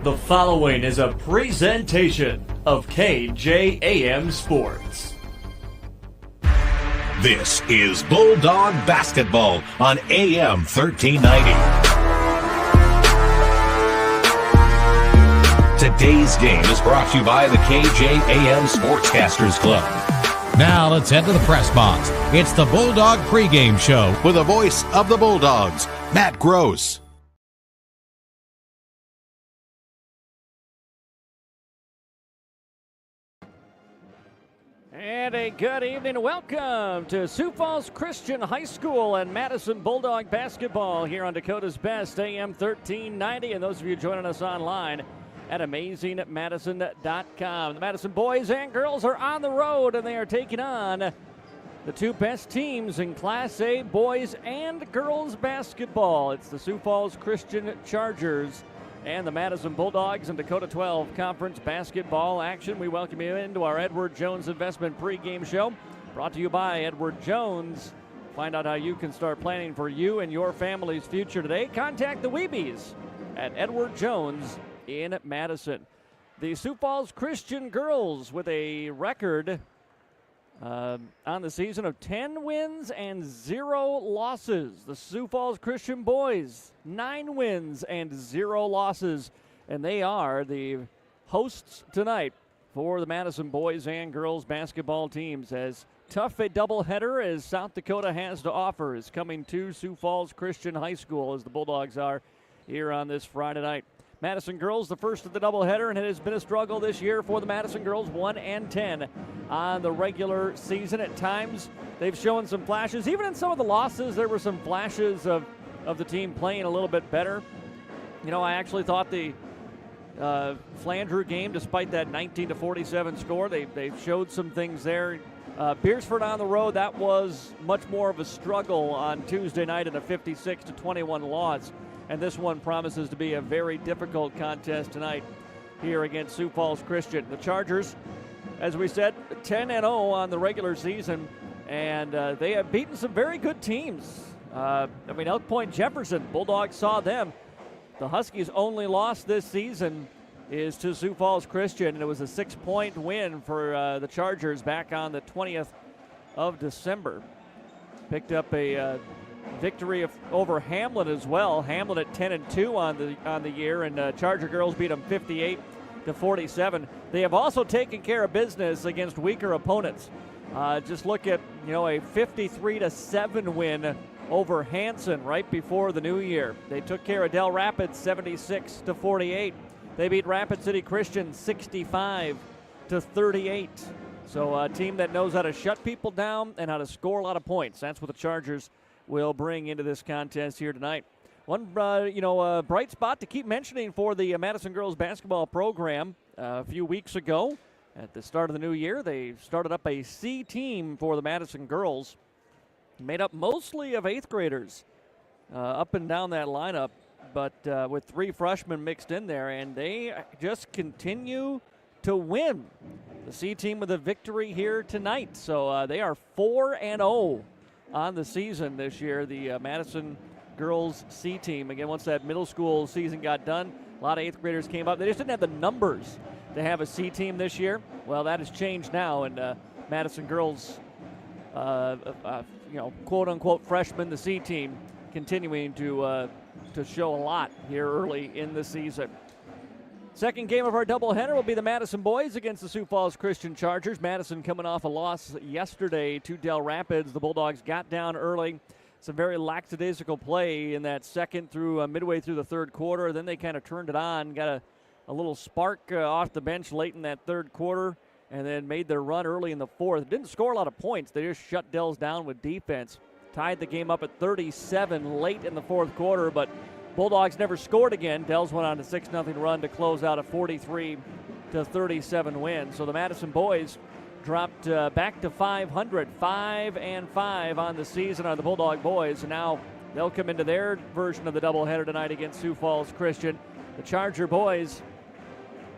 The following is a presentation of KJAM Sports. This is Bulldog Basketball on AM 1390. Today's game is brought to you by the KJAM Sportscasters Club. Now let's head to the press box. It's the Bulldog pregame show With the voice of the Bulldogs, Matt Gross. And a good evening. Welcome to Sioux Falls Christian High School and Madison Bulldog basketball here on Dakota's Best, AM 1390. And those of you joining us online at AmazingMadison.com. The Madison boys and girls are on the road, and they are taking on the two best teams in Class A boys and girls basketball. It's the Sioux Falls Christian Chargers and the Madison Bulldogs and Dakota 12 Conference basketball action. We welcome you into our Edward Jones Investment pregame show, brought to you by Edward Jones. Find out how you can start planning for you and your family's future today. Contact the Weebies at Edward Jones in Madison. The Sioux Falls Christian girls with a record on the season of 10 wins and 0 losses. The Sioux Falls Christian boys, 9 wins and 0 losses. And they are the hosts tonight for the Madison boys and girls basketball teams. As tough a doubleheader as South Dakota has to offer is coming to Sioux Falls Christian High School, as the Bulldogs are here on this Friday night. Madison girls, the first of the doubleheader, and it has been a struggle this year for the Madison girls, 1-10 on the regular season. At times, they've shown some flashes. Even in some of the losses, there were some flashes of the team playing a little bit better. You know, I actually thought the Flandreau game, despite that 19-47 score, they showed some things there. Beersford on the road, that was much more of a struggle on Tuesday night in a 56-21 loss. And this one promises to be a very difficult contest tonight here against Sioux Falls Christian. The Chargers, as we said, 10-0 on the regular season, and they have beaten some very good teams. Elk Point Jefferson, Bulldogs saw them. The Huskies' only loss this season is to Sioux Falls Christian, and it was a 6-point win for the Chargers back on the 20th of December. Picked up a victory over Hamlin as well. Hamlin at 10-2 on the year, and Charger girls beat them 58-47. They have also taken care of business against weaker opponents. Just look at a 53-7 win over Hanson right before the new year. They took care of Del Rapids 76-48. They beat Rapid City Christian 65-38. So a team that knows how to shut people down and how to score a lot of points. That's what the Chargers will bring into this contest here tonight. One bright spot to keep mentioning for the Madison girls basketball program. A few weeks ago, at the start of the new year, they started up a C team for the Madison girls, made up mostly of 8th graders up and down that lineup, but with 3 freshmen mixed in there, and they just continue to win. The C team with a victory here tonight, so they are 4-0 on the season this year, the Madison girls C team. Again, once that middle school season got done, a lot of 8th graders came up. They just didn't have the numbers to have a C team this year. Well, that has changed now, and Madison girls, quote-unquote freshmen, the C team, continuing to show a lot here early in the season. Second game of our doubleheader will be the Madison boys against the Sioux Falls Christian Chargers. Madison coming off a loss yesterday to Del Rapids. The Bulldogs got down early. Some very lackadaisical play in that second through midway through the third quarter. Then they kind of turned it on, got a little spark off the bench late in that third quarter, and then made their run early in the fourth. Didn't score a lot of points. They just shut Dells down with defense. Tied the game up at 37 late in the fourth quarter, but Bulldogs never scored again. Dells went on a 6-0 run to close out a 43-37 win. So the Madison boys dropped back to 500, 5-5 on the season are the Bulldog boys. And now they'll come into their version of the doubleheader tonight against Sioux Falls Christian. The Charger boys,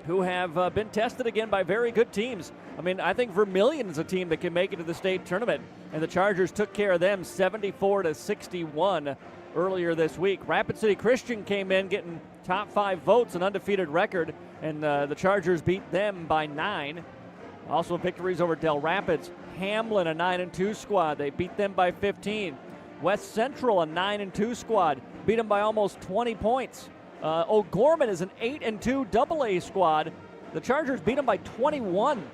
who have been tested again by very good teams. I think Vermilion is a team that can make it to the state tournament, and the Chargers took care of them 74-61 earlier this week. Rapid City Christian came in getting top 5 votes, an undefeated record, and the Chargers beat them by 9. Also victories over Del Rapids. Hamlin, a 9-2 squad. They beat them by 15. West Central, a 9-2 squad. Beat them by almost 20 points. O'Gorman is an 8-2 AA squad. The Chargers beat them by 21.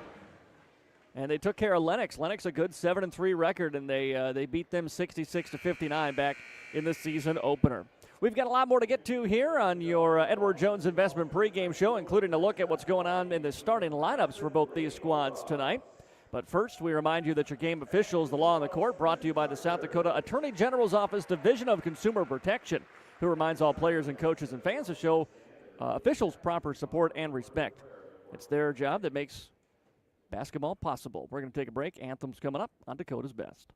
And they took care of Lennox. Lennox, a good 7-3 record, and they beat them 66-59 back in the season opener. We've got a lot more to get to here on your Edward Jones Investment pregame show, including a look at what's going on in the starting lineups for both these squads tonight. But first, we remind you that your game officials, the law on the court, brought to you by the South Dakota Attorney General's Office, Division of Consumer Protection, who reminds all players and coaches and fans to show officials proper support and respect. It's their job that makes basketball possible. We're going to take a break. Anthem's coming up on Dakota's Best.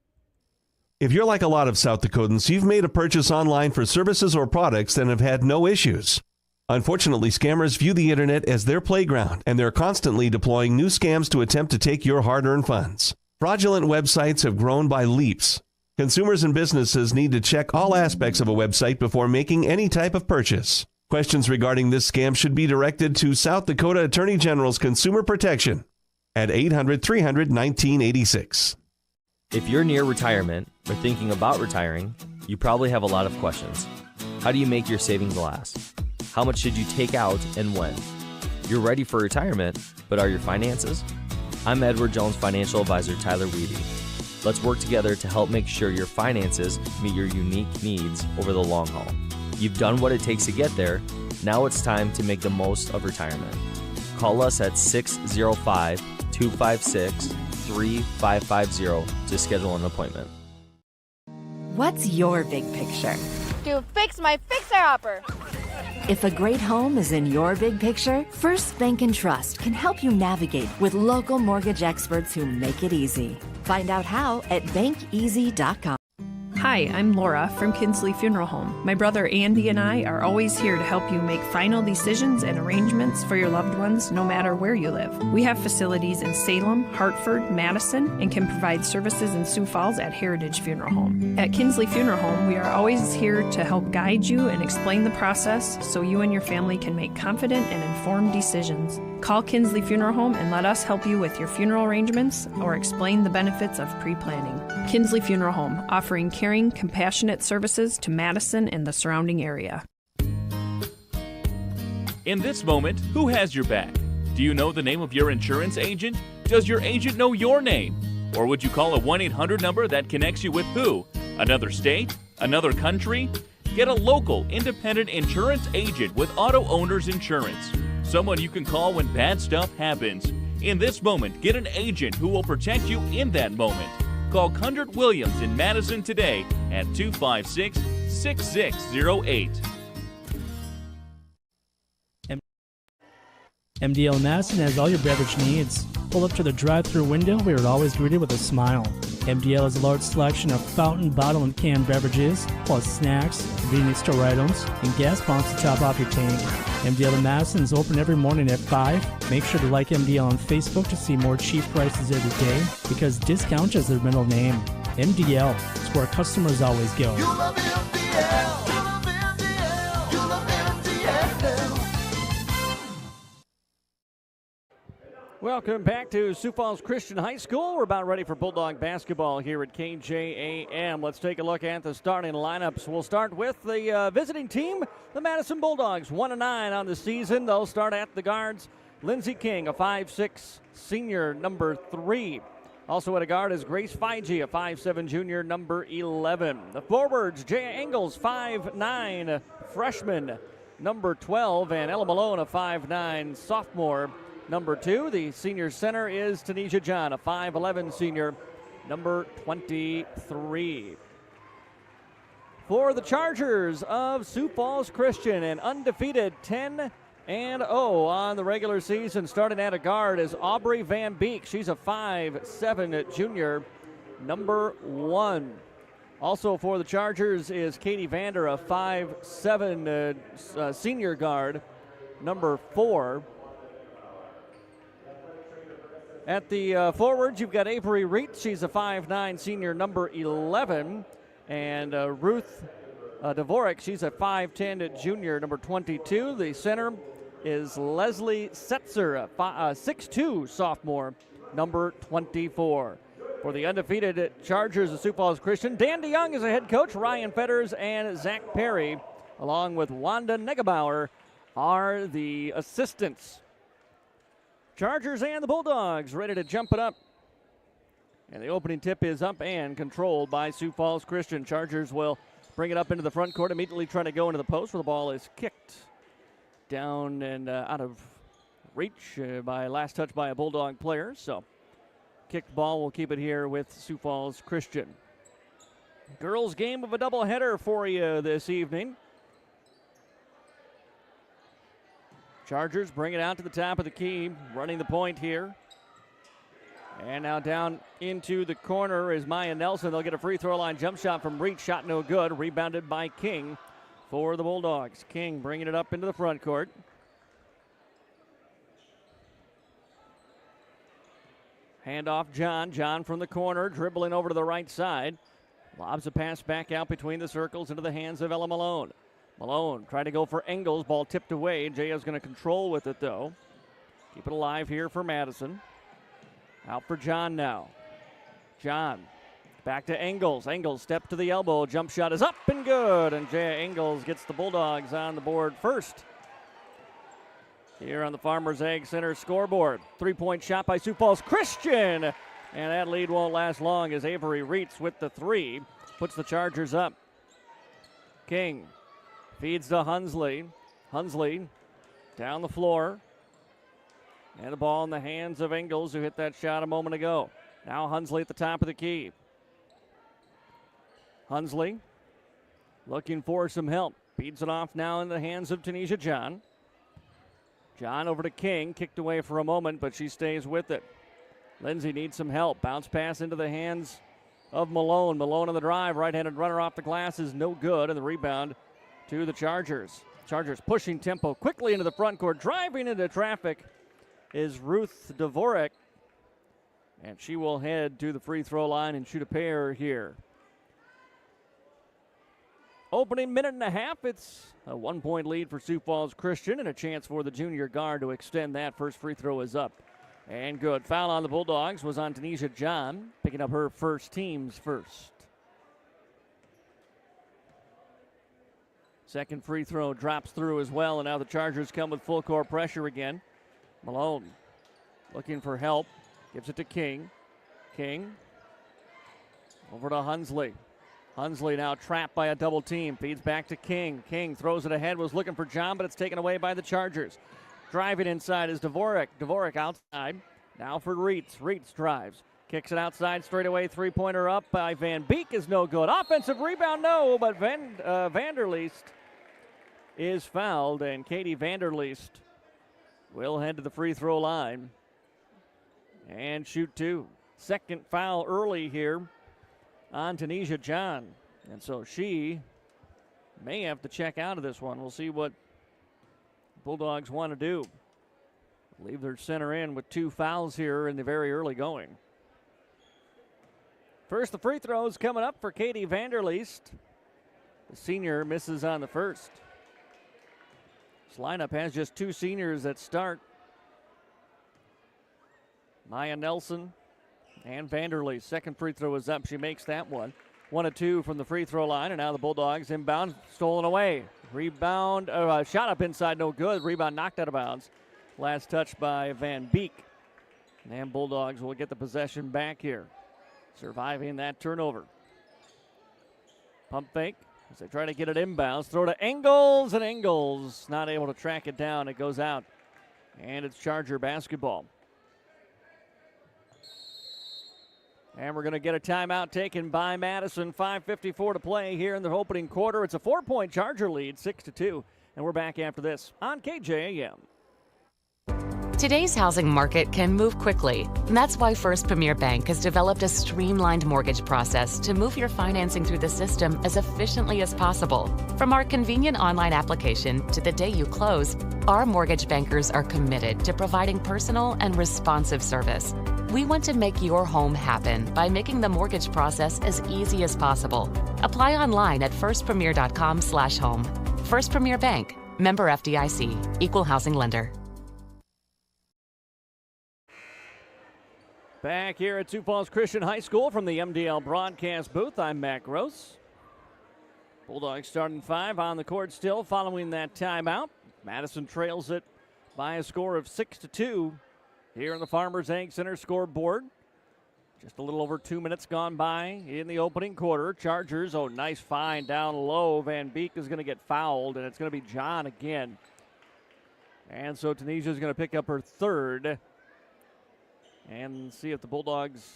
If you're like a lot of South Dakotans, you've made a purchase online for services or products and have had no issues. Unfortunately, scammers view the internet as their playground, and they're constantly deploying new scams to attempt to take your hard-earned funds. Fraudulent websites have grown by leaps. Consumers and businesses need to check all aspects of a website before making any type of purchase. Questions regarding this scam should be directed to South Dakota Attorney General's Consumer Protection at 800-300-1986. If you're near retirement or thinking about retiring, you probably have a lot of questions. How do you make your savings last? How much should you take out and when? You're ready for retirement, but are your finances? I'm Edward Jones Financial Advisor Tyler Weedy. Let's work together to help make sure your finances meet your unique needs over the long haul. You've done what it takes to get there. Now it's time to make the most of retirement. Call us at 605-256-3550 to schedule an appointment. What's your big picture? To fix my fixer-upper. If a great home is in your big picture, First Bank & Trust can help you navigate with local mortgage experts who make it easy. Find out how at bankeasy.com. Hi, I'm Laura from Kinsley Funeral Home. My brother Andy and I are always here to help you make final decisions and arrangements for your loved ones no matter where you live. We have facilities in Salem, Hartford, Madison, and can provide services in Sioux Falls at Heritage Funeral Home. At Kinsley Funeral Home, we are always here to help guide you and explain the process so you and your family can make confident and informed decisions. Call Kinsley Funeral Home and let us help you with your funeral arrangements or explain the benefits of pre-planning. Kinsley Funeral Home, offering caring, compassionate services to Madison and the surrounding area. In this moment, who has your back? Do you know the name of your insurance agent? Does your agent know your name? Or would you call a 1-800 number that connects you with who? Another state? Another country? Get a local, independent insurance agent with Auto Owners Insurance. Someone you can call when bad stuff happens. In this moment, get an agent who will protect you in that moment. Call Kundert Williams in Madison today at 256-6608. MDL Madison has all your beverage needs. Pull up to the drive-thru window where you're always greeted with a smile. MDL has a large selection of fountain, bottle, and canned beverages, plus snacks, convenience store items, and gas pumps to top off your tank. MDL in Madison is open every morning at 5. Make sure to like MDL on Facebook to see more cheap prices every day, because discount is their middle name. MDL is where customers always go. You love MDL. You love MDL. You love MDL. Welcome back to Sioux Falls Christian High School. We're about ready for Bulldog basketball here at KJAM. Let's take a look at the starting lineups. We'll start with the visiting team, the Madison Bulldogs, 1-9 on the season. They'll start at the guards. Lindsey King, a 5'6 senior, number 3. Also at a guard is Grace Feige, a 5'7 junior, number 11. The forwards, Jaya Engels, 5'9 freshman, number 12, and Ella Malone, a 5'9 sophomore, number 2. The senior center is Tanisha John, a 5'11 senior, number 23. For the Chargers of Sioux Falls Christian, an undefeated 10-0 on the regular season. Starting at a guard is Aubrey Van Beek. She's a 5'7 junior, number 1. Also for the Chargers is Katie Vander, a 5'7 senior guard, number 4. At the forwards, you've got Avery Reitz. She's a 5'9 senior, number 11. And Ruth Dvorak. She's a 5'10 junior, number 22. The center is Leslie Setzer, a 6'2 sophomore, number 24. For the undefeated Chargers of Sioux Falls Christian, Dan DeYoung is the head coach. Ryan Fetters and Zach Perry, along with Wanda Negebauer, are the assistants. Chargers and the Bulldogs ready to jump it up. And the opening tip is up and controlled by Sioux Falls Christian. Chargers will bring it up into the front court, immediately trying to go into the post where the ball is kicked down and out of reach by last touch by a Bulldog player. So kicked ball will keep it here with Sioux Falls Christian. Girls game of a doubleheader for you this evening. Chargers bring it out to the top of the key, running the point here. And now down into the corner is Maya Nelson. They'll get a free throw line jump shot from reach. Shot no good. Rebounded by King for the Bulldogs. King bringing it up into the front court. Handoff John. John from the corner, dribbling over to the right side. Lobs a pass back out between the circles into the hands of Ella Malone. Malone trying to go for Engels. Ball tipped away. Jaya's going to control with it, though. Keep it alive here for Madison. Out for John now. John back to Engels. Engels step to the elbow. Jump shot is up and good. And Jaya Engels gets the Bulldogs on the board first. Here on the Farmers Egg Center scoreboard. 3-point shot by Sioux Falls Christian. And that lead won't last long as Avery Reitz with the 3 puts the Chargers up. King feeds to Hunsley. Hunsley down the floor. And the ball in the hands of Engels, who hit that shot a moment ago. Now Hunsley at the top of the key. Hunsley looking for some help. Feeds it off now in the hands of Tanisha John. John over to King. Kicked away for a moment, but she stays with it. Lindsay needs some help. Bounce pass into the hands of Malone. Malone on the drive. Right-handed runner off the glass is no good. And the rebound to the Chargers. Chargers pushing tempo quickly into the front court. Driving into traffic is Ruth Dvorak. And she will head to the free throw line and shoot a pair here. Opening minute and a half. It's a 1-point lead for Sioux Falls Christian and a chance for the junior guard to extend that. First free throw is up. And good. Foul on the Bulldogs was on Tanisha John, picking up her first, team's first. Second free throw drops through as well, and now the Chargers come with full court pressure again. Malone looking for help. Gives it to King. King over to Hunsley. Hunsley now trapped by a double team. Feeds back to King. King throws it ahead. Was looking for John, but it's taken away by the Chargers. Driving inside is Dvorak. Dvorak outside. Now for Reitz. Reitz drives. Kicks it outside straight away. Three-pointer up by Van Beek is no good. Offensive rebound, no, but Vanderleest is fouled, and Katie Vanderleest will head to the free throw line and shoot 2. Second foul early here on Tanisha John. And so she may have to check out of this one. We'll see what Bulldogs want to do. Leave their center in with 2 fouls here in the very early going. First, the free throws coming up for Katie Vanderleest. The senior misses on the first. This lineup has just 2 seniors that start. Maya Nelson and Vanderleest. Second free throw is up. She makes that one. 1 of 2 from the free throw line, and now the Bulldogs inbound, stolen away. Rebound, shot up inside, no good. Rebound knocked out of bounds. Last touch by Van Beek. And Bulldogs will get the possession back here, surviving that turnover. Pump fake as they try to get it inbounds. Throw to Engels, and Engels not able to track it down. It goes out, and it's Charger basketball. And we're going to get a timeout taken by Madison. 5:54 to play here in the opening quarter. It's a 4-point Charger lead, 6-2. And we're back after this on KJAM. Today's housing market can move quickly. And that's why First Premier Bank has developed a streamlined mortgage process to move your financing through the system as efficiently as possible. From our convenient online application to the day you close, our mortgage bankers are committed to providing personal and responsive service. We want to make your home happen by making the mortgage process as easy as possible. Apply online at firstpremier.com/home. First Premier Bank, member FDIC, equal housing lender. Back here at Sioux Falls Christian High School from the MDL broadcast booth, I'm Matt Gross. Bulldogs starting 5 on the court still following that timeout. Madison trails it by a score of 6-2 here on the Farmers Ag Center scoreboard. Just a little over 2 minutes gone by in the opening quarter. Chargers, nice find down low. Van Beek is going to get fouled, and it's going to be John again. And so Tunisia is going to pick up her third. And see if the Bulldogs...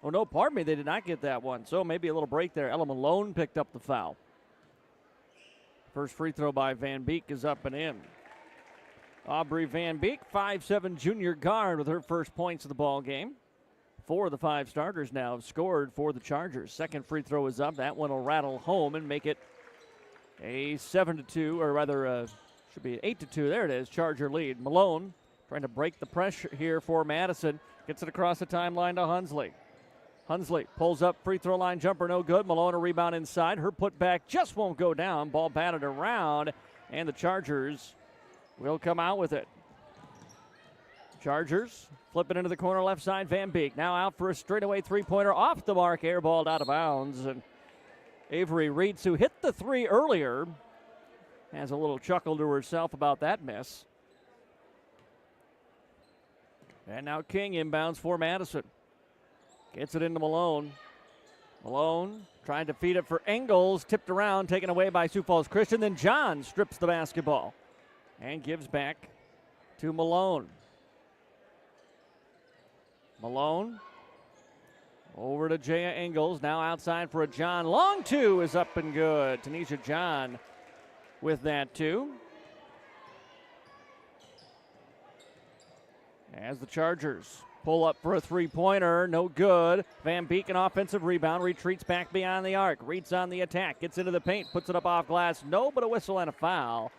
Oh, no, pardon me, they did not get that one. So maybe a little break there. Ella Malone picked up the foul. First free throw by Van Beek is up and in. Aubrey Van Beek, 5'7" junior guard with her first points of the ball game. 4 of the 5 starters now have scored for the Chargers. Second free throw is up. That one will rattle home and make it a 7-2, or rather, should be 8-2. There it is, Charger lead. Malone trying to break the pressure here for Madison. Gets it across the timeline to Hunsley. Hunsley pulls up, free throw line jumper, no good. Malone a rebound inside. Her putback just won't go down. Ball batted around, and the Chargers will come out with it. Chargers flip it into the corner left side. Van Beek now out for a straightaway three-pointer off the mark, airballed out of bounds. And Avery Reitz, who hit the 3 earlier, has a little chuckle to herself about that miss. And now King inbounds for Madison. Gets it into Malone. Malone trying to feed it for Engels. Tipped around, taken away by Sioux Falls Christian. Then John strips the basketball and gives back to Malone. Malone over to Jaya Engels. Now outside for a John. Long 2 is up and good. Tanisha John with that 2. As the Chargers pull up for a three-pointer, no good. Van Beek, an offensive rebound, retreats back beyond the arc. Reitz on the attack, gets into the paint, puts it up off glass. No, but a whistle and a foul.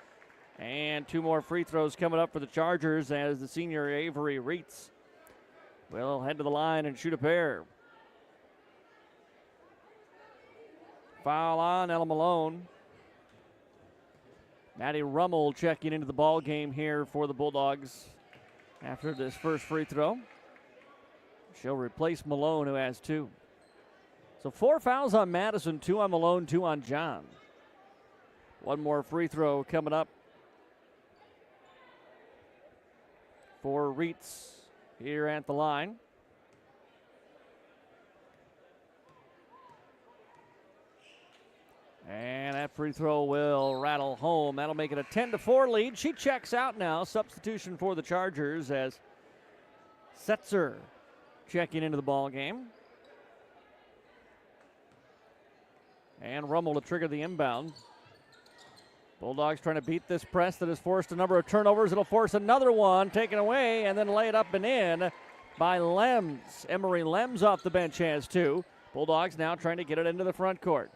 And 2 more free throws coming up for the Chargers as the senior Avery Reitz will head to the line and shoot a pair. Foul on Ella Malone. Maddie Rummel checking into the ball game here for the Bulldogs after this first free throw. She'll replace Malone, who has 2. So 4 fouls on Madison, 2 on Malone, 2 on John. 1 more free throw coming up for Reitz here at the line. And that free throw will rattle home. That'll make it a 10-4 lead. She checks out now. Substitution for the Chargers as Setzer checking into the ball game. And Rummel to trigger the inbound. Bulldogs trying to beat this press that has forced a number of turnovers. It'll force another one, taken away, and then lay it up and in by Lems. Emery Lems off the bench has 2. Bulldogs now trying to get it into the front court.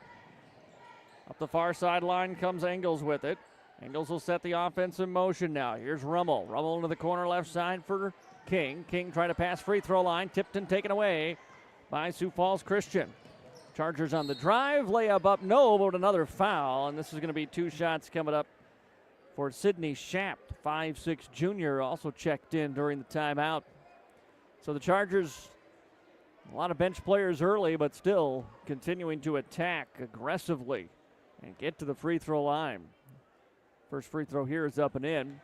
Up the far sideline comes Engels with it. Engels will set the offense in motion now. Here's Rummel. Rummel into the corner left side for King. King trying to pass free throw line. Tipped and taken away by Sioux Falls Christian. Chargers on the drive. Layup up. No, but another foul. And this is going to be 2 shots coming up for Sydney Schapt. 5'6" junior also checked in during the timeout. So the Chargers, a lot of bench players early, but still continuing to attack aggressively and get to the free throw line. First free throw here is up and in.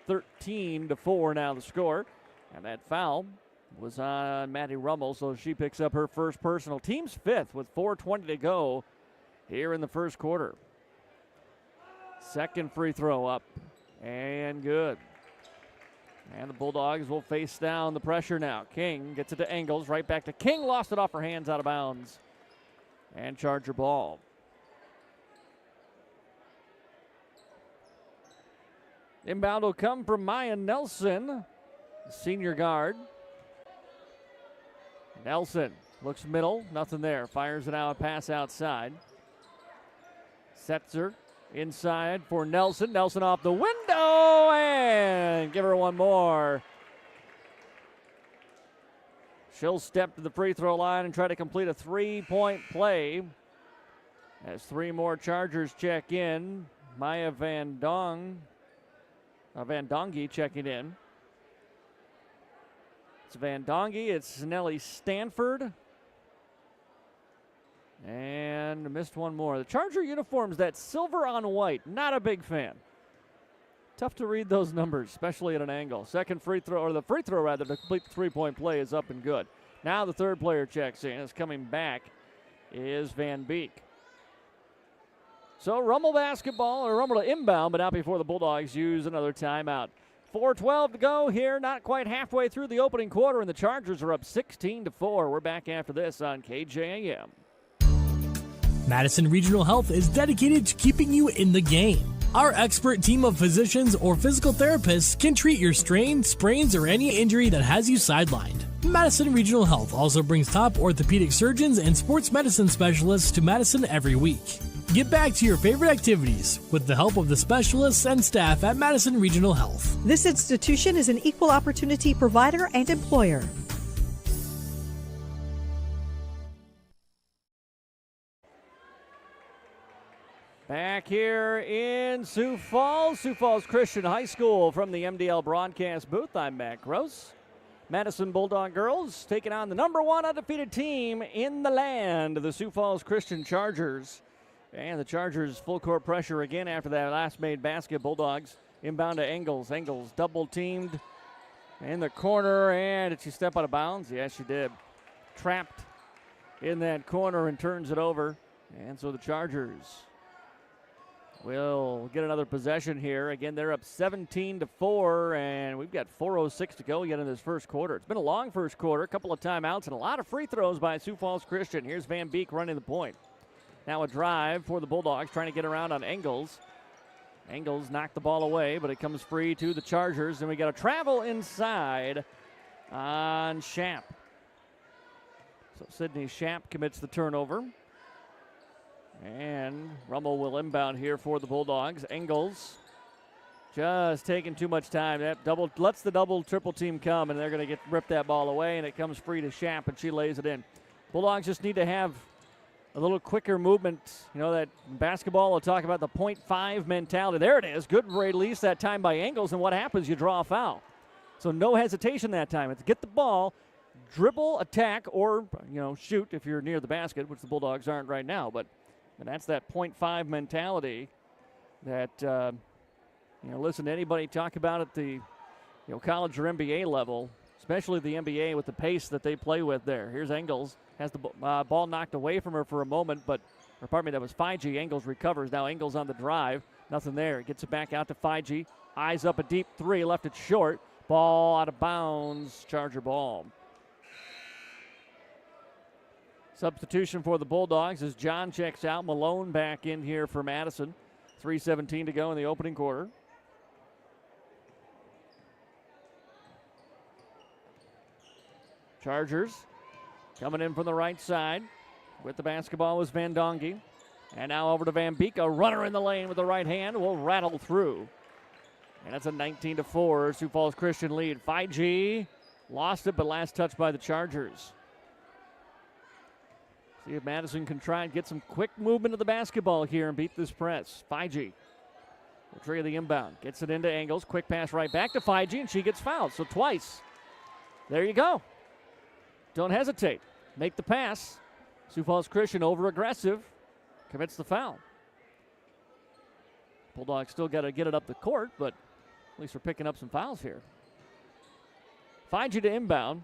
13-4 now the score. And that foul was on Maddie Rummel, so she picks up her first personal. Team's 5th with 4:20 to go here in the first quarter. Second free throw up and good. And the Bulldogs will face down the pressure now. King gets it to Engels, right back to King. Lost it off her hands out of bounds. And Charger ball. Inbound will come from Maya Nelson, senior guard. Nelson looks middle, nothing there. Fires it out, pass outside. Setzer inside for Nelson. Nelson off the window and give her one more. She'll step to the free throw line and try to complete a 3-point play. As 3 more Chargers check in. Maya Van Dongi checking in. It's Van Dongi, it's Nellie Stanford. And missed one more. The Charger uniforms, that silver on white, not a big fan. Tough to read those numbers, especially at an angle. Second free throw, or the free throw rather, to complete the 3-point play is up and good. Now the third player checks in. Is coming back is Van Beek. So Rummel basketball, or Rummel to inbound, but not before the Bulldogs use another timeout. 4:12 to go here, not quite halfway through the opening quarter, and the Chargers are up 16-4. We're back after this on KJAM. Madison Regional Health is dedicated to keeping you in the game. Our expert team of physicians or physical therapists can treat your strain, sprains, or any injury that has you sidelined. Madison Regional Health also brings top orthopedic surgeons and sports medicine specialists to Madison every week. Get back to your favorite activities with the help of the specialists and staff at Madison Regional Health. This institution is an equal opportunity provider and employer. Back here in Sioux Falls Christian High School from the MDL broadcast booth. I'm Matt Gross. Madison Bulldog girls taking on the number 1 undefeated team in the land, the Sioux Falls Christian Chargers. And the Chargers full court pressure again after that last made basket. Bulldogs inbound to Engels. Engels double teamed in the corner, and did she step out of bounds? Yes, she did. Trapped in that corner and turns it over. And so the Chargers will get another possession here. Again, they're up 17-4, and we've got 4:06 to go yet in this first quarter. It's been a long first quarter, a couple of timeouts, and a lot of free throws by Sioux Falls Christian. Here's Van Beek running the point. Now a drive for the Bulldogs, trying to get around on Engels. Engels knocked the ball away, but it comes free to the Chargers, and we got a travel inside on Schapp. So Sydney Schapp commits the turnover. And Rummel will inbound here for the Bulldogs. Engels just taking too much time. That lets the triple team come, and they're going to rip that ball away, and it comes free to Schapp, and she lays it in. Bulldogs just need to have a little quicker movement. You know, that basketball will talk about the 0.5 mentality. There it is. Good release that time by Engels, and what happens? You draw a foul. So no hesitation that time. It's get the ball, dribble, attack, or shoot if you're near the basket, which the Bulldogs aren't right now. But that's that 0.5 mentality that listen to anybody talk about at the college or NBA level, especially the NBA with the pace that they play with there. Here's Engels. Has the ball knocked away from her for a moment, that was Feige. Engels recovers. Now Engels on the drive. Nothing there. Gets it back out to Feige. Eyes up a deep three. Left it short. Ball out of bounds. Charger ball. Substitution for the Bulldogs as John checks out. Malone back in here for Madison. 3:17 to go in the opening quarter. Chargers coming in from the right side. With the basketball was Van Dongi. And now over to Van Beek. A runner in the lane with the right hand will rattle through. And that's a 19-4 Sioux Falls Christian lead. 5G lost it, but last touch by the Chargers. See if Madison can try and get some quick movement of the basketball here and beat this press. 5G will trigger the inbound. Gets it into Engels. Quick pass right back to 5G, and she gets fouled. So twice. There you go. Don't hesitate. Make the pass. Sioux Falls Christian over-aggressive. Commits the foul. Bulldogs still got to get it up the court, but at least we're picking up some fouls here. 5G to inbound.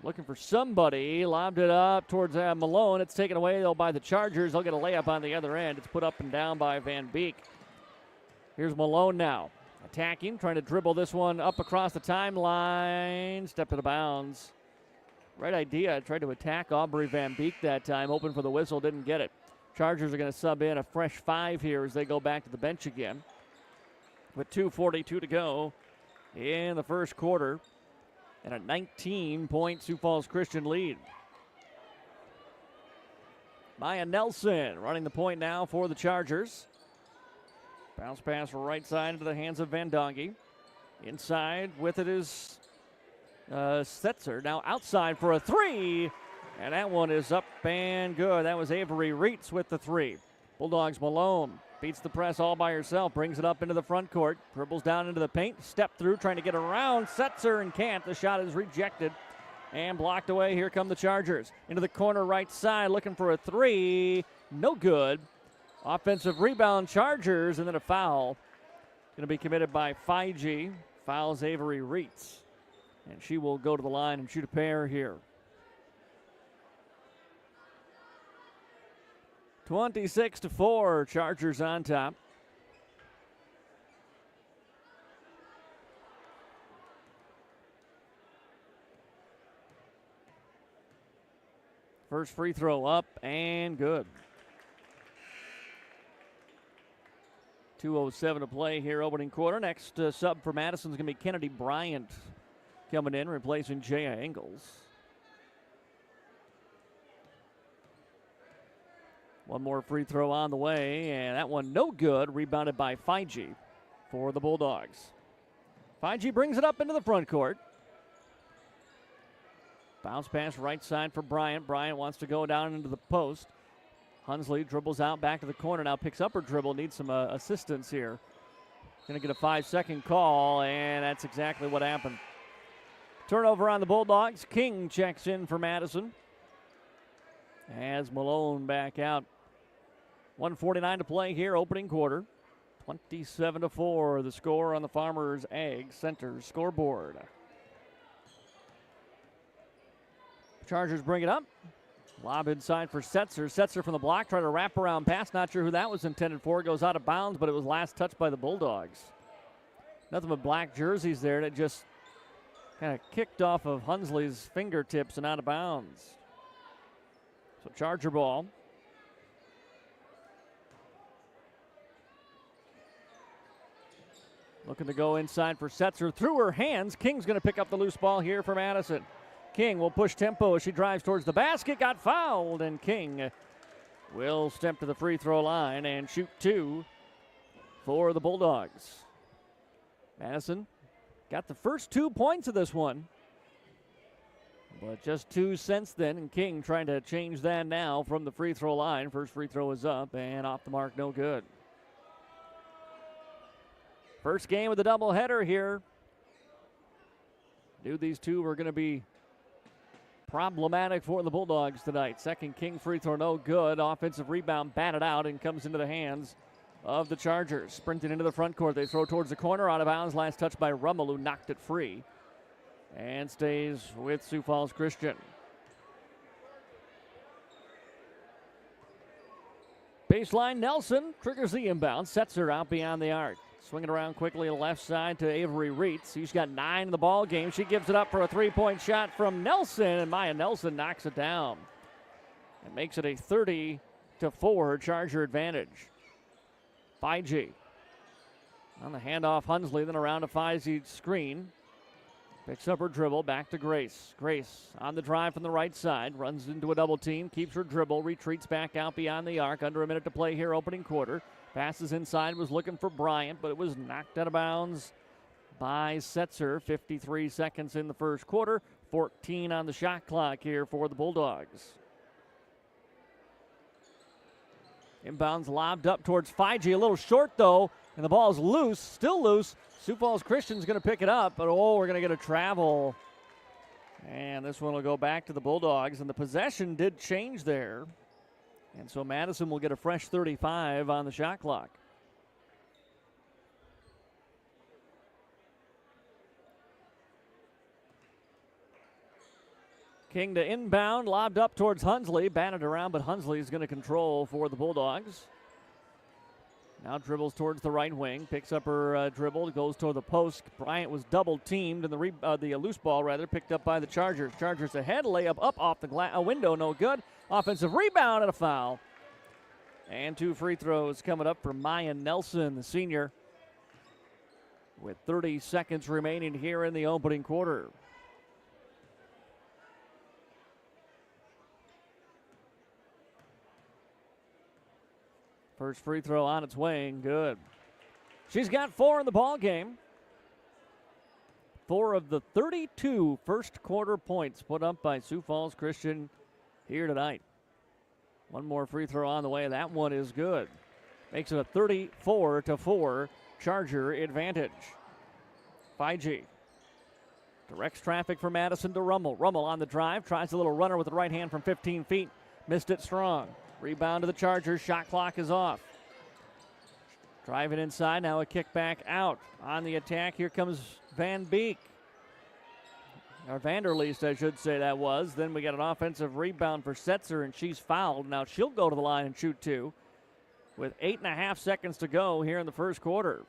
Looking for somebody. Lobbed it up towards Malone. It's taken away, though, by the Chargers. They'll get a layup on the other end. It's put up and down by Van Beek. Here's Malone now. Attacking, trying to dribble this one up across the timeline. Step out of bounds. Right idea. Tried to attack Aubrey Van Beek that time. Hoping for the whistle. Didn't get it. Chargers are going to sub in a fresh 5 here as they go back to the bench again. With 2:42 to go in the first quarter. And a 19-point Sioux Falls Christian lead. Maya Nelson running the point now for the Chargers. Bounce pass right side into the hands of Van Dongi. Inside with it is Setzer now outside for a three. And that one is up and good. That was Avery Reitz with the three. Bulldogs Malone beats the press all by herself, brings it up into the front court, dribbles down into the paint, step through, trying to get around Setzer and can't. The shot is rejected and blocked away. Here come the Chargers. Into the corner right side, looking for a three. No good. Offensive rebound, Chargers, and then a foul. Going to be committed by Fiji. Fouls Avery Reitz. And she will go to the line and shoot a pair here. 26-4, Chargers on top. First free throw up and good. 2:07 to play here, opening quarter. Next sub for Madison is going to be Kennedy Bryant coming in, replacing Jaya Engels. One more free throw on the way, and that one no good. Rebounded by Fiji for the Bulldogs. Fiji brings it up into the front court. Bounce pass right side for Bryant. Bryant wants to go down into the post. Hunsley dribbles out back to the corner. Now picks up her dribble. Needs some assistance here. Going to get a 5-second call, and that's exactly what happened. Turnover on the Bulldogs. King checks in for Madison. As Malone back out. 1:49 to play here, opening quarter. 27-4, the score on the Farmers Ag Center scoreboard. Chargers bring it up. Lob inside for Setzer. Setzer from the block, trying to wrap around pass. Not sure who that was intended for. Goes out of bounds, but it was last touched by the Bulldogs. Nothing but black jerseys there, and it just kind of kicked off of Hunsley's fingertips and out of bounds. So Charger ball. Looking to go inside for Setzer. Through her hands. King's going to pick up the loose ball here for Madison. King will push tempo as she drives towards the basket. Got fouled, and King will step to the free throw line and shoot two for the Bulldogs. Madison got the first 2 points of this one, but just two since then, and King trying to change that now from the free throw line. First free throw is up and off the mark, no good. First game of the doubleheader here. Knew these two were going to be problematic for the Bulldogs tonight. Second King free throw, no good. Offensive rebound batted out and comes into the hands of the Chargers. Sprinting into the front court. They throw towards the corner, out of bounds. Last touch by Rummel, who knocked it free. And stays with Sioux Falls Christian. Baseline, Nelson triggers the inbound. Sets her out beyond the arc. Swinging around quickly to the left side to Avery Reitz. She's got 9 in the ball game. She gives it up for a three-point shot from Nelson, and Maya Nelson knocks it down. It makes it a 30-4 Charger advantage. Fiji on the handoff, Hunsley, then around to Fiji's screen. Picks up her dribble, back to Grace. Grace on the drive from the right side, runs into a double team, keeps her dribble, retreats back out beyond the arc. Under a minute to play here, opening quarter. Passes inside, was looking for Bryant, but it was knocked out of bounds by Setzer. 53 seconds in the first quarter, 14 on the shot clock here for the Bulldogs. Inbounds lobbed up towards Fiji, a little short though, and the ball's loose, still loose. Sioux Falls Christian's going to pick it up, but we're going to get a travel. And this one will go back to the Bulldogs, and the possession did change there. And so Madison will get a fresh 35 on the shot clock. King to inbound, lobbed up towards Hunsley, batted around, but Hunsley is going to control for the Bulldogs. Now dribbles towards the right wing, picks up her dribble, goes toward the post. Bryant was double teamed, and the loose ball picked up by the Chargers. Chargers ahead, layup up off the window, no good. Offensive rebound and a foul. And 2 free throws coming up for Maya Nelson, the senior, with 30 seconds remaining here in the opening quarter. First free throw on its way and good. She's got 4 in the ball game. 4 of the 32 first quarter points put up by Sioux Falls Christian here tonight. One more free throw on the way. That one is good. Makes it a 34-4 Charger advantage. 5G directs traffic from Madison to Rummel. Rummel on the drive. Tries a little runner with the right hand from 15 feet. Missed it strong. Rebound to the Chargers. Shot clock is off. Driving inside. Now a kick back out. On the attack, here comes Van Beek. Or Vanderleest, I should say that was. Then we got an offensive rebound for Setzer, and she's fouled. Now she'll go to the line and shoot 2 with 8.5 seconds to go here in the first quarter.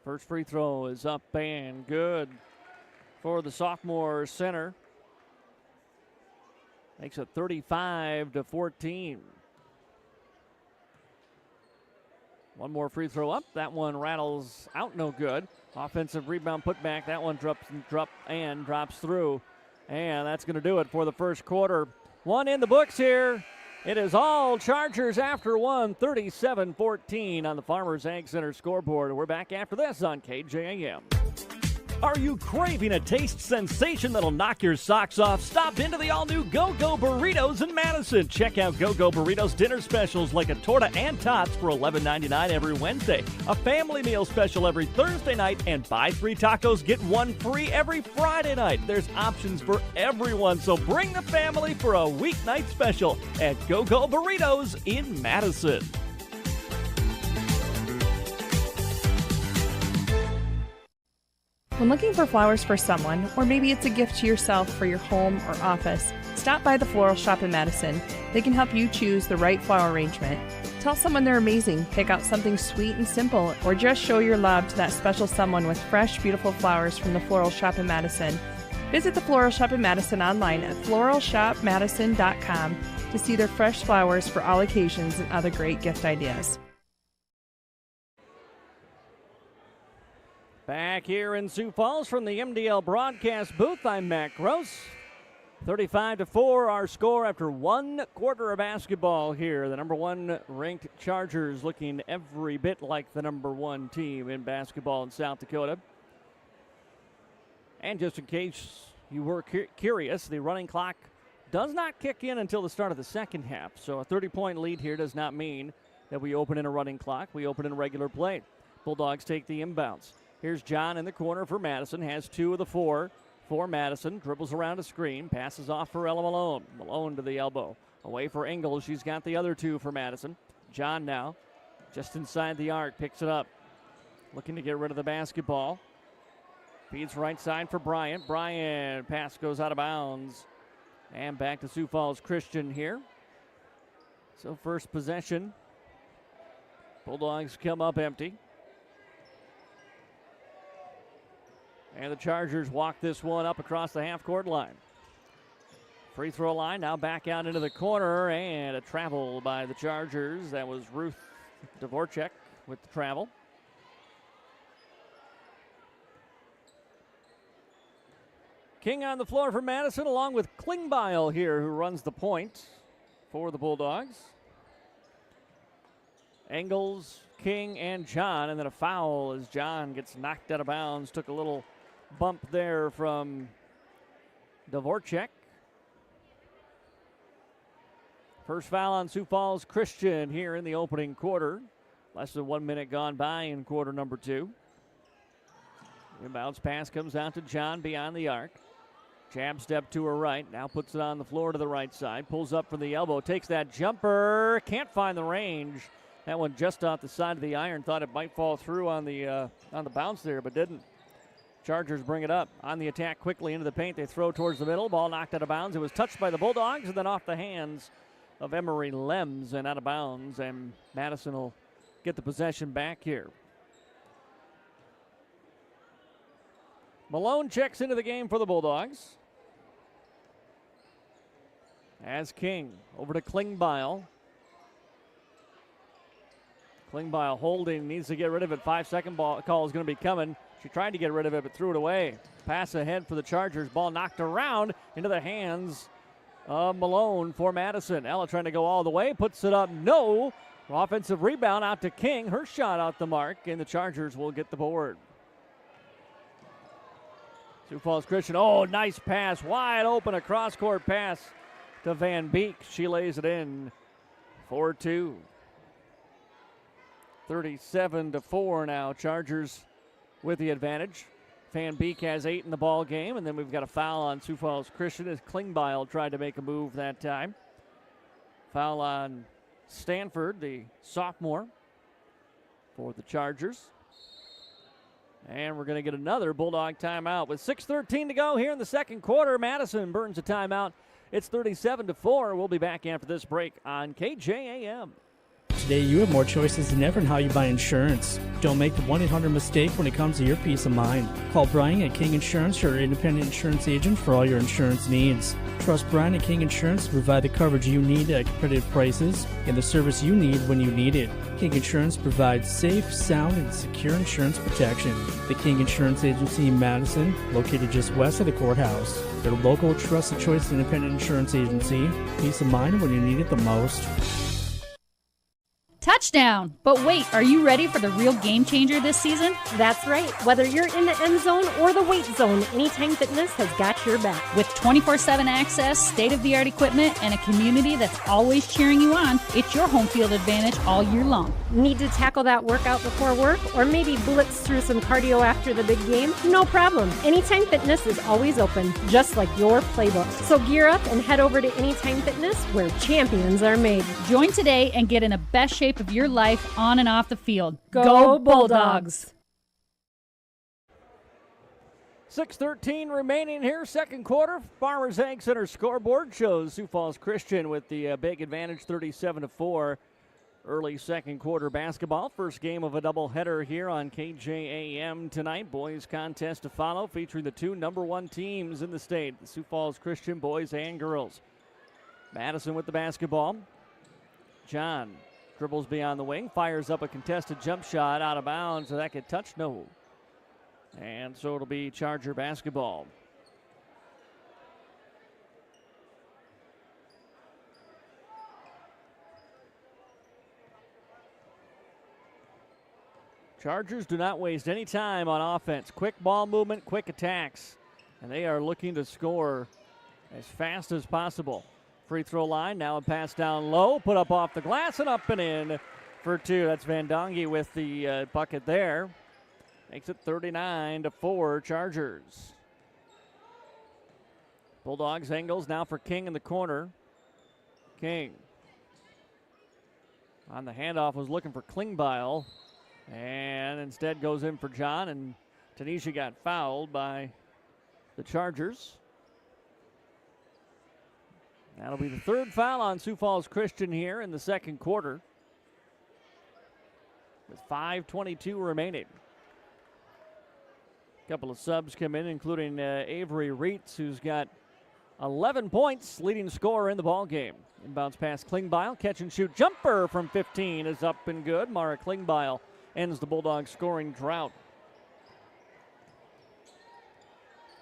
First free throw is up and good for the sophomore center. Makes it 35-14. One more free throw up. That one rattles out, no good. Offensive rebound put back. That one drops through. And that's going to do it for the first quarter. One in the books here. It is all Chargers after one, 37-14 on the Farmers Ag Center scoreboard. We're back after this on KJAM. Are you craving a taste sensation that'll knock your socks off? Stop into the all-new Go-Go Burritos in Madison. Check out Go-Go Burritos dinner specials like a torta and tots for $11.99 every Wednesday, a family meal special every Thursday night, and buy 3 tacos, get 1 free every Friday night. There's options for everyone, so bring the family for a weeknight special at Go-Go Burritos in Madison. When looking for flowers for someone, or maybe it's a gift to yourself for your home or office, stop by the Floral Shop in Madison. They can help you choose the right flower arrangement. Tell someone they're amazing, pick out something sweet and simple, or just show your love to that special someone with fresh, beautiful flowers from the Floral Shop in Madison. Visit the Floral Shop in Madison online at floralshopmadison.com to see their fresh flowers for all occasions and other great gift ideas. Back here in Sioux Falls from the MDL broadcast booth, I'm Matt Gross. 35-4 our score after 1 quarter of basketball here. The number 1 ranked Chargers looking every bit like the number 1 team in basketball in South Dakota. And just in case you were curious, the running clock does not kick in until the start of the second half. So a 30-point lead here does not mean that we open in a running clock. We open in regular play. Bulldogs take the inbounds. Here's John in the corner for Madison. Has 2 of the 4 for Madison. Dribbles around a screen. Passes off for Ella Malone. Malone to the elbow. Away for Ingles. She's got the other 2 for Madison. John now just inside the arc. Picks it up. Looking to get rid of the basketball. Feeds right side for Bryant. Bryant pass goes out of bounds. And back to Sioux Falls Christian here. So first possession. Bulldogs come up empty. And the Chargers walk this one up across the half-court line. Free throw line now back out into the corner, and a travel by the Chargers. That was Ruth Dvorak with the travel. King on the floor for Madison, along with Klingbeil here, who runs the point for the Bulldogs. Engels, King, and John, and then a foul as John gets knocked out of bounds. Took a little bump there from Dvorak. First foul on Sioux Falls Christian here in the opening quarter. Less than 1 minute gone by in quarter number 2. Inbounds pass comes out to John beyond the arc. Jab step to her right. Now puts it on the floor to the right side. Pulls up from the elbow. Takes that jumper. Can't find the range. That one just off the side of the iron. Thought it might fall through on the bounce there, but didn't. Chargers bring it up on the attack quickly into the paint. They throw towards the middle. Ball knocked out of bounds. It was touched by the Bulldogs and then off the hands of Emery Lems and out of bounds. And Madison will get the possession back here. Malone checks into the game for the Bulldogs. As King over to Klingbeil. Klingbeil holding, needs to get rid of it. 5-second ball call is going to be coming. She tried to get rid of it, but threw it away. Pass ahead for the Chargers. Ball knocked around into the hands Malone for Madison. Ella trying to go all the way, puts it up, no. Offensive rebound out to King. Her shot out the mark, and the Chargers will get the board. Sioux Falls Christian, nice pass, wide open, a cross-court pass to Van Beek. She lays it in, 4-2. 37-4 now, Chargers with the advantage. Van Beek has 8 in the ball game, and then we've got a foul on Sioux Falls Christian as Klingbeil tried to make a move that time. Foul on Stanford, the sophomore, for the Chargers. And we're going to get another Bulldog timeout with 6:13 to go here in the second quarter. Madison burns a timeout. It's 37-4. We'll be back after this break on KJAM. Today, you have more choices than ever in how you buy insurance. Don't make the 1-800 mistake when it comes to your peace of mind. Call Brian at King Insurance, your independent insurance agent for all your insurance needs. Trust Brian at King Insurance to provide the coverage you need at competitive prices and the service you need when you need it. King Insurance provides safe, sound, and secure insurance protection. The King Insurance Agency in Madison, located just west of the courthouse. Their local, trusted choice independent insurance agency. Peace of mind when you need it the most. Touchdown! But wait, are you ready for the real game changer this season? That's right. Whether you're in the end zone or the weight zone, Anytime Fitness has got your back. With 24/7 access, state-of-the-art equipment, and a community that's always cheering you on, it's your home field advantage all year long. Need to tackle that workout before work or maybe blitz through some cardio after the big game? No problem. Anytime Fitness is always open, just like your playbook. So gear up and head over to Anytime Fitness where champions are made. Join today and get in the best shape of your life on and off the field. Go Bulldogs! 6:13 remaining here, second quarter. Farmers Ag Center scoreboard shows Sioux Falls Christian with the big advantage, 37-4. Early second quarter basketball. First game of a doubleheader here on KJAM tonight. Boys contest to follow, featuring the two number one teams in the state, the Sioux Falls Christian boys and girls. Madison with the basketball. John dribbles beyond the wing, fires up a contested jump shot out of bounds. So that could touch, no. And so it'll be Charger basketball. Chargers do not waste any time on offense. Quick ball movement, quick attacks. And they are looking to score as fast as possible. Free throw line, now a pass down low, put up off the glass and up and in for two. That's Van Donge with the bucket there. Makes it 39-4 Chargers. Bulldogs angles now for King in the corner. King on the handoff was looking for Klingbeil. And instead goes in for John, and Tanisha got fouled by the Chargers. That'll be the third foul on Sioux Falls Christian here in the second quarter, with 5:22 remaining. A couple of subs come in, including Avery Reitz, who's got 11 points, leading scorer in the ball game. Inbounds pass Klingbeil, catch and shoot jumper from 15 is up and good. Mara Klingbeil ends the Bulldogs scoring drought.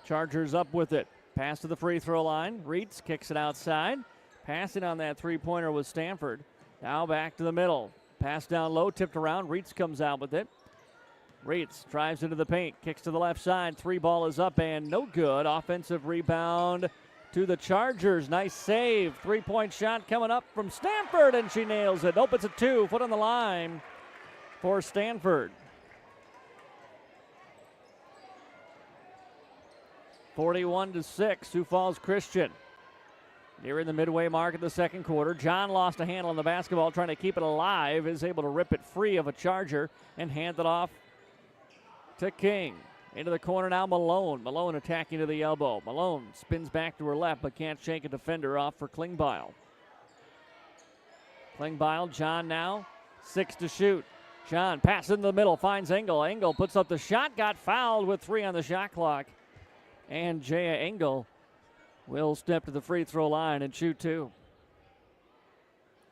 Chargers up with it. Pass to the free throw line. Reitz kicks it outside. Passing on that three-pointer was Stanford. Now back to the middle. Pass down low, tipped around. Reitz comes out with it. Reitz drives into the paint, kicks to the left side. Three ball is up and no good. Offensive rebound to the Chargers. Nice save. Three-point shot coming up from Stanford, and she nails it. Nope, it's a two. Foot on the line for Stanford. 41-6, Sioux Falls Christian. Nearing the midway mark of the second quarter. John lost a handle on the basketball, trying to keep it alive, is able to rip it free of a Charger and hand it off to King. Into the corner now, Malone. Malone attacking to the elbow. Malone spins back to her left, but can't shake a defender off for Klingbeil. Klingbeil, John now, 6 to shoot. John passes in the middle, finds Engel. Engel puts up the shot, got fouled with 3 on the shot clock. And Jaya Engel will step to the free throw line and shoot 2.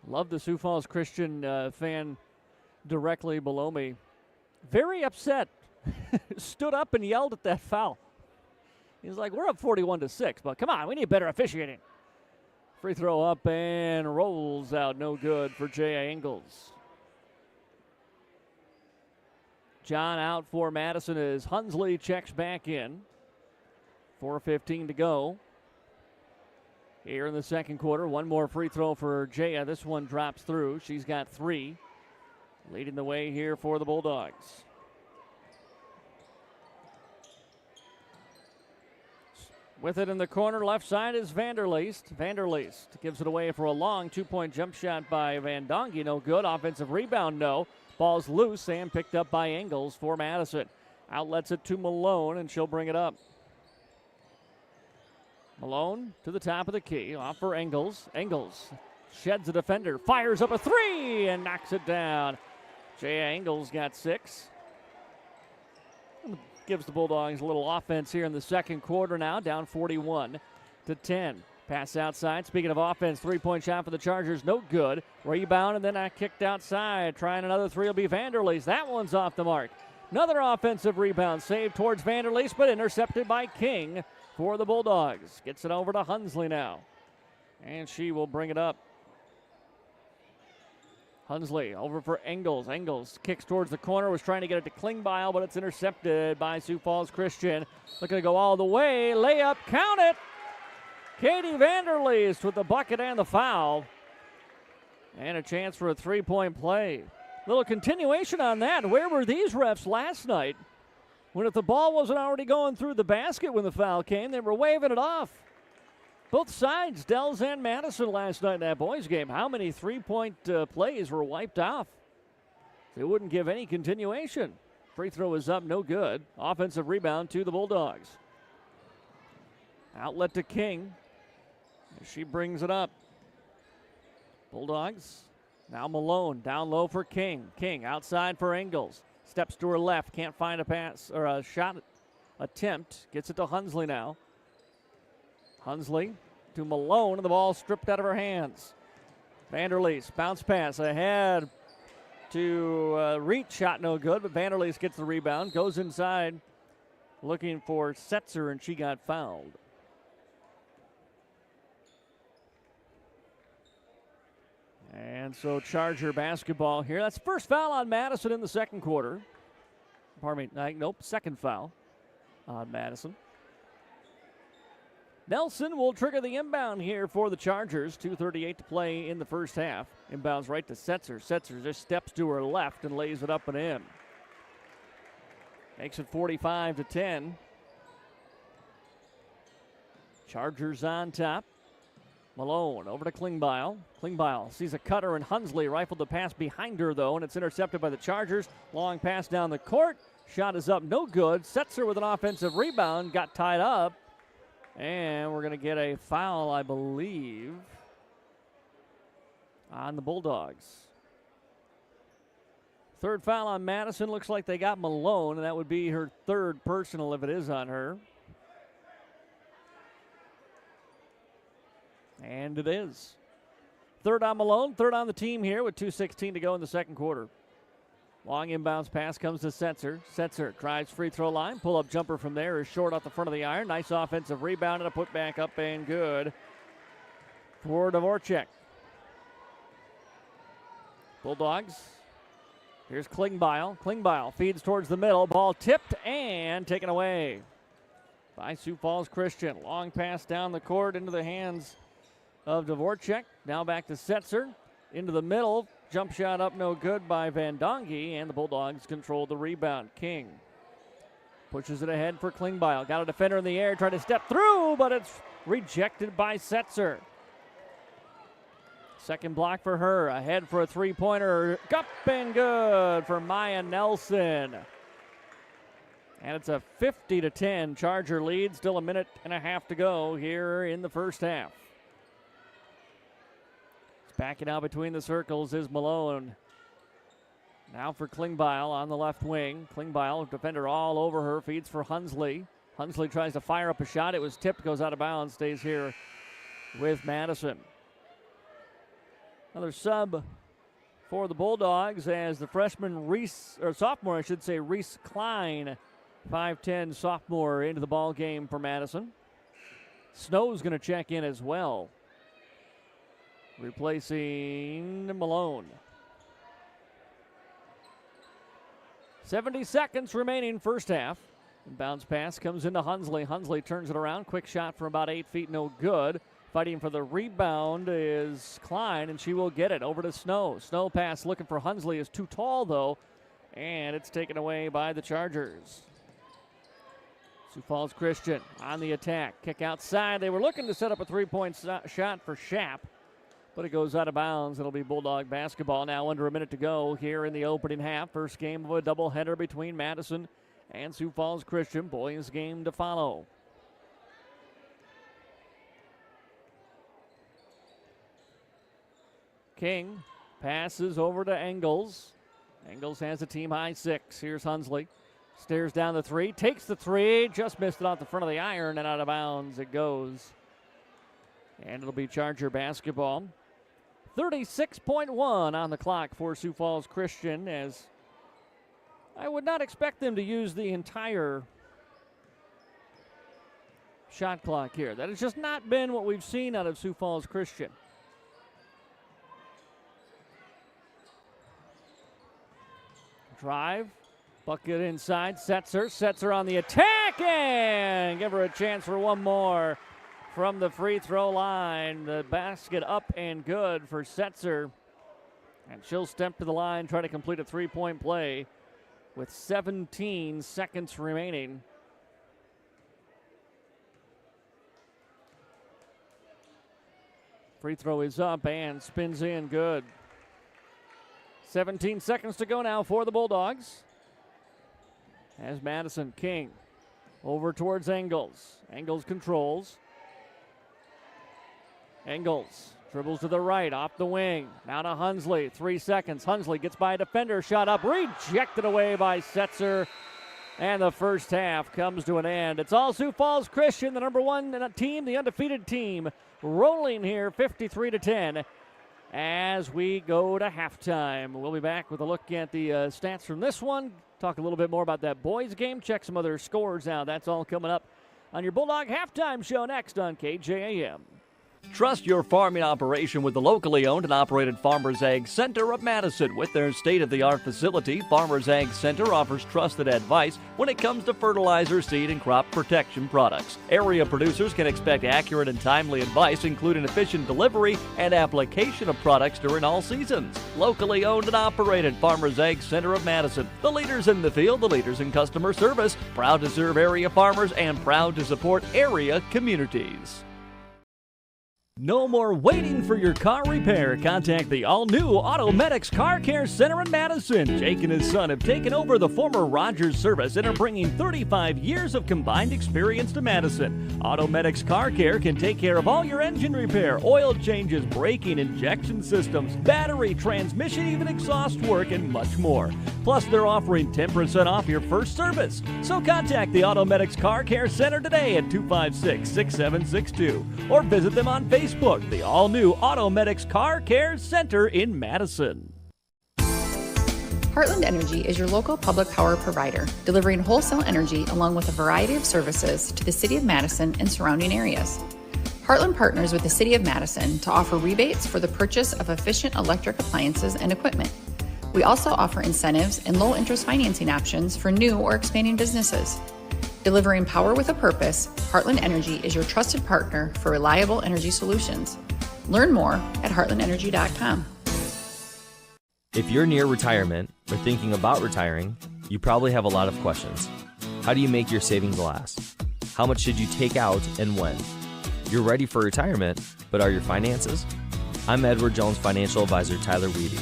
Love the Sioux Falls Christian fan directly below me. Very upset. Stood up and yelled at that foul. He's like, we're up 41-6, but come on, we need better officiating. Free throw up and rolls out. No good for Jaya Ingles. John out for Madison as Hunsley checks back in. 4:15 to go here in the second quarter. One more free throw for Jaya. This one drops through. She's got 3. Leading the way here for the Bulldogs. With it in the corner, left side is Vanderleest. Vanderleest gives it away for a long 2-point jump shot by Van Dongen. No good. Offensive rebound, no. Ball's loose and picked up by Ingles for Madison. Outlets it to Malone, and she'll bring it up. Malone to the top of the key. Off for Ingles. Ingles sheds a defender. Fires up a 3 and knocks it down. Jaya Ingles got 6. Gives the Bulldogs a little offense here in the second quarter now, down 41-10. Pass outside. Speaking of offense, 3-point shot for the Chargers, no good. Rebound and then kicked outside. Trying another 3 will be Vanderleest. That one's off the mark. Another offensive rebound saved towards Vanderleest, but intercepted by King for the Bulldogs. Gets it over to Hunsley now, and she will bring it up. Hunsley over for Ingles. Ingles kicks towards the corner, was trying to get it to Klingbeil, but it's intercepted by Sioux Falls Christian. Looking to go all the way. Layup, count it. Katie Vanderleest with the bucket and the foul. And a chance for a 3-point play. Little continuation on that. Where were these refs last night? When if the ball wasn't already going through the basket when the foul came, they were waving it off. Both sides, Dells and Madison last night in that boys game. How many 3-point plays were wiped off? They wouldn't give any continuation. Free throw is up, no good. Offensive rebound to the Bulldogs. Outlet to King. She brings it up. Bulldogs. Now Malone down low for King. King outside for Ingles. Steps to her left. Can't find a pass or a shot attempt. Gets it to Hunsley now. Hunsley to Malone, and the ball stripped out of her hands. Vanderleest, bounce pass ahead to reach, shot no good, but Vanderleest gets the rebound, goes inside looking for Setzer, and she got fouled. And so Charger basketball here. That's the first foul on Madison in the second quarter. Pardon me, nope, second foul on Madison. Nelson will trigger the inbound here for the Chargers. 2:38 to play in the first half. Inbounds right to Setzer. Setzer just steps to her left and lays it up and in. Makes it 45-10. Chargers on top. Malone over to Klingbeil. Klingbeil sees a cutter, and Hunsley rifled the pass behind her, though, and it's intercepted by the Chargers. Long pass down the court. Shot is up, no good. Setzer with an offensive rebound, got tied up. And we're going to get a foul, I believe, on the Bulldogs. Third foul on Madison. Looks like they got Malone, and that would be her third personal if it is on her. And it is. Third on Malone, third on the team here with 2:16 to go in the second quarter. Long inbounds pass comes to Setzer. Setzer drives free throw line. Pull-up jumper from there is short off the front of the iron. Nice offensive rebound and a putback up and good for Dvorak. Bulldogs. Here's Klingbeil. Klingbeil feeds towards the middle. Ball tipped and taken away by Sioux Falls Christian. Long pass down the court into the hands of Dvorak. Now back to Setzer. Into the middle. Jump shot up no good by Van Dongen, and the Bulldogs control the rebound. King pushes it ahead for Klingbeil. Got a defender in the air, tried to step through, but it's rejected by Setzer. Second block for her. Ahead for a three-pointer. Up and good for Maya Nelson. And it's a 50-10 Charger lead. Still a minute and a half to go here in the first half. Backing out between the circles is Malone. Now for Klingbeil on the left wing. Klingbeil, defender all over her, feeds for Hunsley. Hunsley tries to fire up a shot. It was tipped, goes out of bounds, stays here with Madison. Another sub for the Bulldogs as the freshman sophomore, I should say, Reese Klein, 5'10 sophomore, into the ball game for Madison. Snow's going to check in as well. replacing Malone. 70 seconds remaining first half. Bounce pass comes into Hunsley. Hunsley turns it around. Quick shot from about 8 feet, no good. Fighting for the rebound is Klein, and she will get it over to Snow. Snow pass looking for Hunsley is too tall, though, and it's taken away by the Chargers. Sioux Falls Christian on the attack. Kick outside. They were looking to set up a three-point shot for Schaap, but it goes out of bounds. It'll be Bulldog basketball now. Under a minute to go here in the opening half. First game of a doubleheader between Madison and Sioux Falls Christian. Boys game to follow. King passes over to Engels. Engels has a team high 6. Here's Hunsley. Stares down the three. Takes the three. Just missed it off the front of the iron and out of bounds it goes. And it'll be Charger basketball. 36.1 on the clock for Sioux Falls Christian, as I would not expect them to use the entire shot clock here. That has just not been what we've seen out of Sioux Falls Christian. Drive, bucket inside, Setzer on the attack, and give her a chance for one more from the free throw line. The basket up and good for Setzer, and she'll step to the line, try to complete a three-point play with 17 seconds remaining. Free throw is up and spins in good. 17 seconds to go now for the Bulldogs. As Madison King over towards Engels. Engels controls. Engels dribbles to the right, off the wing. Now to Hunsley, 3 seconds. Hunsley gets by a defender, shot up, rejected away by Setzer. And the first half comes to an end. It's all Sioux Falls Christian, the number one team, the undefeated team, rolling here 53-10. As we go to halftime. We'll be back with a look at the stats from this one. Talk a little bit more about that boys game. Check some other scores out. That's all coming up on your Bulldog Halftime Show next on KJAM. Trust your farming operation with the locally owned and operated Farmers Ag Center of Madison. With their state-of-the-art facility, Farmers Ag Center offers trusted advice when it comes to fertilizer, seed, and crop protection products. Area producers can expect accurate and timely advice, including efficient delivery and application of products during all seasons. Locally owned and operated Farmers Ag Center of Madison. The leaders in the field, the leaders in customer service, proud to serve area farmers and proud to support area communities. No more waiting for your car repair. Contact the all-new Automedics Car Care Center in Madison. Jake and his son have taken over the former Rogers service and are bringing 35 years of combined experience to Madison. Automedics Car Care can take care of all your engine repair, oil changes, braking, injection systems, battery, transmission, even exhaust work, and much more. Plus, they're offering 10% off your first service. So contact the Automedics Car Care Center today at 256-6762 or visit them on Facebook. The all-new Automedics Car Care Center in Madison. Heartland Energy is your local public power provider, delivering wholesale energy along with a variety of services to the City of Madison and surrounding areas. Heartland partners with the City of Madison to offer rebates for the purchase of efficient electric appliances and equipment. We also offer incentives and low-interest financing options for new or expanding businesses. Delivering power with a purpose, Heartland Energy is your trusted partner for reliable energy solutions. Learn more at heartlandenergy.com. If you're near retirement or thinking about retiring, you probably have a lot of questions. How do you make your savings last? How much should you take out and when? You're ready for retirement, but are your finances? I'm Edward Jones financial advisor Tyler Weedy.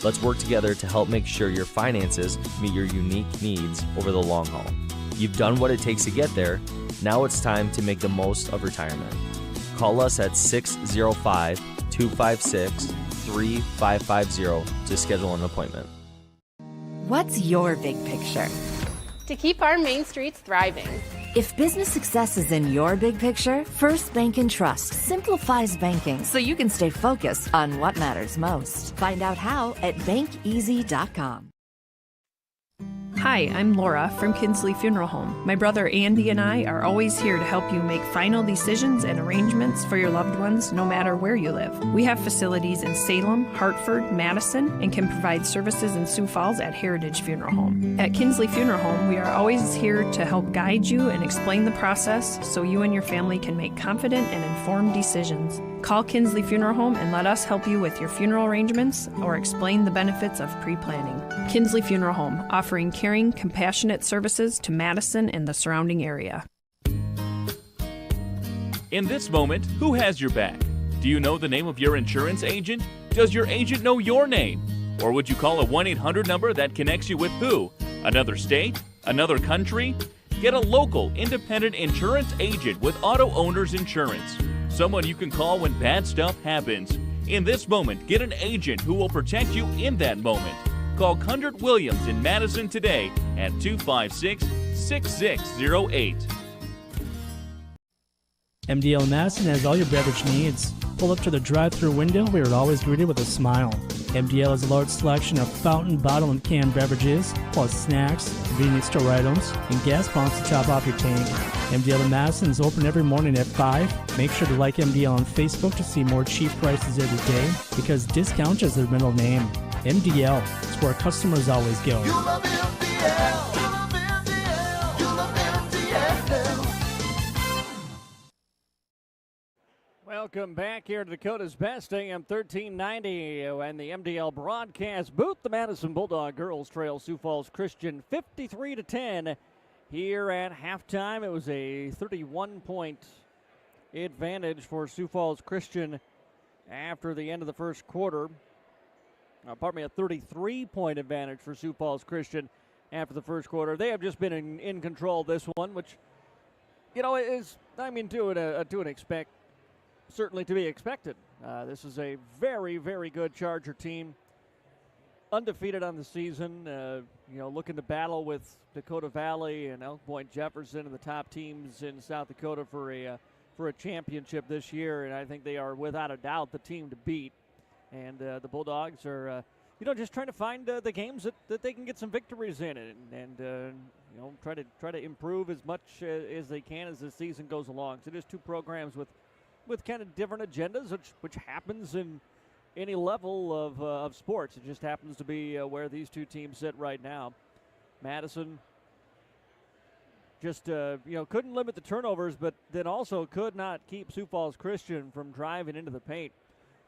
Let's work together to help make sure your finances meet your unique needs over the long haul. You've done what it takes to get there. Now it's time to make the most of retirement. Call us at 605-256-3550 to schedule an appointment. What's your big picture? To keep our main streets thriving. If business success is in your big picture, First Bank & Trust simplifies banking so you can stay focused on what matters most. Find out how at bankeasy.com. Hi, I'm Laura from Kinsley Funeral Home. My brother Andy and I are always here to help you make final decisions and arrangements for your loved ones no matter where you live. We have facilities in Salem, Hartford, Madison, and can provide services in Sioux Falls at Heritage Funeral Home. At Kinsley Funeral Home, we are always here to help guide you and explain the process so you and your family can make confident and informed decisions. Call Kinsley Funeral Home and let us help you with your funeral arrangements or explain the benefits of pre-planning. Kinsley Funeral Home, offering caring, compassionate services to Madison and the surrounding area. In this moment, who has your back? Do you know the name of your insurance agent? Does your agent know your name? Or would you call a 1-800 number that connects you with who? Another state? Another country? Get a local, independent insurance agent with Auto Owners Insurance. Someone you can call when bad stuff happens. In this moment, get an agent who will protect you in that moment. Call Kundert Williams in Madison today at 256-6608. MDL Madison has all your beverage needs. Pull up to the drive-thru window where you're always greeted with a smile. MDL has a large selection of fountain, bottle, and canned beverages, plus snacks, convenience store items, and gas pumps to top off your tank. MDL in Madison is open every morning at 5. Make sure to like MDL on Facebook to see more cheap prices every day, because discount is their middle name. MDL is where customers always go. You love MDL. You love MDL. You love MDL. Welcome back here to Dakota's Best, AM 1390 and the MDL broadcast booth. The Madison Bulldog girls trail Sioux Falls Christian 53-10 here at halftime. It was a 31-point advantage for Sioux Falls Christian after the end of the first quarter. A 33-point advantage for Sioux Falls Christian after the first quarter. They have just been in control of this one, which, you know, is, I mean, certainly to be expected. This is a very, very good Charger team. Undefeated on the season, looking to battle with Dakota Valley and Elk Point Jefferson and the top teams in South Dakota for a championship this year, and I think they are without a doubt the team to beat. And the Bulldogs are, just trying to find the games that they can get some victories in, and try to improve as much as they can as the season goes along. So there's two programs with kind of different agendas, which happens in any level of sports. It just happens to be where these two teams sit right now. Madison just couldn't limit the turnovers, but then also could not keep Sioux Falls Christian from driving into the paint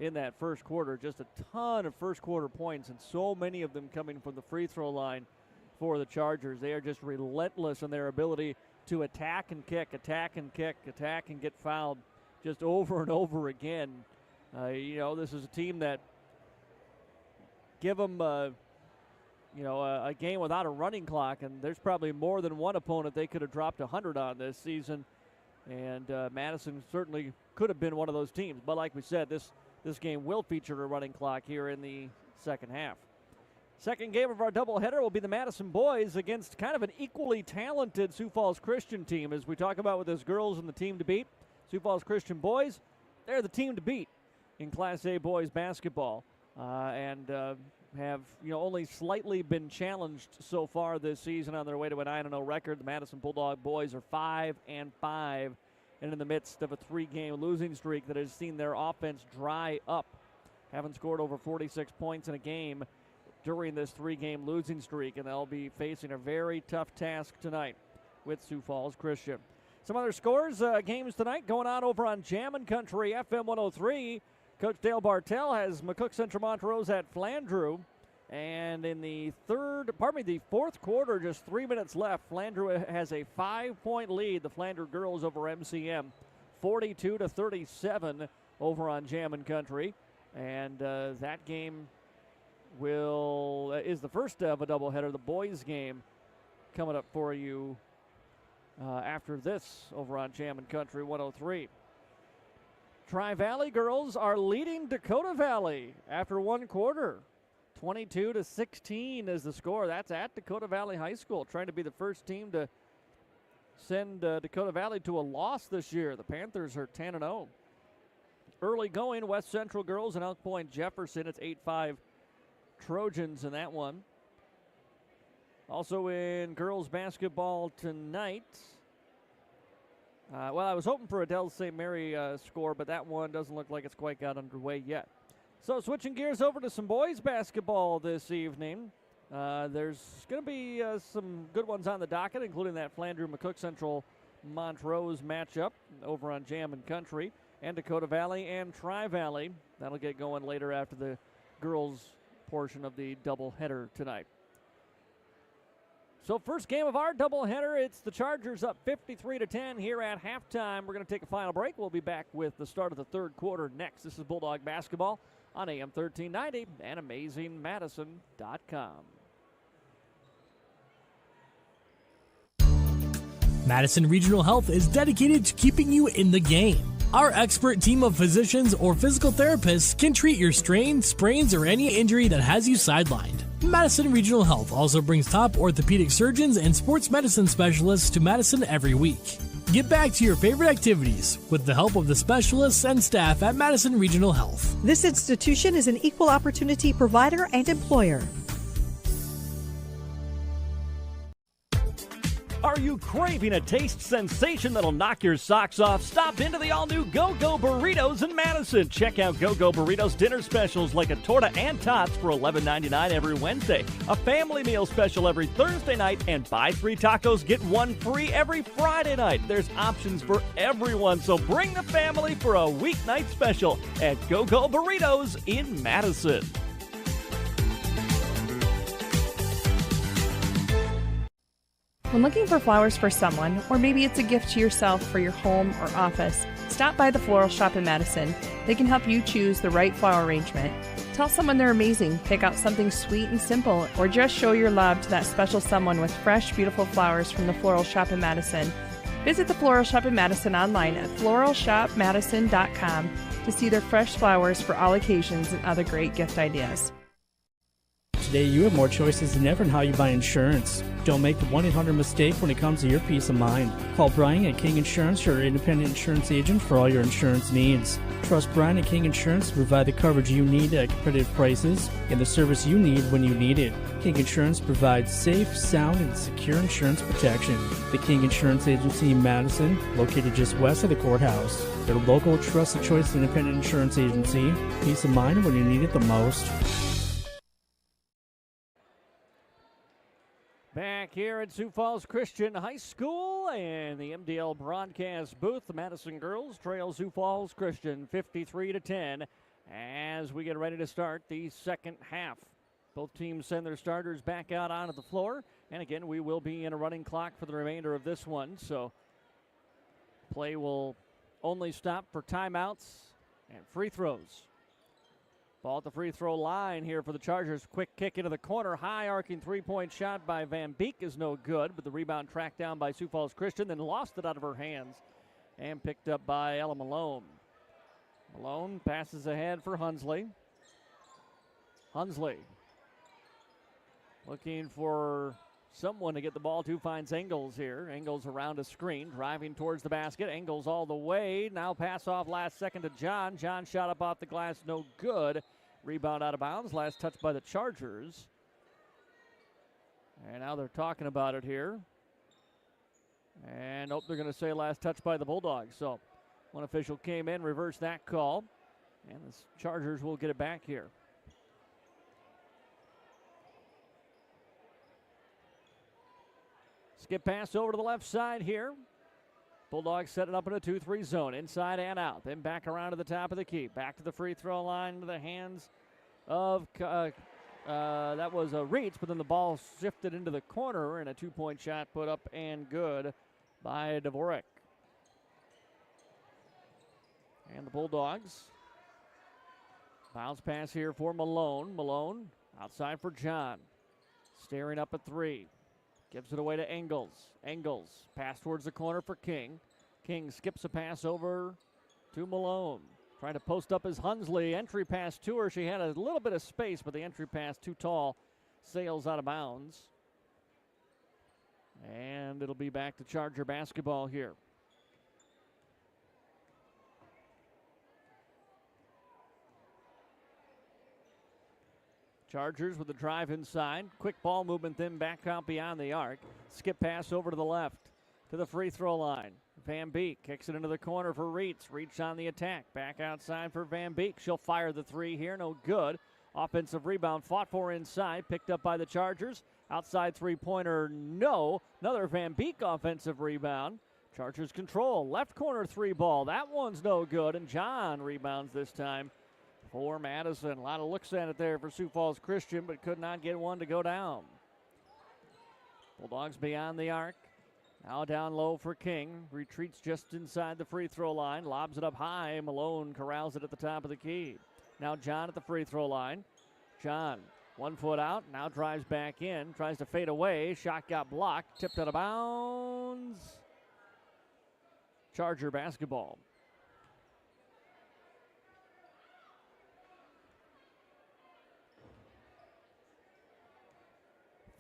in that first quarter. Just a ton of first quarter points, and so many of them coming from the free throw line for the Chargers. They are just relentless in their ability to attack and kick, attack and kick, attack and get fouled just over and over again. This is a team that give them a game without a running clock, and there's probably more than one opponent they could have dropped 100 on this season. And Madison certainly could have been one of those teams. But like we said, this game will feature a running clock here in the second half. Second game of our doubleheader will be the Madison boys against kind of an equally talented Sioux Falls Christian team, as we talk about with this girls and the team to beat. Sioux Falls Christian boys, they're the team to beat in Class A boys basketball, and have only slightly been challenged so far this season on their way to a 9-0 record. The Madison Bulldog boys are 5-5. And in the midst of a 3-game losing streak that has seen their offense dry up. Haven't scored over 46 points in a game during this 3-game losing streak, and they'll be facing a very tough task tonight with Sioux Falls Christian. Some other scores, games tonight going on over on Jammin' Country, FM 103. Coach Dale Bartell has McCook Central Montrose at Flandreau. And in the fourth quarter, just 3 minutes left, Flandreau has a 5-point lead. The Flandreau girls over MCM, 42-37 over on Jammin' Country. And that game is the first of a doubleheader. The boys game coming up for you after this over on Jammin' Country 103. Tri-Valley girls are leading Dakota Valley after one quarter. 22-16 is the score. That's at Dakota Valley High School, trying to be the first team to send Dakota Valley to a loss this year. The Panthers are 10-0. Early going, West Central girls and Elk Point Jefferson. It's 8-5 Trojans in that one. Also in girls basketball tonight. Well, I was hoping for a Del St. Mary score, but that one doesn't look like it's quite got underway yet. So switching gears over to some boys basketball this evening. There's going to be some good ones on the docket, including that Flandreau-McCook Central Montrose matchup over on Jam and Country, and Dakota Valley and Tri-Valley. That'll get going later after the girls' portion of the doubleheader tonight. So first game of our doubleheader, it's the Chargers up 53-10 here at halftime. We're going to take a final break. We'll be back with the start of the third quarter next. This is Bulldog Basketball on AM 1390 and AmazingMadison.com. Madison Regional Health is dedicated to keeping you in the game. Our expert team of physicians or physical therapists can treat your strain, sprains, or any injury that has you sidelined. Madison Regional Health also brings top orthopedic surgeons and sports medicine specialists to Madison every week. Get back to your favorite activities with the help of the specialists and staff at Madison Regional Health. This institution is an equal opportunity provider and employer. Are you craving a taste sensation that'll knock your socks off? Stop into the all-new Go-Go Burritos in Madison. Check out Go-Go Burritos dinner specials like a torta and tots for $11.99 every Wednesday, a family meal special every Thursday night, and buy 3 tacos, get 1 free every Friday night. There's options for everyone, so bring the family for a weeknight special at Go-Go Burritos in Madison. When looking for flowers for someone, or maybe it's a gift to yourself for your home or office, stop by the Floral Shop in Madison. They can help you choose the right flower arrangement. Tell someone they're amazing, pick out something sweet and simple, or just show your love to that special someone with fresh, beautiful flowers from the Floral Shop in Madison. Visit the Floral Shop in Madison online at floralshopmadison.com to see their fresh flowers for all occasions and other great gift ideas. Today, you have more choices than ever in how you buy insurance. Don't make the 1-800 mistake when it comes to your peace of mind. Call Brian at King Insurance, your independent insurance agent for all your insurance needs. Trust Brian at King Insurance to provide the coverage you need at competitive prices and the service you need when you need it. King Insurance provides safe, sound, and secure insurance protection. The King Insurance Agency in Madison, located just west of the courthouse. Their local, trusted choice independent insurance agency. Peace of mind when you need it the most. Back here at Sioux Falls Christian High School and the MDL broadcast booth, the Madison girls trail Sioux Falls Christian 53-10 as we get ready to start the second half. Both teams send their starters back out onto the floor, and again, we will be in a running clock for the remainder of this one, so play will only stop for timeouts and free throws. Ball at the free throw line here for the Chargers. Quick kick into the corner. High arcing three-point shot by Van Beek is no good, but the rebound tracked down by Sioux Falls Christian, then lost it out of her hands and picked up by Ella Malone. Malone passes ahead for Hunsley. Hunsley looking for someone to get the ball to, finds Engels here. Engels around a screen, driving towards the basket. Engels all the way. Now pass off last second to John. John shot up off the glass, no good. Rebound out of bounds. Last touch by the Chargers. And now they're talking about it here. And they're going to say last touch by the Bulldogs. So one official came in, reversed that call. And the Chargers will get it back here. Skip pass over to the left side here. Bulldogs set it up in a 2-3 zone, inside and out. Then back around to the top of the key. Back to the free throw line to the hands of, that was a reach, but then the ball shifted into the corner and a 2-point shot put up and good by Dvorak. And the Bulldogs. Bounce pass here for Malone. Malone outside for John. Staring up at 3. Gives it away to Engels. Engels, pass towards the corner for King. King skips a pass over to Malone. Trying to post up as Hunsley. Entry pass to her. She had a little bit of space, but the entry pass too tall. Sails out of bounds. And it'll be back to Charger basketball here. Chargers with a drive inside. Quick ball movement, then back out beyond the arc. Skip pass over to the left to the free throw line. Van Beek kicks it into the corner for Reitz. Reach on the attack. Back outside for Van Beek. She'll fire the three here. No good. Offensive rebound fought for inside. Picked up by the Chargers. Outside three-pointer, no. Another Van Beek offensive rebound. Chargers control. Left corner three ball. That one's no good. And John rebounds this time for Madison. A lot of looks at it there for Sioux Falls Christian, but could not get one to go down. Bulldogs beyond the arc. Now down low for King. Retreats just inside the free throw line. Lobs it up high. Malone corrals it at the top of the key. Now John at the free throw line. John, 1 foot out. Now drives back in. Tries to fade away. Shot got blocked. Tipped out of bounds. Charger basketball.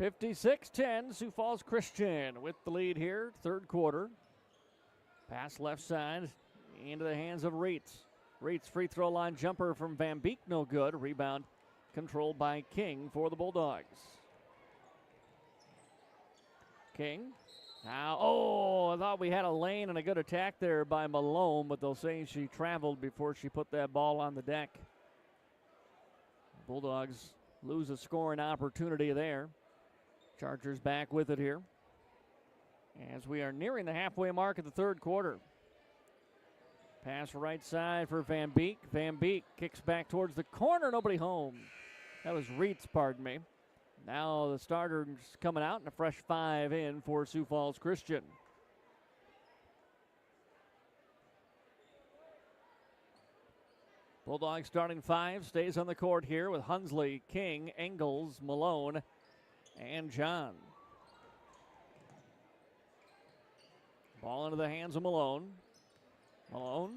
56-10, Sioux Falls Christian with the lead here, third quarter. Pass left side into the hands of Reitz. Reitz free throw line jumper from Van Beek, no good. Rebound controlled by King for the Bulldogs. King. Now, I thought we had a lane and a good attack there by Malone, but they'll say she traveled before she put that ball on the deck. Bulldogs lose a scoring opportunity there. Chargers back with it here as we are nearing the halfway mark of the third quarter. Pass right side for Van Beek. Van Beek kicks back towards the corner. Nobody home. That was Reitz, pardon me. Now the starter's coming out and a fresh 5 in for Sioux Falls Christian. Bulldogs starting 5 stays on the court here with Hunsley, King, Engels, Malone, and John. Ball into the hands of Malone. Malone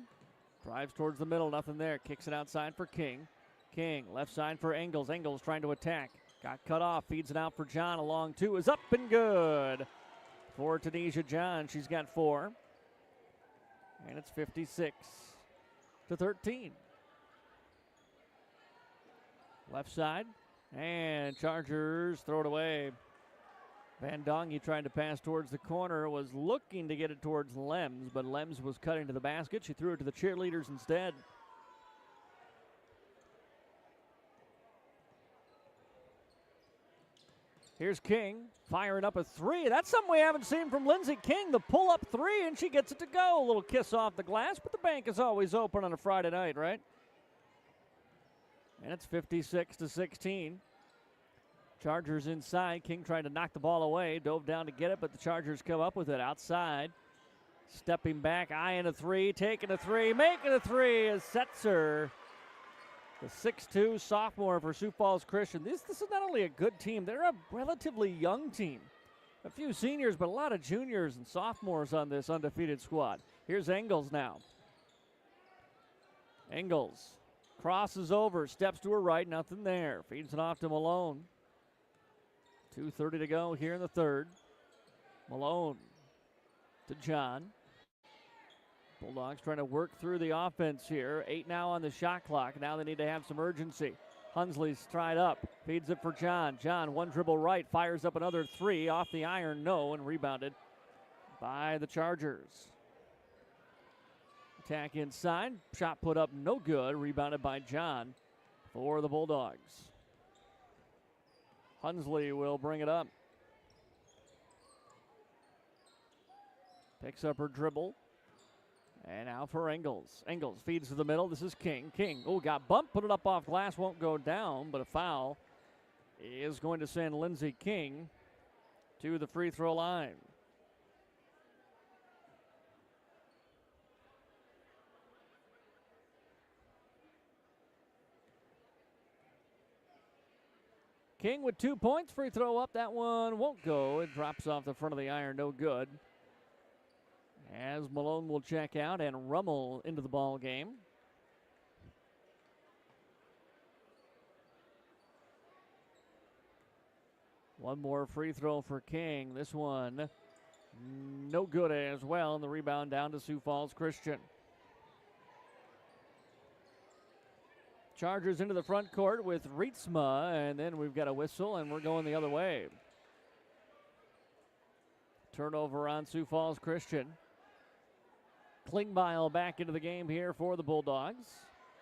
drives towards the middle, nothing there. Kicks it outside for King. King, left side for Engels. Engels trying to attack. Got cut off, feeds it out for John. A long two is up and good for Tanisha John. She's got 4. And it's 56-13. Left side. And Chargers throw it away. Van Dongen tried to pass towards the corner, was looking to get it towards Lems, but Lems was cutting to the basket. She threw it to the cheerleaders instead. Here's King firing up a 3. That's something we haven't seen from Lindsey King. The pull-up 3, and she gets it to go. A little kiss off the glass, but the bank is always open on a Friday night, right? And it's 56-16. Chargers inside. King trying to knock the ball away. Dove down to get it, but the Chargers come up with it outside. Stepping back, eyeing a 3, taking a 3, making a 3 is Setzer. The 6'2 sophomore for Sioux Falls Christian. This is not only a good team, they're a relatively young team. A few seniors, but a lot of juniors and sophomores on this undefeated squad. Here's Engels now. Engels crosses over, steps to her right, nothing there. Feeds it off to Malone. 2:30 to go here in the third. Malone to John. Bulldogs trying to work through the offense here. 8 now on the shot clock. Now they need to have some urgency. Hunsley's tied up. Feeds it for John. John, one dribble right. Fires up another 3. Off the iron, no. And rebounded by the Chargers. Attack inside. Shot put up, no good. Rebounded by John for the Bulldogs. Hunsley will bring it up. Picks up her dribble. And now for Engels. Engels feeds to the middle. This is King. King, got bumped. Put it up off glass. Won't go down, but a foul is going to send Lindsey King to the free throw line. King with 2 points. Free throw up. That one won't go. It drops off the front of the iron. No good. As Malone will check out and Rummel into the ball game. One more free throw for King. This one no good as well. And the rebound down to Sioux Falls Christian. Chargers into the front court with Rietzma, and then we've got a whistle, and we're going the other way. Turnover on Sioux Falls Christian. Klingbeil back into the game here for the Bulldogs.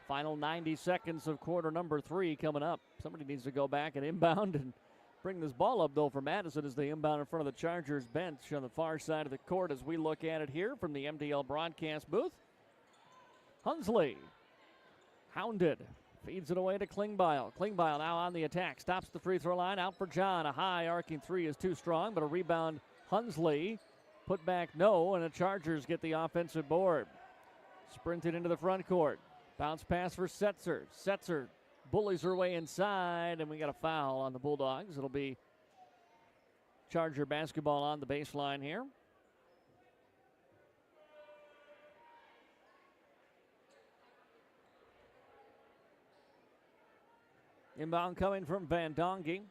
Final 90 seconds of quarter number 3 coming up. Somebody needs to go back and inbound and bring this ball up, though, for Madison as they inbound in front of the Chargers bench on the far side of the court as we look at it here from the MDL broadcast booth. Hunsley, hounded, feeds it away to Klingbeil. Klingbeil now on the attack, stops the free throw line, out for John. A high arcing three is too strong, but a rebound Hunsley. Put back no, and the Chargers get the offensive board. Sprinted into the front court. Bounce pass for Setzer. Setzer bullies her way inside, and we got a foul on the Bulldogs. It'll be Charger basketball on the baseline here. Inbound coming from Van Dongen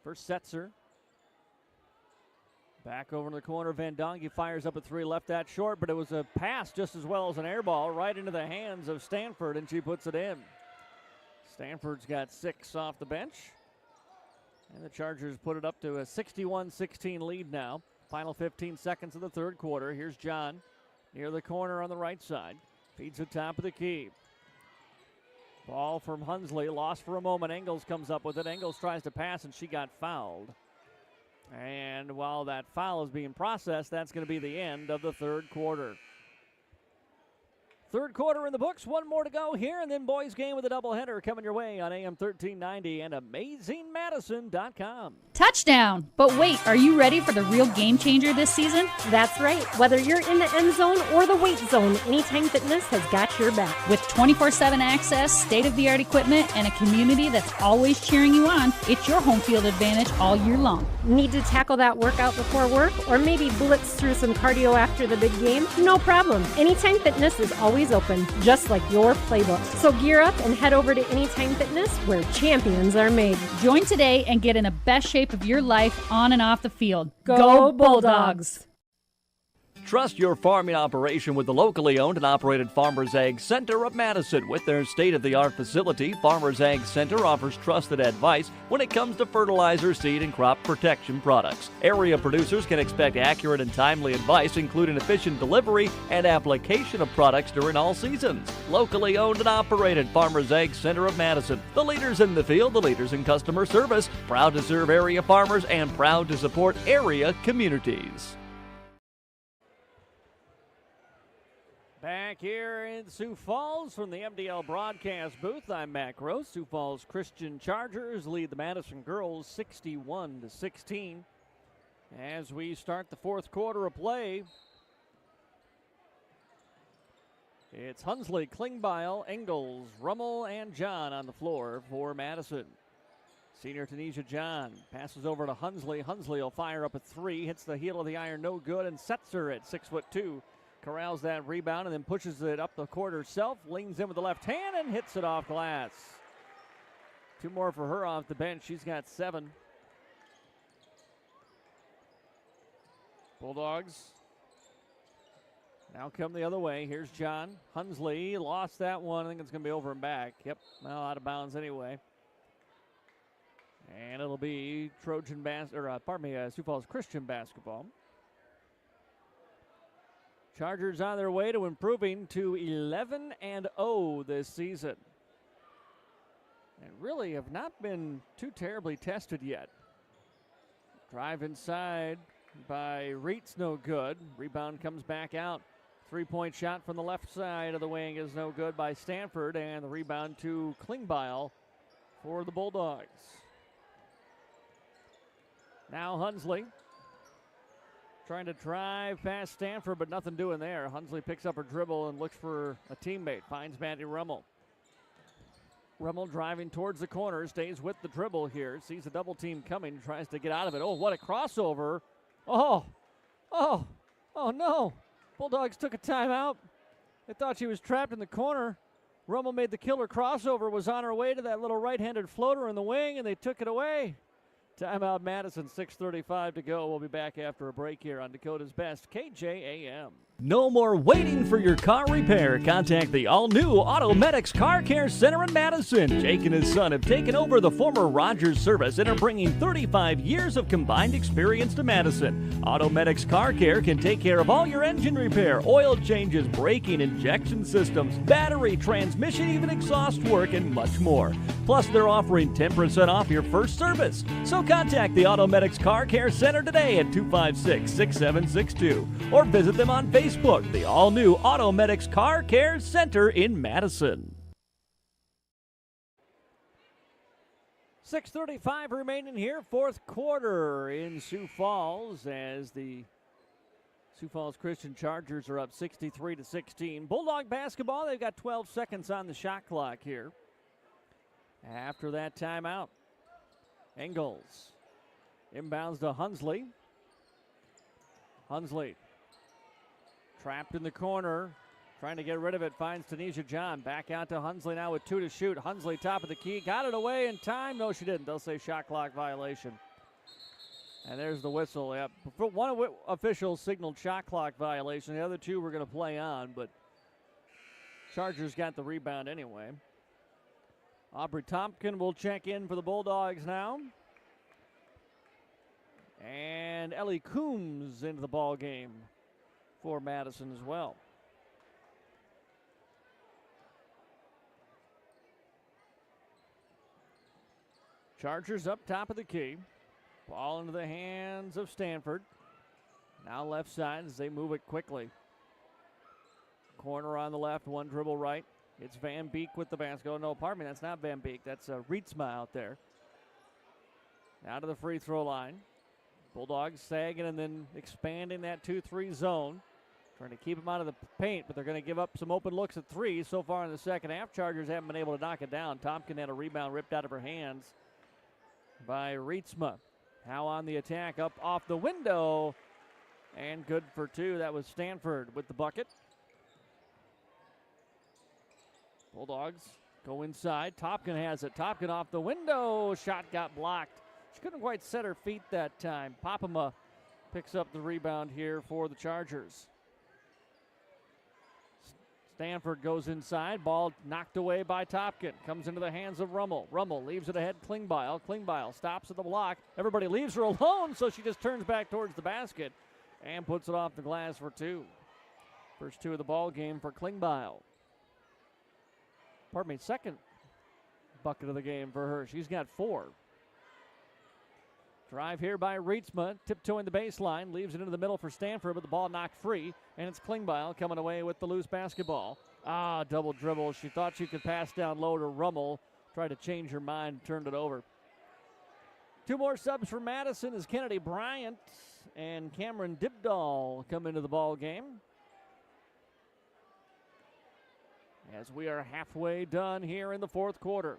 for Setzer. Back over in the corner, Van Dongen fires up a three, left that short, but it was a pass just as well as an air ball right into the hands of Stanford, and she puts it in. Stanford's got 6 off the bench, and the Chargers put it up to a 61-16 lead now. Final 15 seconds of the third quarter. Here's John near the corner on the right side. Feeds the top of the key. Ball from Hunsley, lost for a moment. Engels comes up with it. Engels tries to pass, and she got fouled. And while that foul is being processed, that's going to be the end of the third quarter. Third quarter in the books, one more to go here, and then boys game with a doubleheader coming your way on AM 1390 and AmazingMadison.com. Touchdown! But wait, are you ready for the real game changer this season? That's right. Whether you're in the end zone or the weight zone, Anytime Fitness has got your back. With 24/7 access, state-of-the-art equipment, and a community that's always cheering you on, it's your home field advantage all year long. Need to tackle that workout before work or maybe blitz through some cardio after the big game? No problem. Anytime Fitness is always open, just like your playbook. So gear up and head over to Anytime Fitness, where champions are made. Join today and get in the best shape of your life on and off the field. Go Bulldogs! Trust your farming operation with the locally owned and operated Farmers Ag Center of Madison. With their state-of-the-art facility, Farmers Ag Center offers trusted advice when it comes to fertilizer, seed, and crop protection products. Area producers can expect accurate and timely advice, including efficient delivery and application of products during all seasons. Locally owned and operated Farmers Ag Center of Madison. The leaders in the field, the leaders in customer service, proud to serve area farmers and proud to support area communities. Back here in Sioux Falls from the MDL broadcast booth, I'm Mac Rose. Sioux Falls Christian Chargers lead the Madison girls 61-16. As we start the fourth quarter of play, it's Hunsley, Klingbeil, Engels, Rummel, and John on the floor for Madison. Senior Tanisha John passes over to Hunsley. Hunsley will fire up a three, hits the heel of the iron, no good, and sets her at 6'2". Corrals that rebound and then pushes it up the court herself, leans in with the left hand and hits it off glass. 2 more for her off the bench. She's got 7. Bulldogs now come the other way. Here's John. Hunsley lost that one. I think it's going to be over and back. Yep, well, out of bounds anyway. And it'll be Sioux Falls Christian basketball. Chargers on their way to improving to 11-0 this season. And really have not been too terribly tested yet. Drive inside by Reitz, no good. Rebound comes back out. 3-point shot from the left side of the wing is no good by Stanford, and the rebound to Klingbeil for the Bulldogs. Now Hunsley trying to drive past Stanford, but nothing doing there. Hunsley picks up her dribble and looks for a teammate. Finds Maddie Rummel. Rummel driving towards the corner, stays with the dribble here. Sees a double team coming, tries to get out of it. Oh, what a crossover. Oh no. Bulldogs took a timeout. They thought she was trapped in the corner. Rummel made the killer crossover, was on her way to that little right-handed floater in the wing, and they took it away. Timeout Madison, 6:35 to go. We'll be back after a break here on Dakota's Best, KJAM. No more waiting for your car repair. Contact the all-new Automedics Car Care Center in Madison. Jake and his son have taken over the former Rogers service and are bringing 35 years of combined experience to Madison. Automedics Car Care can take care of all your engine repair, oil changes, braking, injection systems, battery, transmission, even exhaust work, and much more. Plus, they're offering 10% off your first service. So contact the Automedics Car Care Center today at 256-6762 or visit them on Facebook. The all-new Automedics Car Care Center in Madison. 6:35 remaining here, fourth quarter in Sioux Falls as the Sioux Falls Christian Chargers are up 63-16. Bulldog basketball, they've got 12 seconds on the shot clock here. After that timeout, Engels inbounds to Hunsley. Hunsley trapped in the corner, trying to get rid of it, finds Tanisha John. Back out to Hunsley now with 2 to shoot. Hunsley top of the key, got it away in time. No, she didn't. They'll say shot clock violation. And there's the whistle. Yep. One official signaled shot clock violation. The other two were going to play on, but Chargers got the rebound anyway. Aubrey Tompkin will check in for the Bulldogs now. And Ellie Coombs into the ball game for Madison as well. Chargers up top of the key. Ball into the hands of Stanford. Now left side as they move it quickly. Corner on the left, one dribble right. It's Van Beek with the basket. Oh, no, pardon me, that's not Van Beek. That's Rietsma out there. Now to the free throw line. Bulldogs sagging and then expanding that 2-3 zone. Trying to keep them out of the paint, but they're going to give up some open looks at three so far in the second half. Chargers haven't been able to knock it down. Tompkin had a rebound ripped out of her hands by Rietsma. Now on the attack, up off the window, and good for two. That was Stanford with the bucket. Bulldogs go inside. Tompkin has it. Tompkin off the window. Shot got blocked. She couldn't quite set her feet that time. Popema picks up the rebound here for the Chargers. Stanford goes inside. Ball knocked away by Tompkin. Comes into the hands of Rummel. Rummel leaves it ahead. Klingbeil. Klingbeil stops at the block. Everybody leaves her alone, so she just turns back towards the basket and puts it off the glass for two. First two of the ball game for Klingbeil. Pardon me, second bucket of the game for her. She's got 4. Drive here by Rietsma, tiptoeing the baseline, leaves it into the middle for Stanford, but the ball knocked free, and it's Klingbeil coming away with the loose basketball. Double dribble. She thought she could pass down low to Rummel, tried to change her mind, turned it over. 2 more subs for Madison as Kennedy Bryant and Cameron Dibdahl come into the ball game. As we are halfway done here in the fourth quarter.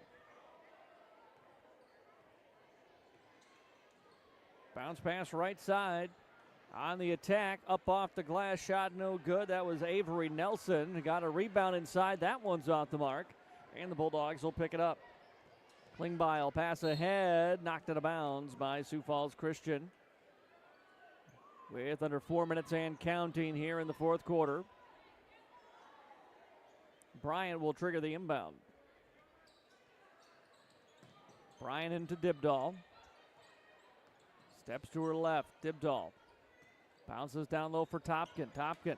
Bounce pass right side. On the attack, up off the glass, shot no good. That was Avery Nelson. Got a rebound inside. That one's off the mark. And the Bulldogs will pick it up. Klingbeil pass ahead. Knocked out of bounds by Sioux Falls Christian. With under 4 minutes and counting here in the fourth quarter. Bryant will trigger the inbound. Bryant into Dibdahl. Steps to her left. Dibdahl bounces down low for Tompkin. Tompkin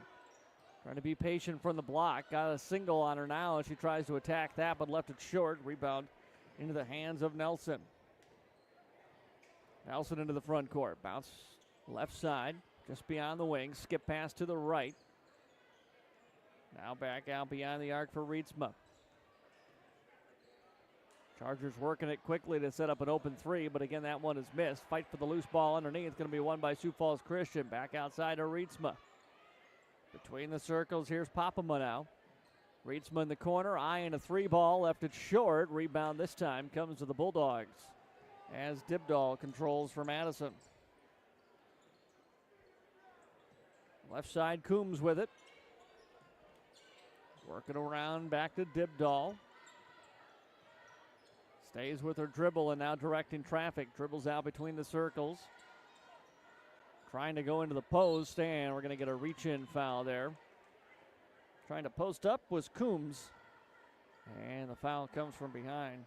trying to be patient from the block. Got a single on her now as she tries to attack that, but left it short. Rebound into the hands of Nelson. Nelson into the front court. Bounce left side, just beyond the wing. Skip pass to the right. Now back out beyond the arc for Rietsma. Chargers working it quickly to set up an open three, but again, that one is missed. Fight for the loose ball underneath. It's going to be won by Sioux Falls Christian. Back outside to Rietsma. Between the circles, here's Popema now. Rietsma in the corner, eyeing a 3-ball, left it short. Rebound this time comes to the Bulldogs as Dibdahl controls for Madison. Left side, Coombs with it. Working around back to Dibdahl. Stays with her dribble and now directing traffic. Dribbles out between the circles. trying to go into the post, and we're going to get a reach-in foul there. Trying to post up was Coombs, and the foul comes from behind.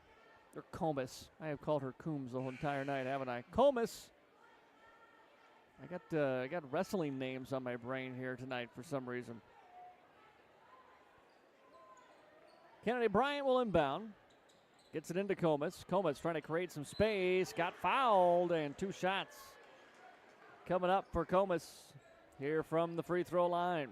Or Comus. I have called her Coombs the whole entire night, haven't I? Comus. I got wrestling names on my brain here tonight for some reason. Kennedy Bryant will inbound. Gets it into Comus. Comus trying to create some space. Got fouled, and 2 shots coming up for Comus here from the free throw line.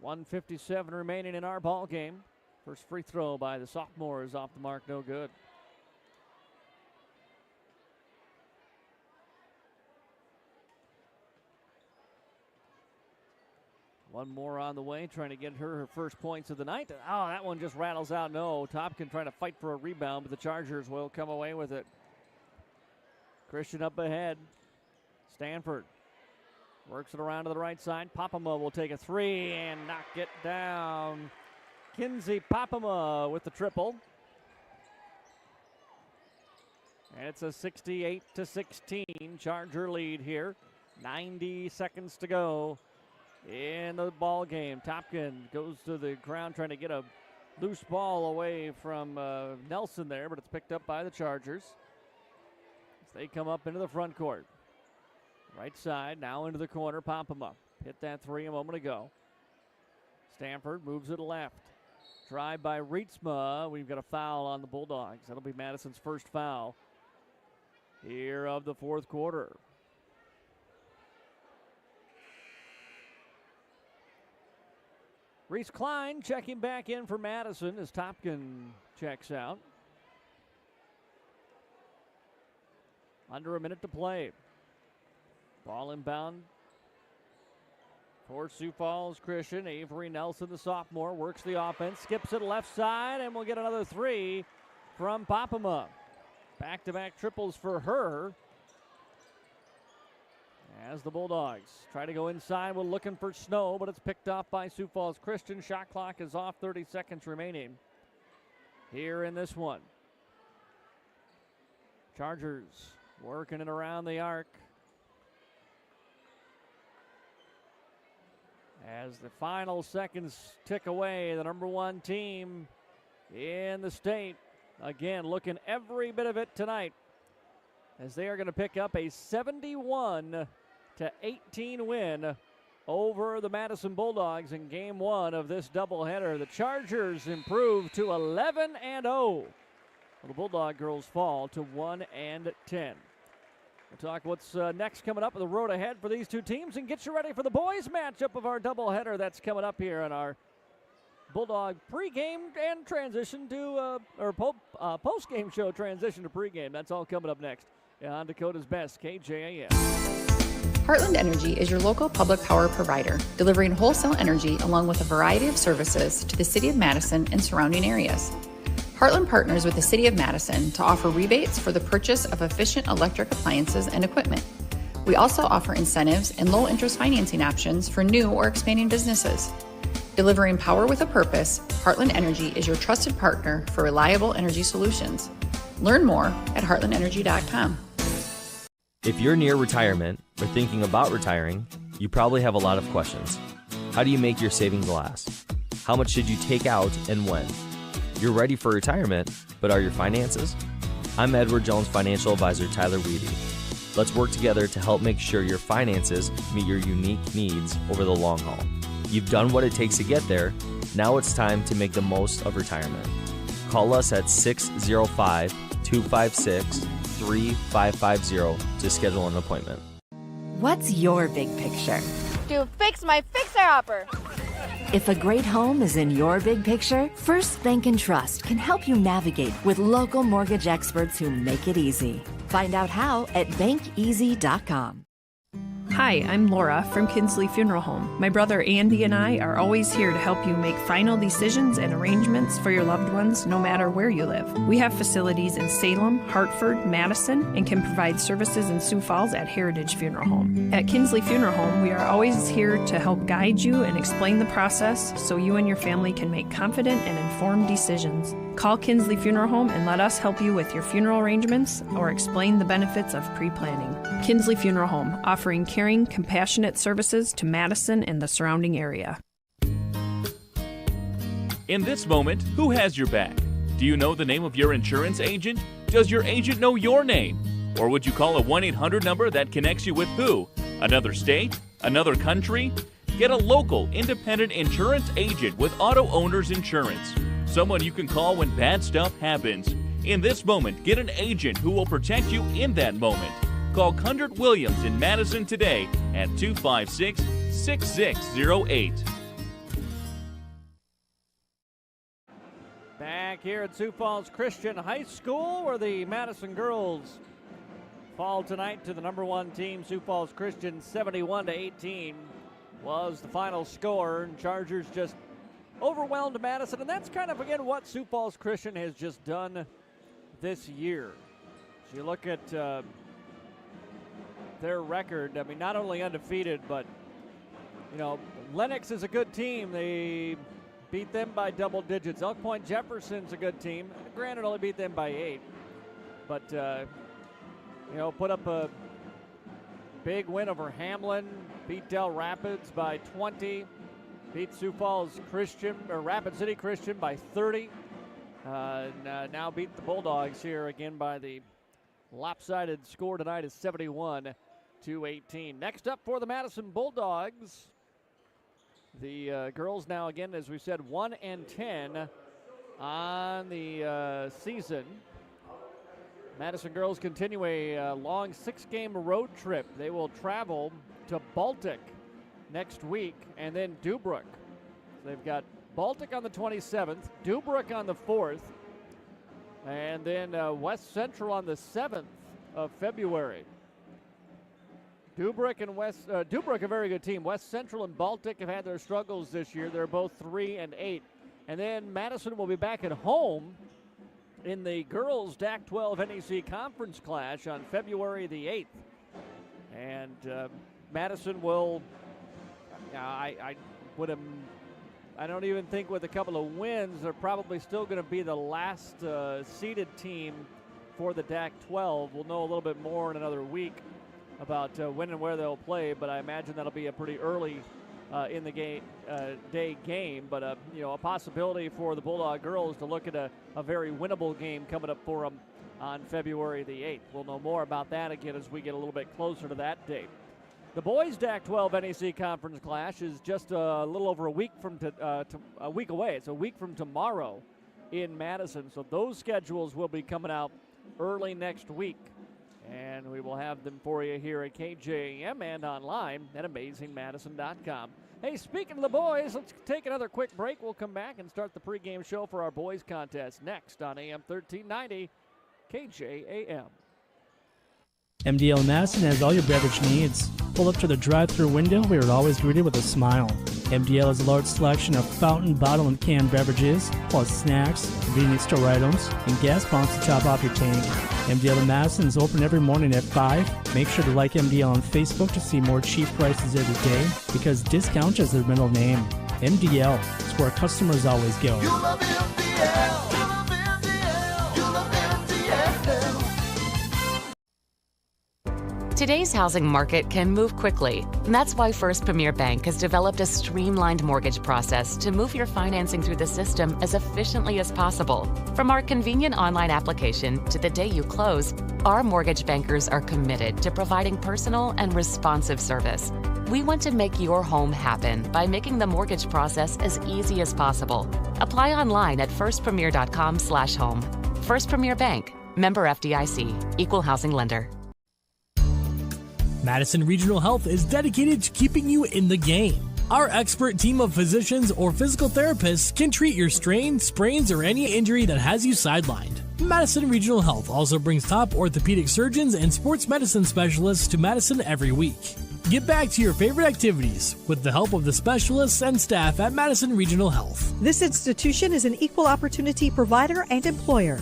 .157 remaining in our ball game. First free throw by the sophomore is off the mark, no good. One more on the way, trying to get her first points of the night. Oh, that one just rattles out. No, Topkin trying to fight for a rebound, but the Chargers will come away with it. Christian up ahead. Stanford works it around to the right side. Papama will take a 3 and knock it down. Kinsey Papama with the triple. And it's a 68-16 Charger lead here. 90 seconds to go in the ball game. Topkin goes to the ground trying to get a loose ball away from Nelson there, but it's picked up by the Chargers as they come up into the front court. Right side, now into the corner. Papama hit that 3 a moment ago. Stanford moves it left. Drive by Rietsma. We've got a foul on the Bulldogs. That'll be Madison's first foul here of the fourth quarter. Reese Klein checking back in for Madison as Topkin checks out. Under a minute to play. Ball inbound for Sioux Falls Christian. Avery Nelson, the sophomore, works the offense, skips it left side, and we'll get another 3 from Papama. Back-to-back triples for her. As the Bulldogs try to go inside, we're looking for Snow, but it's picked off by Sioux Falls Christian. Shot clock is off, 30 seconds remaining here in this one. Chargers working it around the arc. As the final seconds tick away, the number 1 team in the state, again, looking every bit of it tonight, as they are going to pick up a 71-18 win over the Madison Bulldogs in Game 1 of this doubleheader. The Chargers improve to 11-0. The Bulldog girls fall to 1-10. We'll talk what's next coming up, the road ahead for these two teams, and get you ready for the boys matchup of our doubleheader that's coming up here in our Bulldog pregame and transition to, postgame show transition to pregame. That's all coming up next on Dakota's Best, KJAM. Heartland Energy is your local public power provider, delivering wholesale energy along with a variety of services to the City of Madison and surrounding areas. Heartland partners with the City of Madison to offer rebates for the purchase of efficient electric appliances and equipment. We also offer incentives and low-interest financing options for new or expanding businesses. Delivering power with a purpose, Heartland Energy is your trusted partner for reliable energy solutions. Learn more at heartlandenergy.com. If you're near retirement or thinking about retiring, you probably have a lot of questions. How do you make your savings last? How much should you take out and when? You're ready for retirement, but are your finances? I'm Edward Jones Financial Advisor Tyler Weedy. Let's work together to help make sure your finances meet your unique needs over the long haul. You've done what it takes to get there. Now it's time to make the most of retirement. Call us at 605-256-3550 to schedule an appointment. What's your big picture? To fix my fixer-upper. If a great home is in your big picture, First Bank & Trust can help you navigate with local mortgage experts who make it easy. Find out how at bankeasy.com. Hi, I'm Laura from Kinsley Funeral Home. My brother Andy and I are always here to help you make final decisions and arrangements for your loved ones no matter where you live. We have facilities in Salem, Hartford, Madison, and can provide services in Sioux Falls at Heritage Funeral Home. At Kinsley Funeral Home, we are always here to help guide you and explain the process so you and your family can make confident and informed decisions. Call Kinsley Funeral Home and let us help you with your funeral arrangements or explain the benefits of pre-planning. Kinsley Funeral Home, offering caring, compassionate services to Madison and the surrounding area. In this moment, who has your back? Do you know the name of your insurance agent? Does your agent know your name? Or would you call a 1-800 number that connects you with who? Another state? Another country? Get a local, independent insurance agent with Auto Owners Insurance. Someone you can call when bad stuff happens. In this moment, get an agent who will protect you in that moment. Call Kundert Williams in Madison today at 256-6608. Back here at Sioux Falls Christian High School, where the Madison girls fall tonight to the number one team, Sioux Falls Christian. 71-18 was the final score, and Chargers just overwhelmed Madison, and that's kind of, again, what Sioux Falls Christian has just done this year. So you look at their record, I mean, not only undefeated, but, you know, Lennox is a good team. They beat them by double digits. Elk Point Jefferson's a good team. Granted, only beat them by 8. But, you know, put up a big win over Hamlin, beat Del Rapids by 20. Beat Sioux Falls Christian, or Rapid City Christian, by 30. And now beat the Bulldogs here again by the lopsided score tonight is 71-18. Next up for the Madison Bulldogs, the girls now again, as we said, 1-10 on the season. Madison girls continue a long 6-game road trip. They will travel to Baltic next week, and then Dubrook. So they've got Baltic on the 27th, Dubrook on the 4th, and then West Central on the 7th of February. Dubrook, a very good team. West Central and Baltic have had their struggles this year. They're both 3-8. And then Madison will be back at home in the girls' DAC 12 NEC Conference Clash on February the 8th. And Madison will... I don't even think with a couple of wins, they're probably still going to be the last seeded team for the DAC 12. We'll know a little bit more in another week about when and where they'll play, but I imagine that'll be a pretty early in the day game. But you know, a possibility for the Bulldog girls to look at a very winnable game coming up for them on February the 8th. We'll know more about that again as we get a little bit closer to that date. The boys' DAC 12 NEC Conference Clash is just a little over a week from a week away. It's a week from tomorrow in Madison. So those schedules will be coming out early next week, and we will have them for you here at KJAM and online at AmazingMadison.com. Hey, speaking of the boys, let's take another quick break. We'll come back and start the pregame show for our boys contest next on AM 1390 KJAM. MDL Madison has all your beverage needs. Pull up to the drive-thru window where you're always greeted with a smile. MDL has a large selection of fountain, bottle, and canned beverages, plus snacks, convenience store items, and gas pumps to top off your tank. MDL in Madison is open every morning at 5. Make sure to like MDL on Facebook to see more cheap prices every day, because discount is their middle name. MDL is where customers always go. You love MDL. You love MDL. You love MDL. Today's housing market can move quickly. And that's why First Premier Bank has developed a streamlined mortgage process to move your financing through the system as efficiently as possible. From our convenient online application to the day you close, our mortgage bankers are committed to providing personal and responsive service. We want to make your home happen by making the mortgage process as easy as possible. Apply online at firstpremier.com/home. First Premier Bank, member FDIC, equal housing lender. Madison Regional Health is dedicated to keeping you in the game. Our expert team of physicians or physical therapists can treat your strain, sprains, or any injury that has you sidelined. Madison Regional Health also brings top orthopedic surgeons and sports medicine specialists to Madison every week. Get back to your favorite activities with the help of the specialists and staff at Madison Regional Health. This institution is an equal opportunity provider and employer.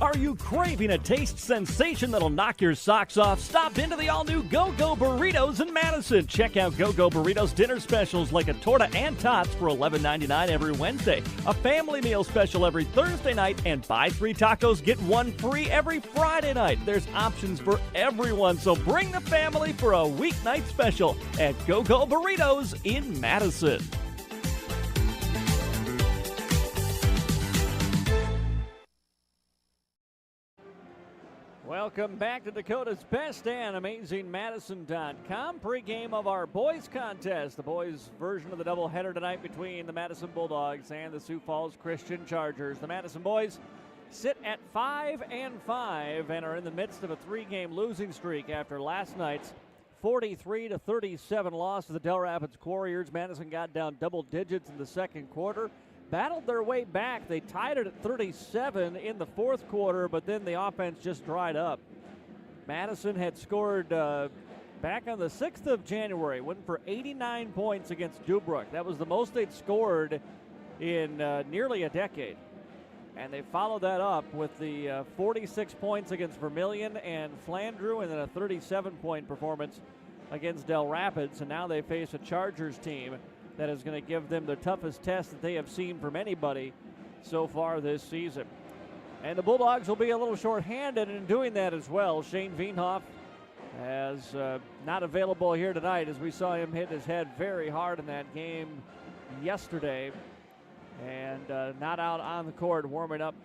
Are you craving a taste sensation that'll knock your socks off? Stop into the all-new Go-Go Burritos in Madison. Check out Go-Go Burritos dinner specials like a torta and tots for $11.99 every Wednesday, a family meal special every Thursday night, and buy 3 tacos, get 1 free every Friday night. There's options for everyone, so bring the family for a weeknight special at Go-Go Burritos in Madison. Welcome back to Dakota's Best and AmazingMadison.com. Pre-game of our boys contest. The boys version of the doubleheader tonight between the Madison Bulldogs and the Sioux Falls Christian Chargers. The Madison boys sit at 5-5 and are in the midst of a 3-game losing streak after last night's 43-37 loss to the Del Rapids Warriors. Madison got down double digits in the second quarter, battled their way back. They tied it at 37 in the fourth quarter, but then the offense just dried up. Madison had scored back on the 6th of January, went for 89 points against Dubrook. That was the most they'd scored in nearly a decade. And they followed that up with the 46 points against Vermilion and Flandreau, and then a 37-point performance against Del Rapids. And now they face a Chargers team that is going to give them the toughest test that they have seen from anybody so far this season. And the Bulldogs will be a little short-handed in doing that as well. Shane Veenhoff is not available here tonight, as we saw him hit his head very hard in that game yesterday. And not out on the court warming up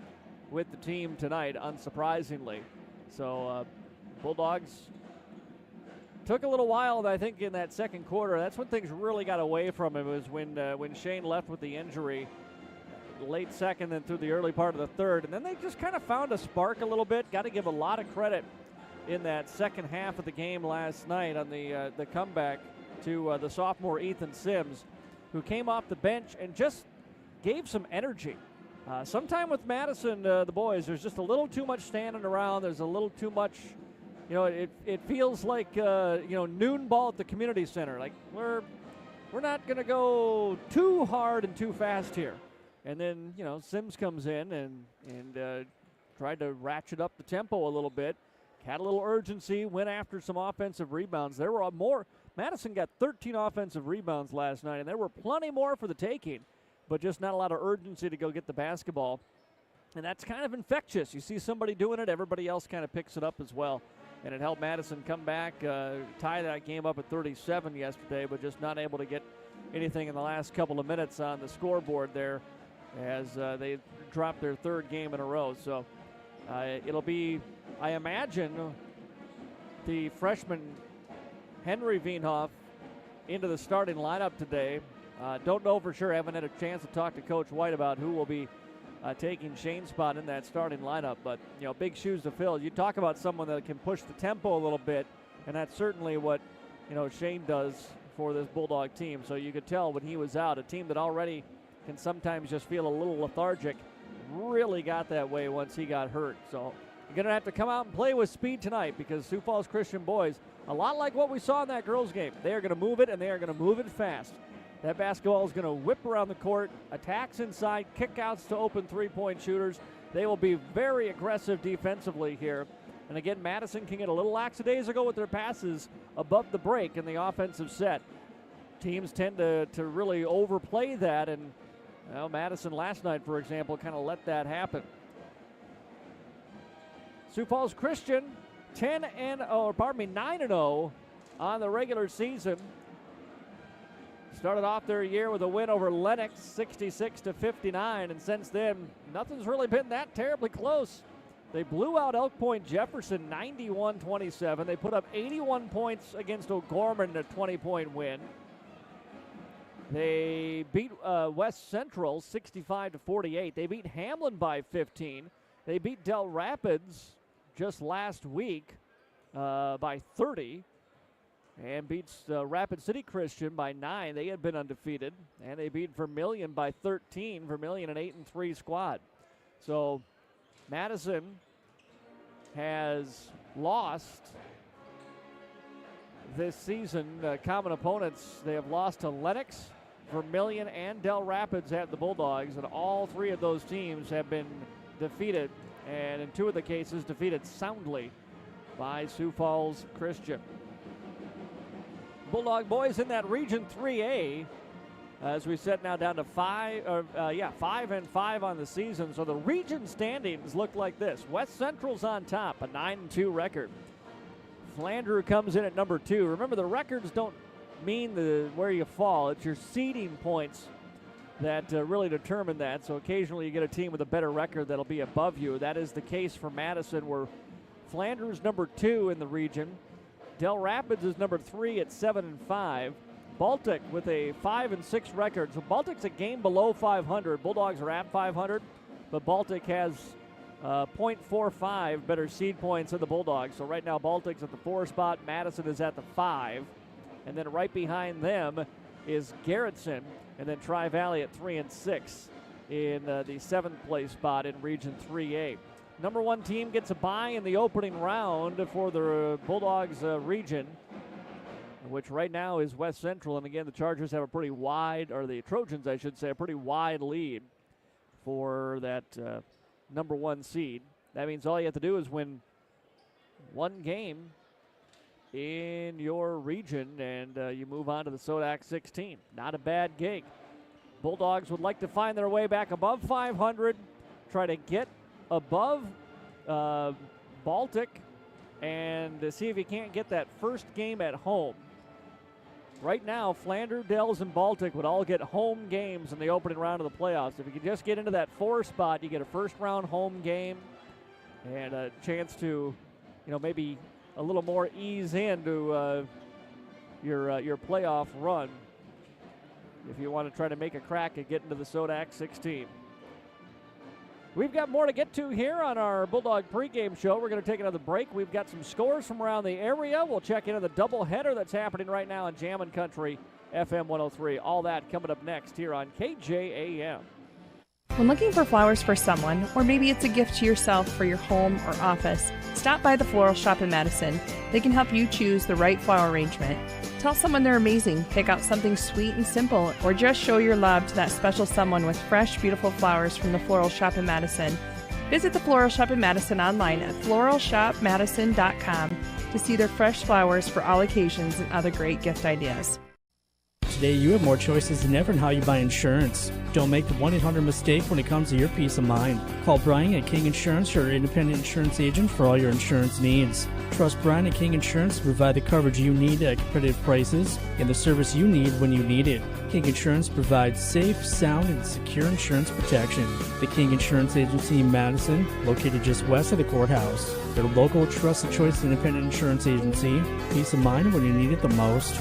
with the team tonight, unsurprisingly. So Bulldogs took a little while, I think, in that second quarter. That's when things really got away from him, was when Shane left with the injury, late second and through the early part of the third. And then they just kind of found a spark a little bit. Got to give a lot of credit in that second half of the game last night on the comeback to the sophomore Ethan Sims, who came off the bench and just gave some energy. Sometime with Madison, the boys, there's just a little too much standing around. There's a little too much, it feels like, noon ball at the community center. Like, we're not going to go too hard and too fast here. And then, Sims comes in and tried to ratchet up the tempo a little bit. Had a little urgency, went after some offensive rebounds. There were more. Madison got 13 offensive rebounds last night, and there were plenty more for the taking, but just not a lot of urgency to go get the basketball. And that's kind of infectious. You see somebody doing it, everybody else kind of picks it up as well. And it helped Madison come back, tie that game up at 37 yesterday, but just not able to get anything in the last couple of minutes on the scoreboard there as they dropped their third game in a row. So it'll be, I imagine, the freshman Henry Veenhoff into the starting lineup today. Don't know for sure. Haven't had a chance to talk to Coach White about who will be taking Shane's spot in that starting lineup. But, big shoes to fill. You talk about someone that can push the tempo a little bit, and that's certainly what, Shane does for this Bulldog team. So you could tell when he was out, a team that already can sometimes just feel a little lethargic, really got that way once he got hurt. So you're going to have to come out and play with speed tonight, because Sioux Falls Christian boys, a lot like what we saw in that girls' game, they are going to move it, and they are going to move it fast. That basketball is going to whip around the court, attacks inside, kickouts to open three-point shooters. They will be very aggressive defensively here. And again, Madison can get a little lackadaisical with their passes above the break in the offensive set. Teams tend to really overplay that, and Madison last night, for example, kind of let that happen. Sioux Falls Christian 9-0 on the regular season. Started off their year with a win over Lennox, 66-59, and since then, nothing's really been that terribly close. They blew out Elk Point Jefferson 91-27. They put up 81 points against O'Gorman in a 20-point win. They beat West Central 65-48. They beat Hamlin by 15. They beat Del Rapids just last week by 30. And beats Rapid City Christian by 9. They had been undefeated. And they beat Vermilion by 13. Vermilion an 8-3 squad. So Madison has lost this season. Common opponents, they have lost to Lenox, Vermilion, and Del Rapids at the Bulldogs, and all three of those teams have been defeated, and in two of the cases defeated soundly by Sioux Falls Christian. Bulldog boys in that Region 3A, as we said, now down to 5-5 on the season. So the region standings look like this. West Central's on top, a 9-2 record. Flandreau comes in at number 2. Remember, the records don't mean where you fall. It's your seeding points that really determine that. So occasionally you get a team with a better record that'll be above you. That is the case for Madison, where Flandreau's number 2 in the region. Del Rapids is number 3 at 7-5. Baltic with a 5-6 record. So Baltic's a game below 500. Bulldogs are at 500, but Baltic has 0.45 better seed points than the Bulldogs. So right now Baltic's at the 4 spot. Madison is at the 5. And then right behind them is Garrettson. And then Tri-Valley at 3-6 in the 7th place spot in Region 3A. Number 1 team gets a bye in the opening round for the Bulldogs region, which right now is West Central. And again, the Chargers have a pretty wide, or the Trojans, I should say, a pretty wide lead for that number 1 seed. That means all you have to do is win one game in your region, and you move on to the Sodak 16. Not a bad gig. Bulldogs would like to find their way back above 500, try to get above Baltic, and to see if you can't get that first game at home. Right now, Flandreau, Dells, and Baltic would all get home games in the opening round of the playoffs. If you could just get into that 4 spot, you get a first-round home game and a chance to, maybe a little more ease into your playoff run if you want to try to make a crack at getting to the Sodak 16. We've got more to get to here on our Bulldog pregame show. We're going to take another break. We've got some scores from around the area. We'll check into the doubleheader that's happening right now in Jammin' Country, FM 103. All that coming up next here on KJAM. When looking for flowers for someone, or maybe it's a gift to yourself for your home or office, stop by the Floral Shop in Madison. They can help you choose the right flower arrangement. Tell someone they're amazing, pick out something sweet and simple, or just show your love to that special someone with fresh, beautiful flowers from the Floral Shop in Madison. Visit the Floral Shop in Madison online at floralshopmadison.com to see their fresh flowers for all occasions and other great gift ideas. Today, you have more choices than ever in how you buy insurance. Don't make the 1-800 mistake when it comes to your peace of mind. Call Brian at King Insurance, your independent insurance agent for all your insurance needs. Trust Brian at King Insurance to provide the coverage you need at competitive prices and the service you need when you need it. King Insurance provides safe, sound, and secure insurance protection. The King Insurance Agency in Madison, located just west of the courthouse. Their local, trusted choice independent insurance agency. Peace of mind when you need it the most.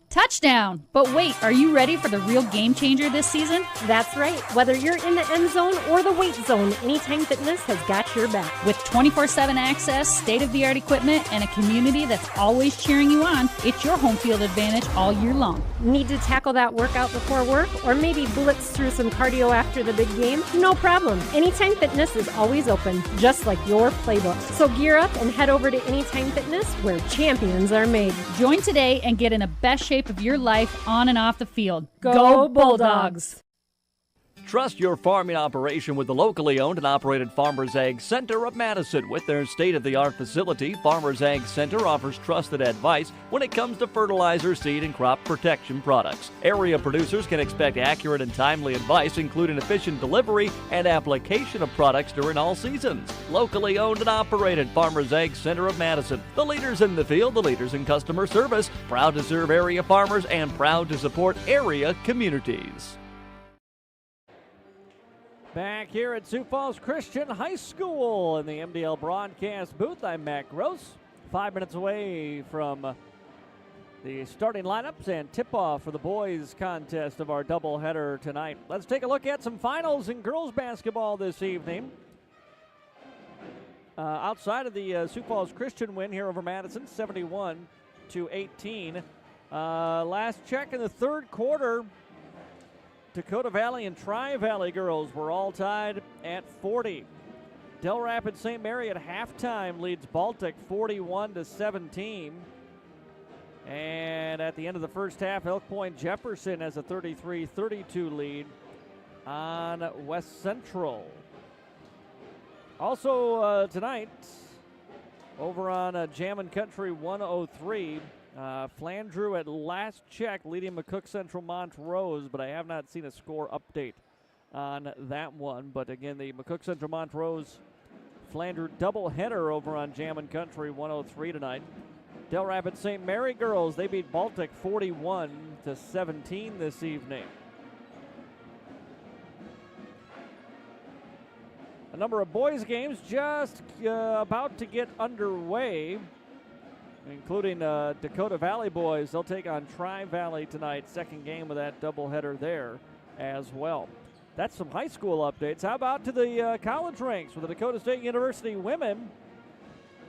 Touchdown! But wait, are you ready for the real game changer this season? That's right. Whether you're in the end zone or the weight zone, Anytime Fitness has got your back. With 24/7 access, state-of-the-art equipment, and a community that's always cheering you on, it's your home field advantage all year long. Need to tackle that workout before work, or maybe blitz through some cardio after the big game? No problem. Anytime Fitness is always open, just like your playbook. So gear up and head over to Anytime Fitness, where champions are made. Join today and get in the best shape of your life on and off the field. Go Bulldogs! Trust your farming operation with the locally owned and operated Farmers Ag Center of Madison. With their state-of-the-art facility, Farmers Ag Center offers trusted advice when it comes to fertilizer, seed, and crop protection products. Area producers can expect accurate and timely advice, including efficient delivery and application of products during all seasons. Locally owned and operated Farmers Ag Center of Madison. The leaders in the field, the leaders in customer service, proud to serve area farmers and proud to support area communities. Back here at Sioux Falls Christian High School in the MDL broadcast booth, I'm Matt Gross. 5 minutes away from the starting lineups and tip-off for the boys contest of our doubleheader tonight. Let's take a look at some finals in girls basketball this evening. Outside of the Sioux Falls Christian win here over Madison, 71-18. Last check in the third quarter, Dakota Valley and Tri-Valley girls were all tied at 40. Del Rapids St. Mary at halftime leads Baltic 41-17. And at the end of the first half, Elk Point Jefferson has a 33-32 lead on West Central. Also tonight, over on Jammin' Country 103, Flandreau at last check leading McCook Central Montrose, but I have not seen a score update on that one. But again, the McCook Central Montrose Flandreau doubleheader over on Jammin' Country 103 tonight. Del Rapids St. Mary girls, they beat Baltic 41-17 this evening. A number of boys games just about to get underway, including Dakota Valley boys. They'll take on Tri-Valley tonight, second game of that doubleheader there as well. That's some high school updates. How about to the college ranks, where the Dakota State University women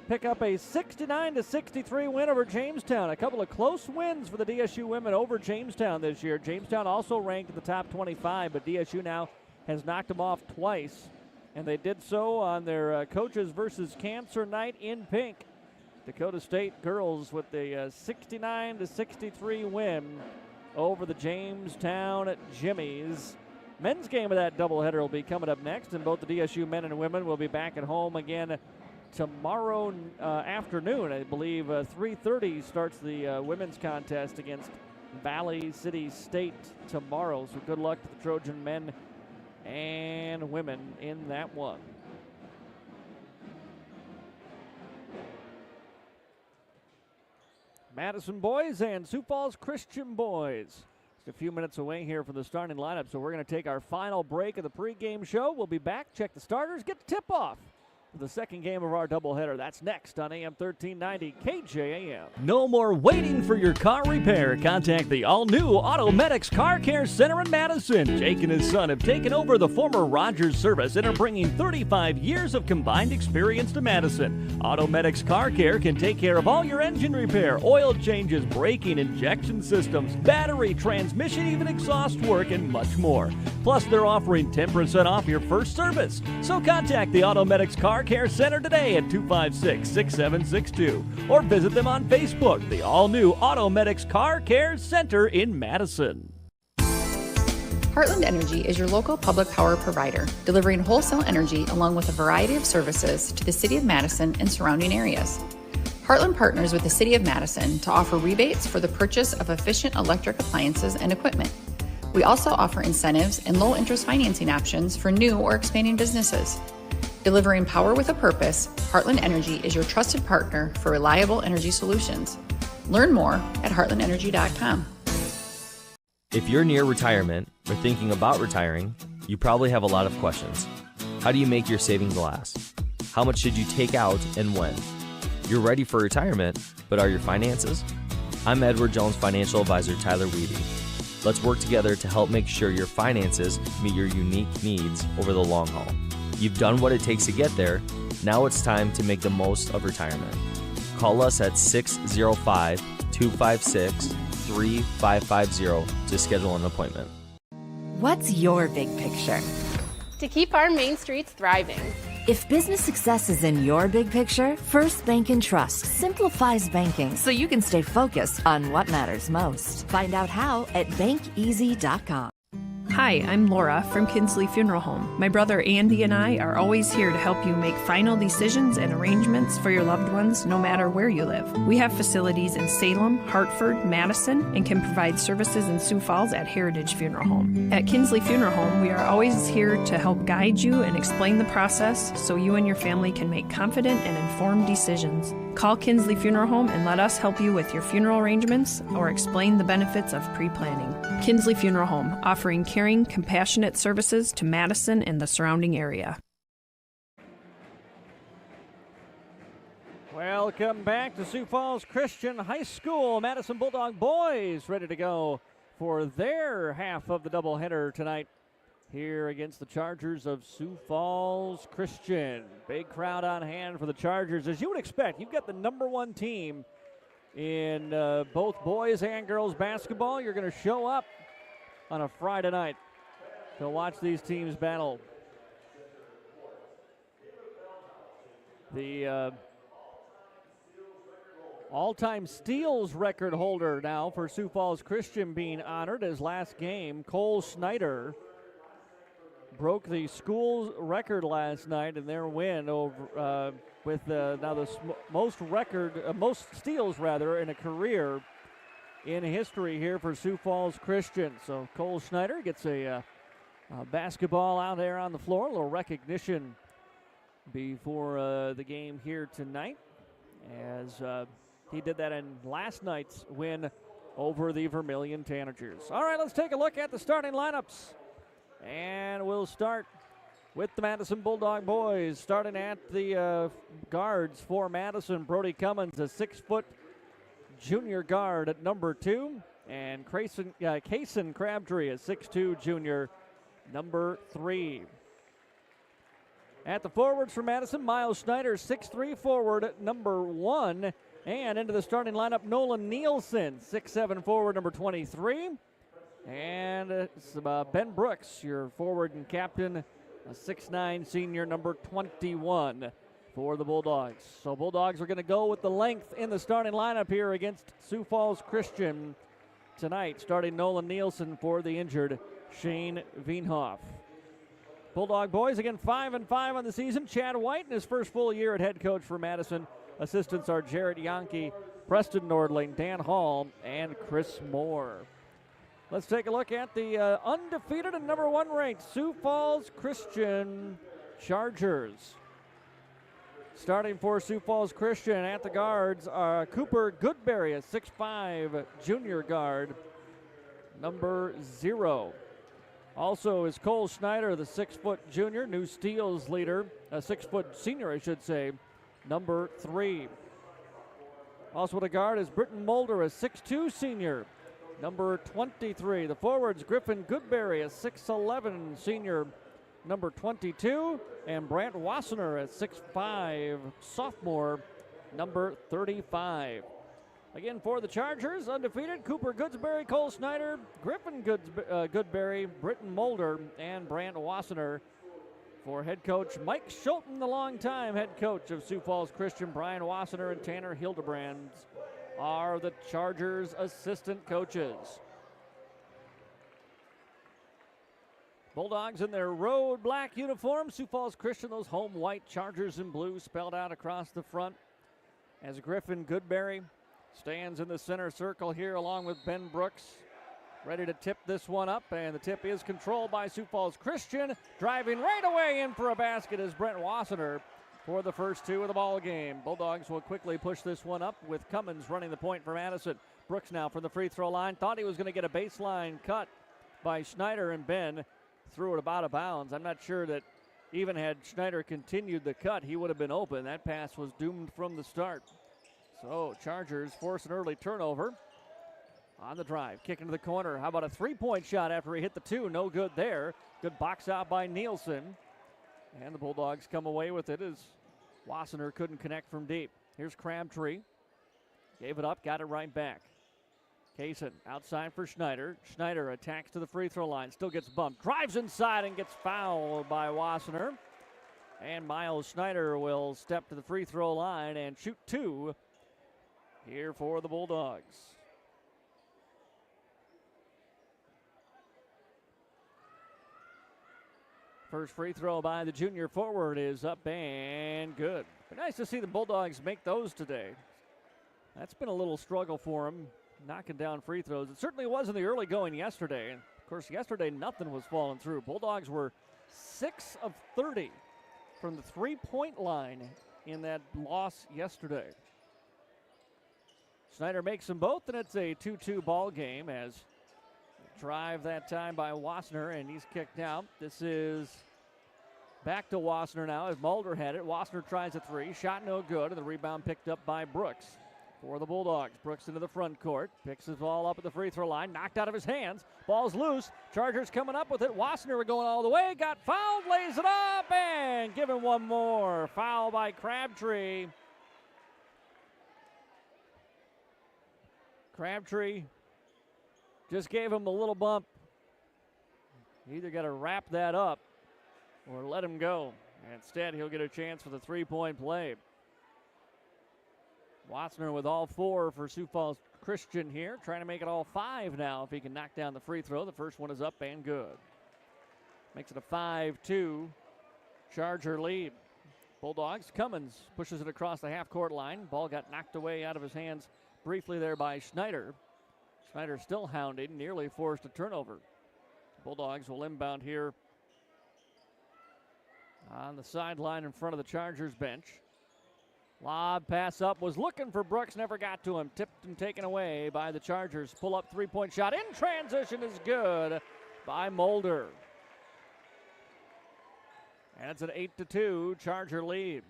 pick up a 69-63 win over Jamestown. A couple of close wins for the DSU women over Jamestown this year. Jamestown also ranked in the top 25, but DSU now has knocked them off twice, and they did so on their Coaches versus Cancer night in pink. Dakota State girls with the 69-63 win over the Jamestown Jimmies. Men's game of that doubleheader will be coming up next, and both the DSU men and women will be back at home again tomorrow afternoon. I believe 3:30 starts the women's contest against Valley City State tomorrow. So good luck to the Trojan men and women in that one. Madison boys and Sioux Falls Christian boys. Just a few minutes away here from the starting lineup, so we're going to take our final break of the pregame show. We'll be back, check the starters, get the tip-off for the second game of our doubleheader. That's next on AM 1390 KJAM. No more waiting for your car repair. Contact the all-new Automedics Car Care Center in Madison. Jake and his son have taken over the former Rogers service and are bringing 35 years of combined experience to Madison. Automedics Car Care can take care of all your engine repair, oil changes, braking, injection systems, battery, transmission, even exhaust work, and much more. Plus, they're offering 10% off your first service. So contact the Automedics Car Care Center today at 256-6762 or visit them on Facebook, the all-new Automedics Car Care Center in Madison. Heartland Energy is your local public power provider, delivering wholesale energy along with a variety of services to the City of Madison and surrounding areas. Heartland partners with the City of Madison to offer rebates for the purchase of efficient electric appliances and equipment. We also offer incentives and low-interest financing options for new or expanding businesses. Delivering power with a purpose, Heartland Energy is your trusted partner for reliable energy solutions. Learn more at heartlandenergy.com. If you're near retirement or thinking about retiring, you probably have a lot of questions. How do you make your savings last? How much should you take out and when? You're ready for retirement, but are your finances? I'm Edward Jones Financial Advisor Tyler Weedy. Let's work together to help make sure your finances meet your unique needs over the long haul. You've done what it takes to get there. Now it's time to make the most of retirement. Call us at 605-256-3550 to schedule an appointment. What's your big picture? To keep our main streets thriving. If business success is in your big picture, First Bank and Trust simplifies banking so you can stay focused on what matters most. Find out how at bankeasy.com. Hi, I'm Laura from Kinsley Funeral Home. My brother Andy and I are always here to help you make final decisions and arrangements for your loved ones no matter where you live. We have facilities in Salem, Hartford, Madison, and can provide services in Sioux Falls at Heritage Funeral Home. At Kinsley Funeral Home, we are always here to help guide you and explain the process so you and your family can make confident and informed decisions. Call Kinsley Funeral Home and let us help you with your funeral arrangements or explain the benefits of pre-planning. Kinsley Funeral Home, offering caring, compassionate services to Madison and the surrounding area. Welcome back to Sioux Falls Christian High School. Madison Bulldog boys ready to go for their half of the doubleheader tonight here against the Chargers of Sioux Falls Christian. Big crowd on hand for the Chargers. As you would expect, you've got the number one team in both boys and girls basketball. You're going to show up on a Friday night to watch these teams battle. The all-time steals record holder now for Sioux Falls Christian being honored as last game. Cole Schneider broke the school record last night in their win over with now the most steals rather in a career in history here for Sioux Falls Christian. So Cole Schneider gets a basketball out there on the floor, a little recognition before the game here tonight, as he did that in last night's win over the Vermilion Tanagers. All right, let's take a look at the starting lineups. And we'll start with the Madison Bulldog boys. Starting at the guards for Madison, Brody Cummins, a 6-foot junior guard at number 2. And Kaysen Crabtree, a 6'2 junior, number 3. At the forwards for Madison, Miles Schneider, 6'3 forward at number 1. And into the starting lineup, Nolan Nielsen, 6'7 forward, number 23. And it's Ben Brooks, your forward and captain, a 6'9 senior, number 21 for the Bulldogs. So Bulldogs are going to go with the length in the starting lineup here against Sioux Falls Christian tonight, starting Nolan Nielsen for the injured Shane Veenhoff. Bulldog boys, again, 5-5 on the season. Chad White in his first full year at head coach for Madison. Assistants are Jarrett Yonke, Preston Nordling, Dan Hall, and Chris Moore. Let's take a look at the undefeated and number 1 ranked Sioux Falls Christian Chargers. Starting for Sioux Falls Christian at the guards are Cooper Goodberry, a 6'5 junior guard, number 0. Also is Cole Schneider, the 6-foot junior, new steals leader, a 6-foot senior, I should say, number 3. Also at the guard is Britton Mulder, a 6'2 senior, number 23. The forwards, Griffin Goodberry, a 6'11 senior, number 22. And Brant Wassener, a 6'5 sophomore, number 35. Again, for the Chargers, undefeated, Cooper Goodsberry, Cole Schneider, Griffin Goodberry, Britton Mulder, and Brant Wassener. For head coach Mike Schulten, the longtime head coach of Sioux Falls Christian, Brian Wassener and Tanner Hildebrand are the Chargers' assistant coaches. Bulldogs in their road black uniforms. Sioux Falls Christian, those home white, Chargers in blue spelled out across the front. As Griffin Goodberry stands in the center circle here along with Ben Brooks, ready to tip this one up, and the tip is controlled by Sioux Falls Christian. Driving right away in for a basket is Brent Wassener for the first 2 of the ball game. Bulldogs will quickly push this one up with Cummins running the point for Madison. Brooks now from the free throw line. Thought he was going to get a baseline cut by Schneider, and Ben threw it about out of bounds. I'm not sure that even had Schneider continued the cut, he would have been open. That pass was doomed from the start. So Chargers force an early turnover on the drive. Kick into the corner. How about a 3-point shot after he hit the 2? No good there. Good box out by Nielsen. And the Bulldogs come away with it as Wassener couldn't connect from deep. Here's Crabtree. Gave it up, got it right back. Kaysen outside for Schneider. Schneider attacks to the free throw line. Still gets bumped. Drives inside and gets fouled by Wassener. And Miles Schneider will step to the free throw line and shoot 2 here for the Bulldogs. First free throw by the junior forward is up and good. But nice to see the Bulldogs make those today. That's been a little struggle for them, knocking down free throws. It certainly was in the early going yesterday. And of course, yesterday nothing was falling through. Bulldogs were 6 of 30 from the 3-point line in that loss yesterday. Schneider makes them both, and it's a 2-2 ball game as drive that time by Wassener, and he's kicked out. This is back to Wassener now as Mulder had it. Wassener tries a 3, shot no good, and the rebound picked up by Brooks for the Bulldogs. Brooks into the front court, picks his ball up at the free throw line, knocked out of his hands. Ball's loose. Chargers coming up with it. Wassener going all the way, got fouled, lays it up, and given one more. Foul by Crabtree. Crabtree just gave him a little bump. You either got to wrap that up or let him go. Instead, he'll get a chance for the three-point play. Wassner with all 4 for Sioux Falls Christian here, trying to make it all 5 now if he can knock down the free throw. The first one is up and good. Makes it a 5-2 Charger lead. Bulldogs, Cummins pushes it across the half-court line. Ball got knocked away out of his hands briefly there by Schneider. Schneider still hounding, nearly forced a turnover. Bulldogs will inbound here on the sideline in front of the Chargers bench. Lob pass up, was looking for Brooks, never got to him. Tipped and taken away by the Chargers. Pull up three-point shot in transition is good by Mulder. And it's an 8-2 Charger lead.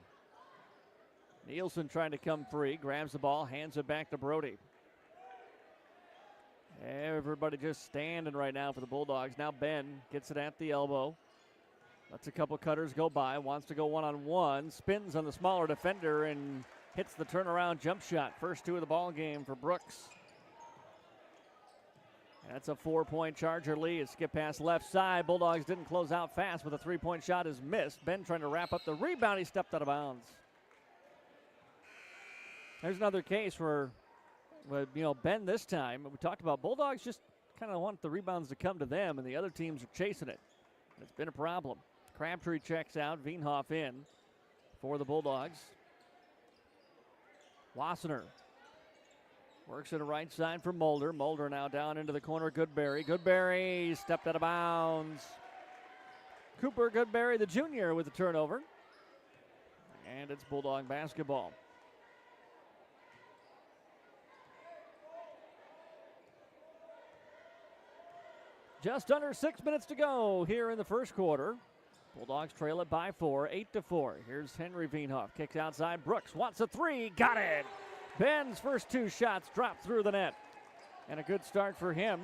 Nielsen trying to come free, grabs the ball, hands it back to Brody. Everybody just standing right now for the Bulldogs. Now Ben gets it at the elbow. Lets a couple cutters go by, wants to go one-on-one, spins on the smaller defender and hits the turnaround jump shot. First 2 of the ball game for Brooks. And that's a 4-point Charger lead. Skip pass left side. Bulldogs didn't close out fast, but the three-point shot is missed. Ben trying to wrap up the rebound. He stepped out of bounds. There's another case where, Ben this time, we talked about Bulldogs just kind of want the rebounds to come to them, and the other teams are chasing it. It's been a problem. Crabtree checks out, Wienhoff in for the Bulldogs. Wassner works to the right side for Mulder. Mulder now down into the corner, Goodberry. Goodberry stepped out of bounds. Cooper Goodberry, the junior, with the turnover. And it's Bulldog basketball. Just under 6 minutes to go here in the first quarter. Bulldogs trail it by 4, 8-4. Here's Henry Wienhoff. Kicks outside. Brooks wants a 3. Got it. Ben's first 2 shots dropped through the net. And a good start for him.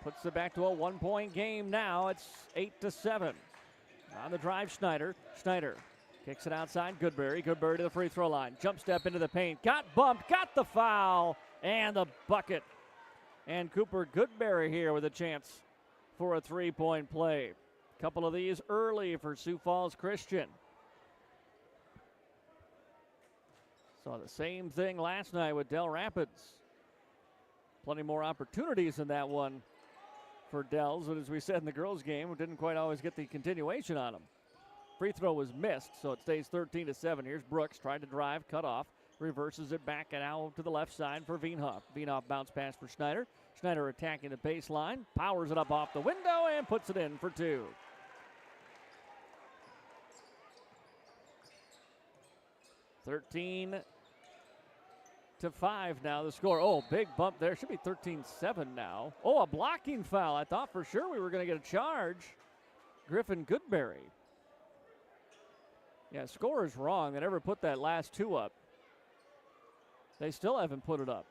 Puts it back to a 1-point game now. It's 8-7. On the drive, Schneider. Schneider kicks it outside. Goodberry. Goodberry to the free throw line. Jump step into the paint. Got bumped. Got the foul. And the bucket. And Cooper Goodberry here with a chance for a 3-point play. Couple of these early for Sioux Falls Christian. Saw the same thing last night with Del Rapids. Plenty more opportunities in that one for Dells, but as we said in the girls' game, we didn't quite always get the continuation on them. Free throw was missed, so it stays 13-7. Here's Brooks trying to drive, cut off. Reverses it back and out to the left side for Wienhoff. Wienhoff bounce pass for Schneider. Schneider attacking the baseline, powers it up off the window and puts it in for 2. (13-5) now the score. Oh, big bump there. Should be 13-7 now. Oh, a blocking foul. I thought for sure we were going to get a charge. Griffin Goodberry. Yeah, score is wrong. They never put that last 2 up. They still haven't put it up.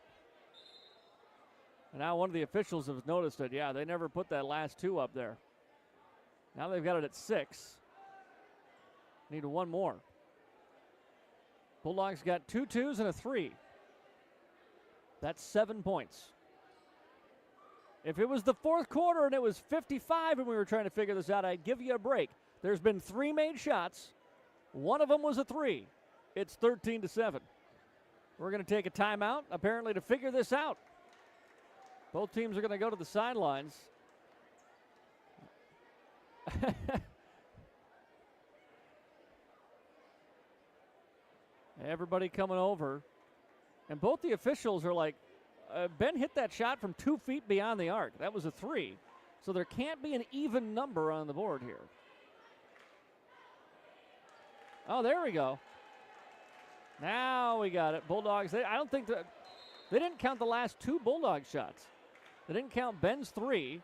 And now one of the officials has noticed it. Yeah, they never put that last 2 up there. Now they've got it at 6. Need 1 more. Bulldogs got 2 2s and a 3. That's 7 points. If it was the fourth quarter and it was 55 and we were trying to figure this out, I'd give you a break. There's been 3 made shots. One of them was a 3. It's 13-7. We're going to take a timeout, apparently, to figure this out. Both teams are going to go to the sidelines. Everybody coming over. And both the officials are like, Ben hit that shot from 2 feet beyond the arc. That was a 3. So there can't be an even number on the board here. Oh, there we go. Now we got it. Bulldogs, I don't think they didn't count the last 2 Bulldog shots. They didn't count Ben's 3,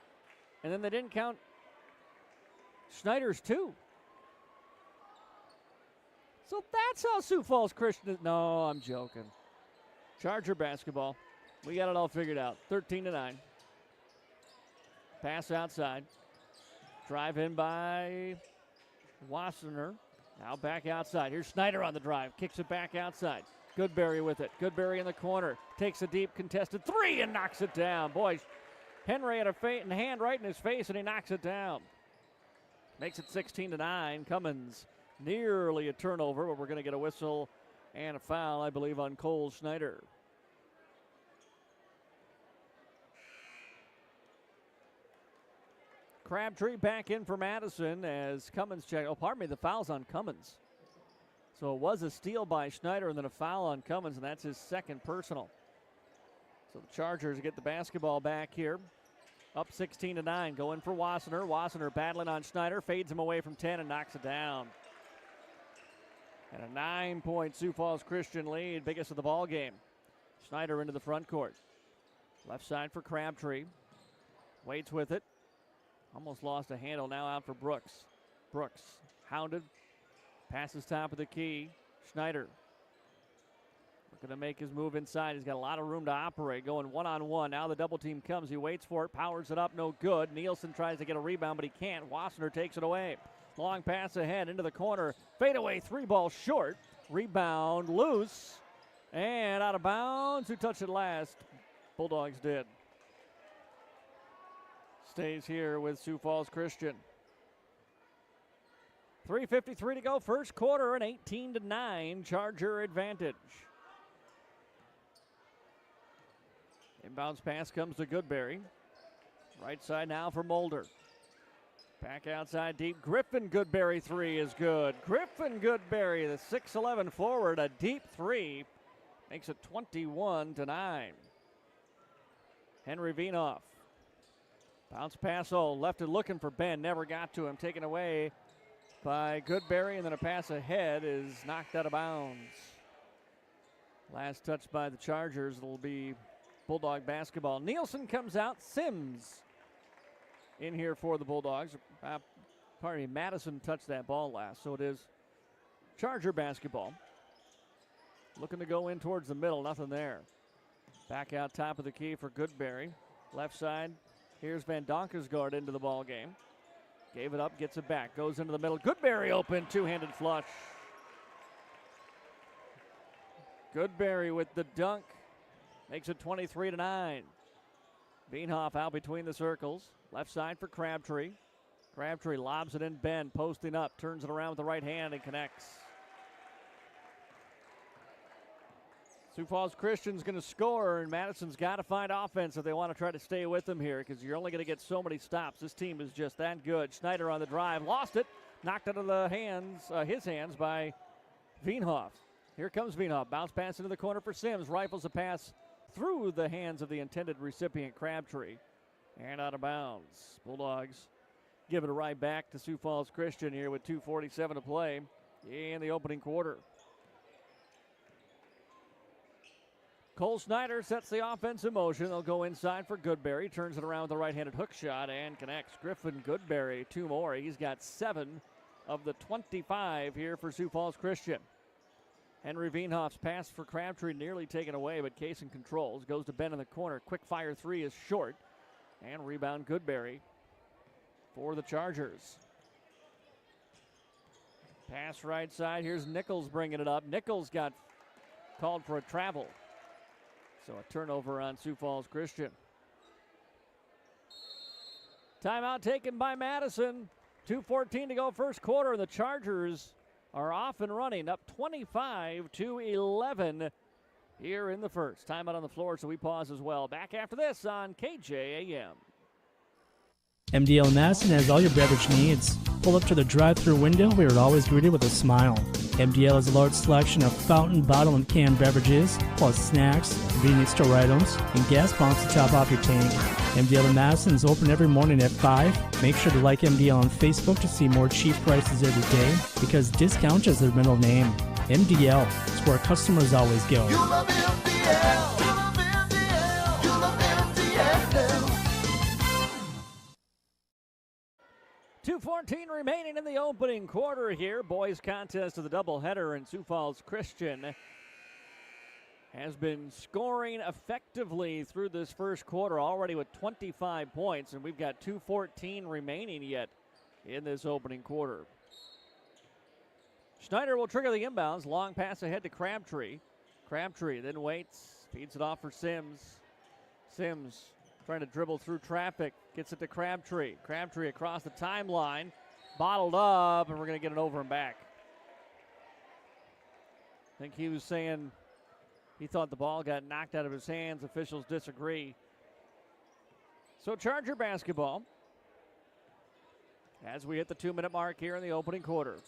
and then they didn't count Schneider's 2. So that's how Sioux Falls Christian is. No, I'm joking. Charger basketball. We got it all figured out. 13-9. Pass outside. Drive in by Wassner. Now back outside. Here's Schneider on the drive. Kicks it back outside. Goodberry with it. Goodberry in the corner. Takes a deep contested 3 and knocks it down. Boy, Henry had a hand right in his face and he knocks it down. Makes it 16-9. Cummins Nearly a turnover, but we're going to get a whistle and a foul, I believe, on Cole Schneider. Crabtree back in for Madison as Cummins check. Oh, pardon me, the foul's on Cummins. So it was a steal by Schneider and then a foul on Cummins, and that's his second personal. So the Chargers get the basketball back here. Up 16-9, going for Wassenaar. Wassenaar battling on Schneider, fades him away from 10 and knocks it down. And a 9-point Sioux Falls Christian lead, biggest of the ball game. Schneider into the front court. Left side for Crabtree. Waits with it. Almost lost a handle, now out for Brooks. Brooks, hounded, passes top of the key. Schneider looking to make his move inside. He's got a lot of room to operate, going one-on-one. Now the double team comes. He waits for it, powers it up, no good. Nielsen tries to get a rebound, but he can't. Wassenaar takes it away. Long pass ahead into the corner. Fadeaway three ball short. Rebound loose and out of bounds. Who touched it last? Bulldogs did. Stays here with Sioux Falls Christian. 3:53 to go, first quarter, an 18-9 Charger advantage. Inbounds pass comes to Goodberry. Right side now for Mulder. Back outside deep. Griffin Goodberry three is good. Griffin Goodberry, the 6'11 forward, a deep three. Makes it 21-9. Henry Vienoff. Bounce pass, left it looking for Ben. Never got to him. Taken away by Goodberry, and then a pass ahead is knocked out of bounds. Last touch by the Chargers. It'll be Bulldog basketball. Nielsen comes out. Sims in here for the Bulldogs. Madison touched that ball last, so it is Charger basketball. Looking to go in towards the middle. Nothing there. Back out top of the key for Goodberry. Left side. Here's Van Donkersgaard into the ball game. Gave it up, gets it back, goes into the middle. Goodberry open, two-handed flush. Goodberry with the dunk. Makes it 23-9. Beenhoff out between the circles. Left side for Crabtree. Crabtree lobs it in. Ben posting up, turns it around with the right hand and connects. Sioux Falls Christian's going to score, and Madison's got to find offense if they want to try to stay with them here, because you're only going to get so many stops. This team is just that good. Schneider on the drive, lost it, knocked out of the his hands by Veenhoff. Here comes Veenhoff. Bounce pass into the corner for Sims. Rifles a pass through the hands of the intended recipient, Crabtree, and out of bounds. Bulldogs give it a right back to Sioux Falls Christian here with 2:47 to play in the opening quarter. Cole Schneider sets the offense in motion. They'll go inside for Goodberry. Turns it around with a right-handed hook shot and connects. Griffin Goodberry, two more. He's got 7 of the 25 here for Sioux Falls Christian. Henry Veenhoff's pass for Crabtree nearly taken away, but Kaysen controls. Goes to Ben in the corner. Quick fire three is short. And rebound Goodberry for the Chargers. Pass right side. Here's Nichols bringing it up. Nichols got called for a travel. So a turnover on Sioux Falls Christian. Timeout taken by Madison. 2:14 to go first quarter, and the Chargers are off and running, up 25-11 here in the first. Timeout on the floor, so we pause as well. Back after this on KJAM. MDL in Madison has all your beverage needs. Pull up to the drive-thru window. We are always greeted with a smile. MDL has a large selection of fountain, bottle, and canned beverages, plus snacks, convenience store items, and gas pumps to top off your tank. MDL in Madison is open every morning at 5. Make sure to like MDL on Facebook to see more cheap prices every day, because discount is their middle name. MDL is where customers always go. You love MDL. You love MDL. You love MDL. 2:14 remaining in the opening quarter here. Boys contest of the doubleheader, and Sioux Falls Christian has been scoring effectively through this first quarter, already with 25 points, and we've got 2:14 remaining yet in this opening quarter. Schneider will trigger the inbounds. Long pass ahead to Crabtree. Crabtree then waits, feeds it off for Sims. Sims trying to dribble through traffic, gets it to Crabtree. Crabtree across the timeline, bottled up, and we're going to get it over and back. think he was saying he thought the ball got knocked out of his hands. Officials disagree. So Charger basketball as we hit the 2-minute mark here in the opening quarter.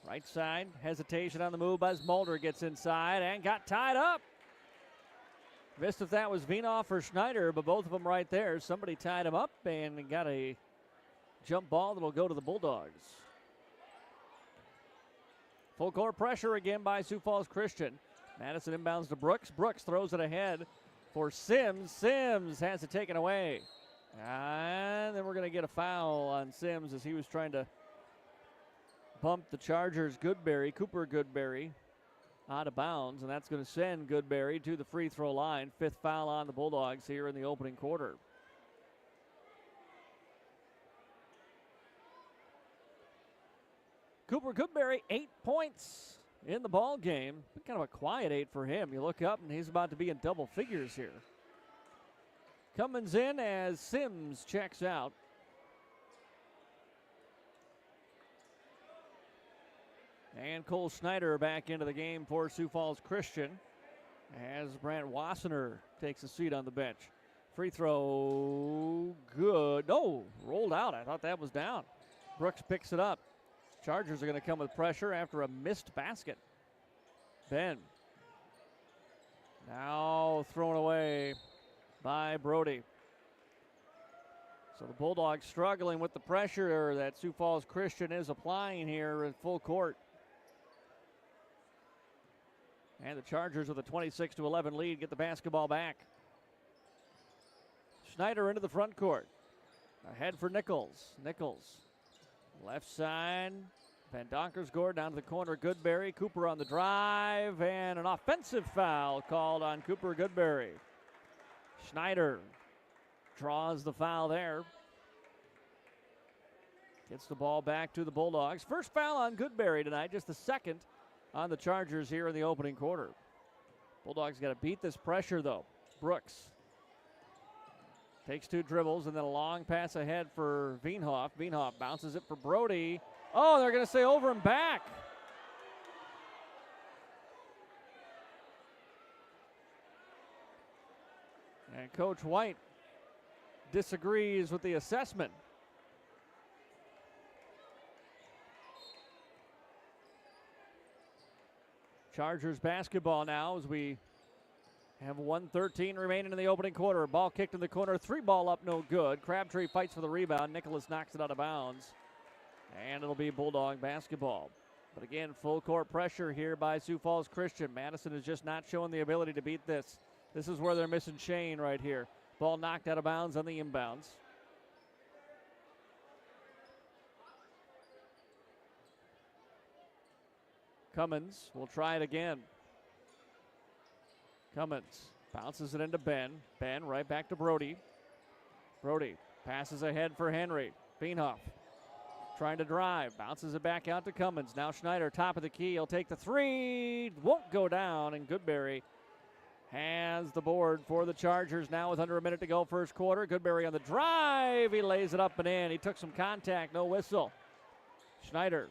Right side, hesitation on the move as Mulder gets inside and got tied up. Missed if that was Vinoff or Schneider, but both of them right there. Somebody tied him up and got a jump ball that'll go to the Bulldogs. Full court pressure again by Sioux Falls Christian. Madison inbounds to Brooks. Brooks throws it ahead for Sims. Sims has it taken away. And then we're going to get a foul on Sims as he was trying to bump the Chargers' Goodberry, Cooper Goodberry, out of bounds. And that's going to send Goodberry to the free throw line. 5th foul on the Bulldogs here in the opening quarter. Cooper Goodberry, 8 points in the ball game. Kind of a quiet 8 for him. You look up and he's about to be in double figures here. Cummins in as Sims checks out. And Cole Schneider back into the game for Sioux Falls Christian as Brant Wassener takes a seat on the bench. Free throw, good. No, rolled out. I thought that was down. Brooks picks it up. Chargers are going to come with pressure after a missed basket. Ben. Now thrown away by Brody. So the Bulldogs struggling with the pressure that Sioux Falls Christian is applying here in full court. And the Chargers with a 26-11 lead get the basketball back. Schneider into the front court. Ahead for Nichols. Nichols. Left side. Van Donkersgård down to the corner. Goodberry. Cooper on the drive. And an offensive foul called on Cooper Goodberry. Schneider draws the foul there. Gets the ball back to the Bulldogs. First foul on Goodberry tonight. Just the second on the Chargers here in the opening quarter. Bulldogs got to beat this pressure, though. Brooks takes 2 dribbles and then a long pass ahead for Veenhoff. Veenhoff bounces it for Brody. Oh, they're going to say over and back. And Coach White disagrees with the assessment. Chargers basketball now as we have 1:13 remaining in the opening quarter. Ball kicked in the corner. 3 ball up, no good. Crabtree fights for the rebound. Nicholas knocks it out of bounds. And it'll be Bulldog basketball. But again, full court pressure here by Sioux Falls Christian. Madison is just not showing the ability to beat this. This is where they're missing Shane right here. Ball knocked out of bounds on the inbounds. Cummins will try it again. Cummins bounces it into Ben. Ben right back to Brody. Brody passes ahead for Henry. Veenhoff trying to drive. Bounces it back out to Cummins. Now Schneider, top of the key. He'll take the 3. Won't go down, and Goodberry has the board for the Chargers now with under a minute to go first quarter. Goodberry on the drive. He lays it up and in. He took some contact. No whistle. Schneider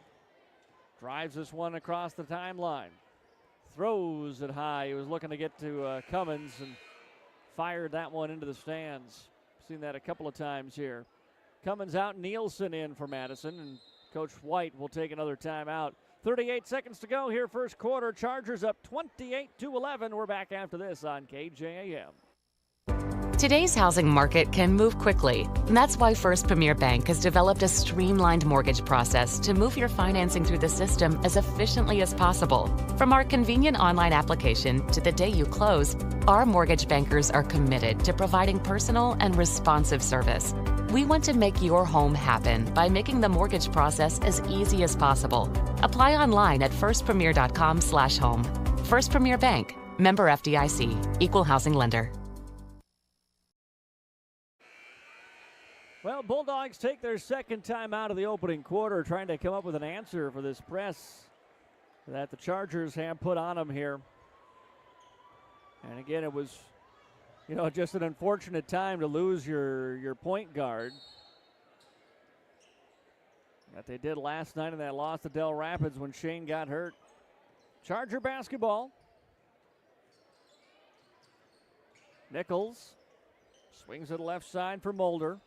drives this one across the timeline. Throws it high. He was looking to get to Cummins and fired that one into the stands. Seen that a couple of times here. Cummins out, Nielsen in for Madison, and Coach White will take another timeout. 38 seconds to go here first quarter. Chargers up 28-11. We're back after this on KJAM. Today's housing market can move quickly. And that's why First Premier Bank has developed a streamlined mortgage process to move your financing through the system as efficiently as possible. From our convenient online application to the day you close, our mortgage bankers are committed to providing personal and responsive service. We want to make your home happen by making the mortgage process as easy as possible. Apply online at firstpremier.com/home. First Premier Bank, member FDIC, equal housing lender. Well, Bulldogs take their second time out of the opening quarter, trying to come up with an answer for this press that the Chargers have put on them here. And again, it was, just an unfortunate time to lose your point guard that they did last night in that loss to Del Rapids when Shane got hurt. Charger basketball. Nichols swings to the left side for Mulder.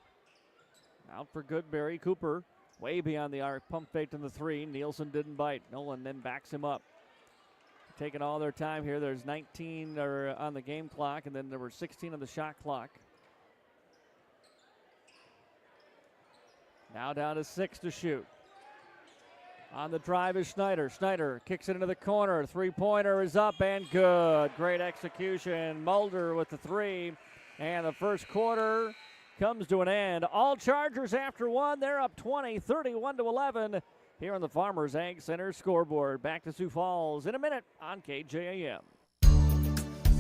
Out for Goodberry. Cooper way beyond the arc. Pump fake to the three. Nielsen didn't bite. Nolan then backs him up. Taking all their time here. There's 19 on the game clock, and then there were 16 on the shot clock. Now down to 6 to shoot. On the drive is Schneider. Schneider kicks it into the corner. Three-pointer is up and good. Great execution. Mulder with the three. And the first quarter comes to an end. All Chargers after one. They're up 20, 31-11 here on the Farmers Ag Center scoreboard. Back to Sioux Falls in a minute on KJAM.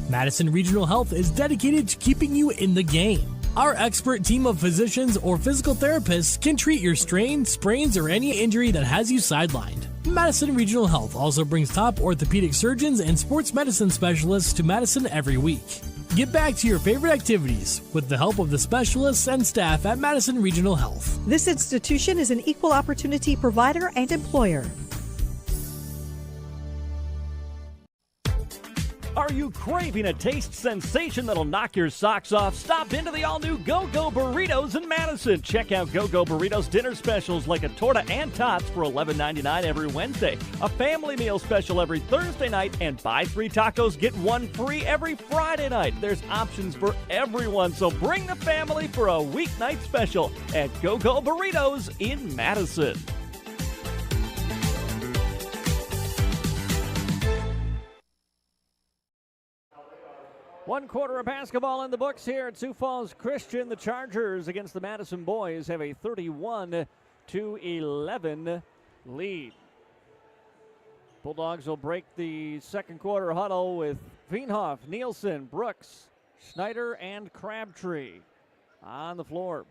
Madison Regional Health is dedicated to keeping you in the game. Our expert team of physicians or physical therapists can treat your strain, sprains, or any injury that has you sidelined. Madison Regional Health also brings top orthopedic surgeons and sports medicine specialists to Madison every week. Get back to your favorite activities with the help of the specialists and staff at Madison Regional Health. This institution is an equal opportunity provider and employer. Are you craving a taste sensation that'll knock your socks off? Stop into the all-new Go-Go Burritos in Madison. Check out Go-Go Burritos dinner specials like a torta and tots for $11.99 every Wednesday, a family meal special every Thursday night, and buy 3 tacos, get 1 free every Friday night. There's options for everyone, so bring the family for a weeknight special at Go-Go Burritos in Madison. One quarter of basketball in the books here at Sioux Falls Christian. The Chargers against the Madison boys have a 31-11 lead. Bulldogs will break the second quarter huddle with Veenhoff, Nielsen, Brooks, Schneider, and Crabtree on the floor.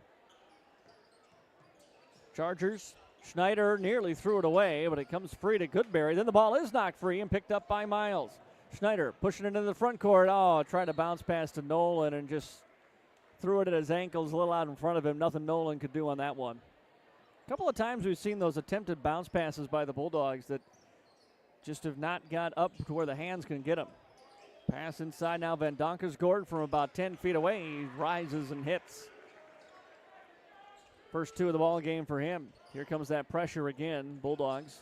Chargers, Schneider nearly threw it away, but it comes free to Goodberry. Then the ball is knocked free and picked up by Miles. Schneider pushing it into the front court. Oh, trying to bounce past to Nolan and just threw it at his ankles a little out in front of him. Nothing Nolan could do on that one. A couple of times we've seen those attempted bounce passes by the Bulldogs that just have not got up to where the hands can get them. Pass inside now. Van Donkersgaard from about 10 feet away. He rises and hits. First 2 of the ball game for him. Here comes that pressure again. Bulldogs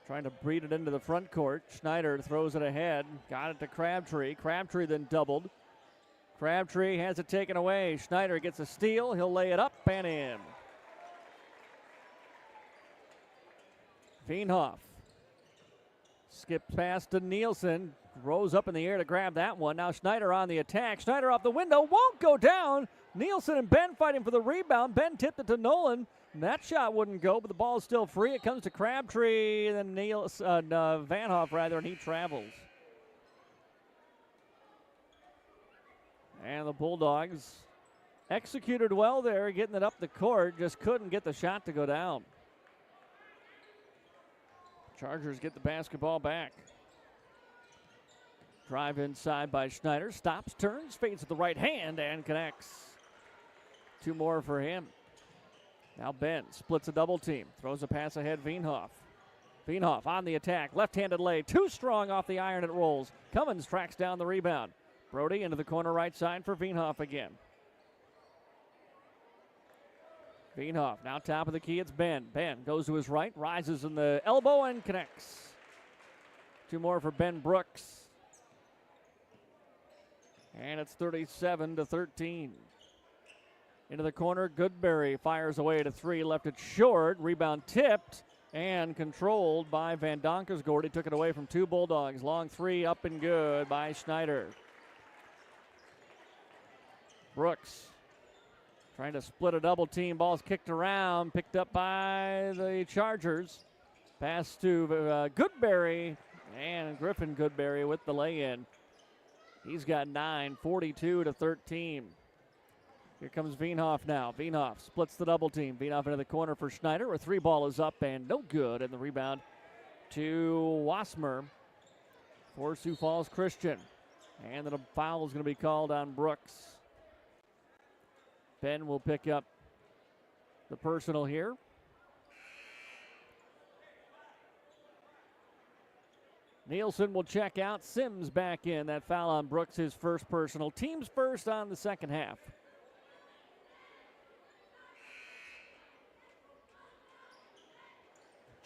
trying to breed it into the front court. Schneider throws it ahead. Got it to Crabtree. Crabtree then doubled. Crabtree has it taken away. Schneider gets a steal. He'll lay it up and in. Veenhoff skips past to Nielsen. Rose up in the air to grab that one. Now Schneider on the attack. Schneider off the window. Won't go down. Nielsen and Ben fighting for the rebound. Ben tipped it to Nolan. That shot wouldn't go, but the ball is still free. It comes to Crabtree, and then Vanhoff, and he travels. And the Bulldogs executed well there, getting it up the court, just couldn't get the shot to go down. Chargers get the basketball back. Drive inside by Schneider, stops, turns, fades with the right hand, and connects. 2 more for him. Now Ben splits a double team. Throws a pass ahead, Veenhoff. Veenhoff on the attack. Left-handed lay. Too strong off the iron. It rolls. Cummins tracks down the rebound. Brody into the corner right side for Veenhoff again. Veenhoff now top of the key. It's Ben. Ben goes to his right. Rises in the elbow and connects. 2 more for Ben Brooks. And it's 37-13. Into the corner, Goodberry fires away to 3, left it short. Rebound tipped and controlled by Van Donkersgaard. He took it away from 2 Bulldogs. Long 3 up and good by Schneider. Brooks trying to split a double team. Ball's kicked around, picked up by the Chargers. Pass to Goodberry, and Griffin Goodberry with the lay-in. He's got 9, 42-13. Here comes Veenhoff now. Veenhoff splits the double team. Veenhoff into the corner for Schneider. A 3 ball is up and no good. And the rebound to Wasmer for Sioux Falls Christian. And then a foul is going to be called on Brooks. Ben will pick up the personal here. Nielsen will check out. Sims back in. That foul on Brooks, his first personal. Team's first on the second half.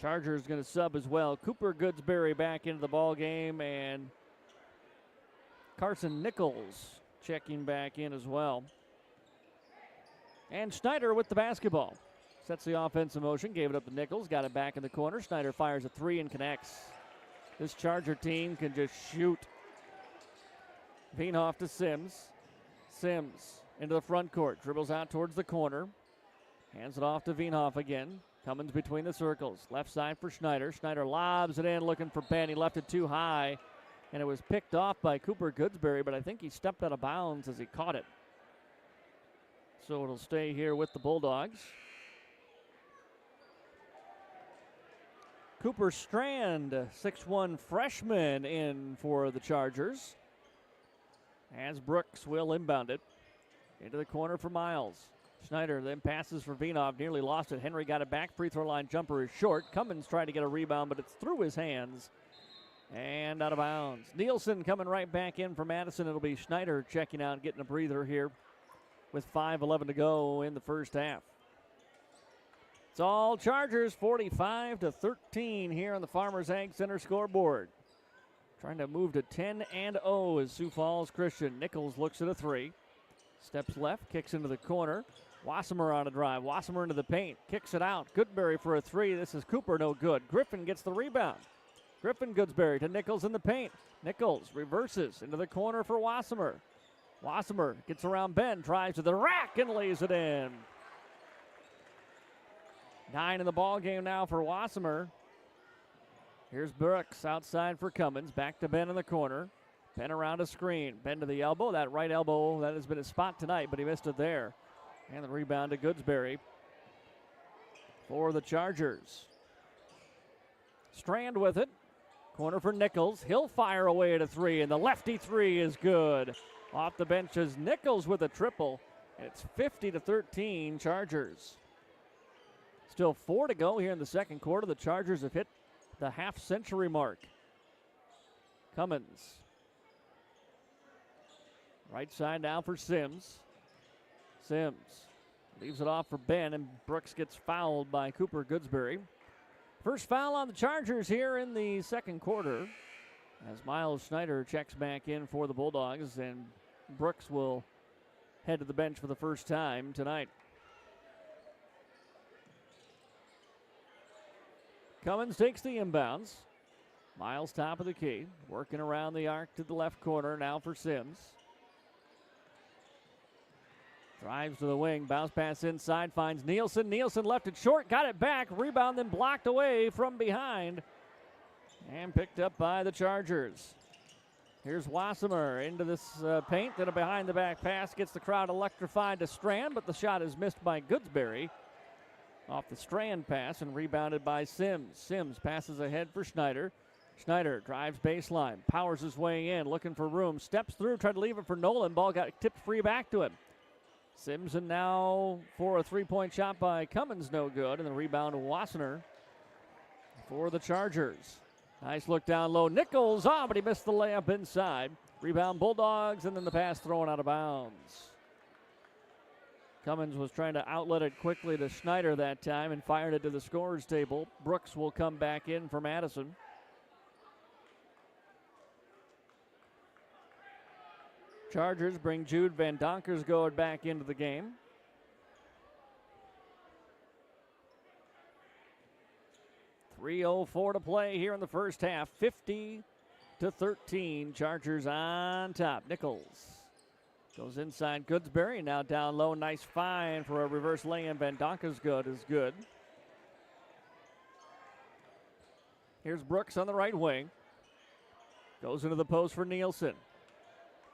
Chargers going to sub as well. Cooper Goodsbury back into the ball game, and Carson Nichols checking back in as well. And Schneider with the basketball. Sets the offense in motion, gave it up to Nichols, got it back in the corner. Schneider fires a three and connects. This Charger team can just shoot. Veenhoff to Sims. Sims into the front court, dribbles out towards the corner. Hands it off to Veenhoff again. Cummins between the circles. Left side for Schneider. Schneider lobs it in, looking for Ben. He left it too high, and it was picked off by Cooper Goodsbury, but I think he stepped out of bounds as he caught it. So it'll stay here with the Bulldogs. Cooper Strand, 6'1" freshman, in for the Chargers. As Brooks will inbound it. Into the corner for Miles. Schneider then passes for Veenhoff, nearly lost it. Henry got it back. Free throw line jumper is short. Cummins tried to get a rebound, but it's through his hands and out of bounds. Nielsen coming right back in for Madison. It'll be Schneider checking out, getting a breather here with 5:11 to go in the first half. It's all Chargers, 45-13 here on the Farmers Ag Center scoreboard. Trying to move to 10-0 is Sioux Falls Christian. Nichols looks at a three. Steps left, kicks into the corner. Wassemer on a drive. Wassemer into the paint. Kicks it out. Goodberry for a three. This is Cooper, no good. Griffin gets the rebound. Griffin Goodsbury to Nichols in the paint. Nichols reverses into the corner for Wassemer. Wassemer gets around Ben, drives to the rack and lays it in. 9 in the ball game now for Wassemer. Here's Brooks outside for Cummins. Back to Ben in the corner. Ben around a screen. Ben to the elbow. That right elbow, that has been his spot tonight, but he missed it there. And the rebound to Goodsbury for the Chargers. Strand with it. Corner for Nichols. He'll fire away at a three, and the lefty three is good. Off the bench is Nichols with a triple. It's 50-13 Chargers. Still 4 to go here in the second quarter. The Chargers have hit the half-century mark. Cummins. Right side now for Sims. Sims leaves it off for Ben, and Brooks gets fouled by Cooper Goodsbury. First foul on the Chargers here in the second quarter, as Miles Schneider checks back in for the Bulldogs, and Brooks will head to the bench for the first time tonight. Cummins takes the inbounds. Miles top of the key, working around the arc to the left corner now for Sims. Drives to the wing, bounce pass inside, finds Nielsen. Nielsen left it short, got it back, rebound then blocked away from behind and picked up by the Chargers. Here's Wassemer into this paint, then a behind the back pass, gets the crowd electrified to Strand, but the shot is missed by Goodsbury off the Strand pass and rebounded by Sims. Sims passes ahead for Schneider. Schneider drives baseline, powers his way in, looking for room, steps through, tried to leave it for Nolan. Ball got tipped free back to him. Simpson now for a three-point shot by Cummins, no good, and the rebound to Wassener for the Chargers. Nice look down low. Nichols, but he missed the layup inside. Rebound Bulldogs, and then the pass thrown out of bounds. Cummins was trying to outlet it quickly to Schneider that time and fired it to the scorer's table. Brooks will come back in for Madison. Chargers bring Jude Van Donkersgoed back into the game. .304 to play here in the first half. 50-13. Chargers on top. Nichols goes inside Goodsbury. Now down low. Nice find for a reverse lay-in. Van Donkersgoed is good. Here's Brooks on the right wing. Goes into the post for Nielsen.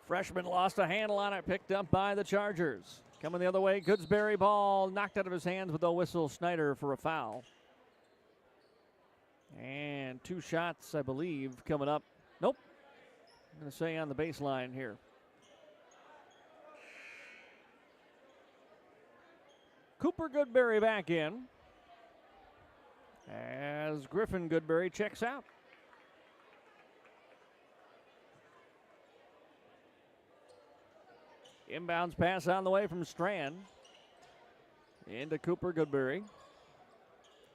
Freshman lost a handle on it, picked up by the Chargers. Coming the other way, Goodsbury ball knocked out of his hands with a whistle. Schneider for a foul. And 2 shots, I believe, coming up. Nope. I'm going to say on the baseline here. Cooper Goodsbury back in as Griffin Goodberry checks out. Inbounds pass on the way from Strand. Into Cooper Goodberry.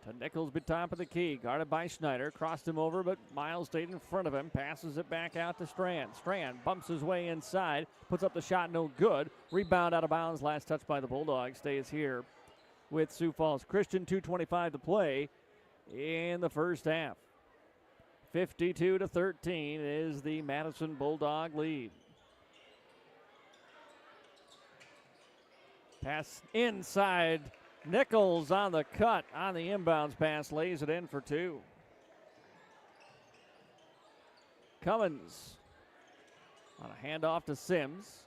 To Nichols, top of the key. Guarded by Schneider. Crossed him over, but Miles stayed in front of him. Passes it back out to Strand. Strand bumps his way inside. Puts up the shot, no good. Rebound out of bounds. Last touch by the Bulldogs. Stays here with Sioux Falls Christian. 2:25 to play in the first half. 52-13 is the Madison Bulldog lead. Pass inside. Nichols on the cut on the inbounds pass. Lays it in for two. Cummins on a handoff to Sims.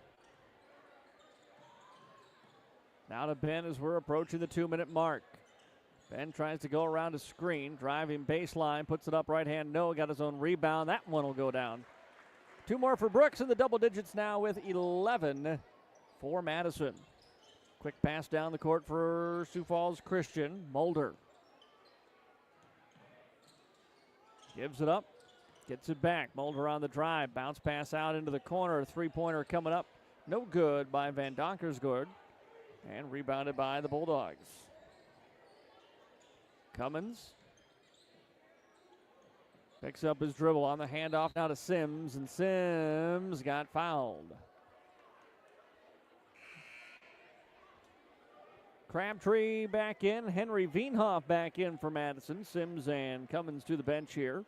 Now to Ben as we're approaching the 2-minute mark. Ben tries to go around a screen, driving baseline, puts it up right hand. No, got his own rebound. That one will go down. Two more for Brooks in the double digits now with 11 for Madison. Quick pass down the court for Sioux Falls Christian. Mulder gives it up, gets it back. Mulder on the drive, bounce pass out into the corner. Three-pointer coming up, no good by Van Donkersgaard, and rebounded by the Bulldogs. Cummins picks up his dribble on the handoff now to Sims, and Sims got fouled. Crabtree back in. Henry Veenhoff back in for Madison. Sims and Cummins to the bench here.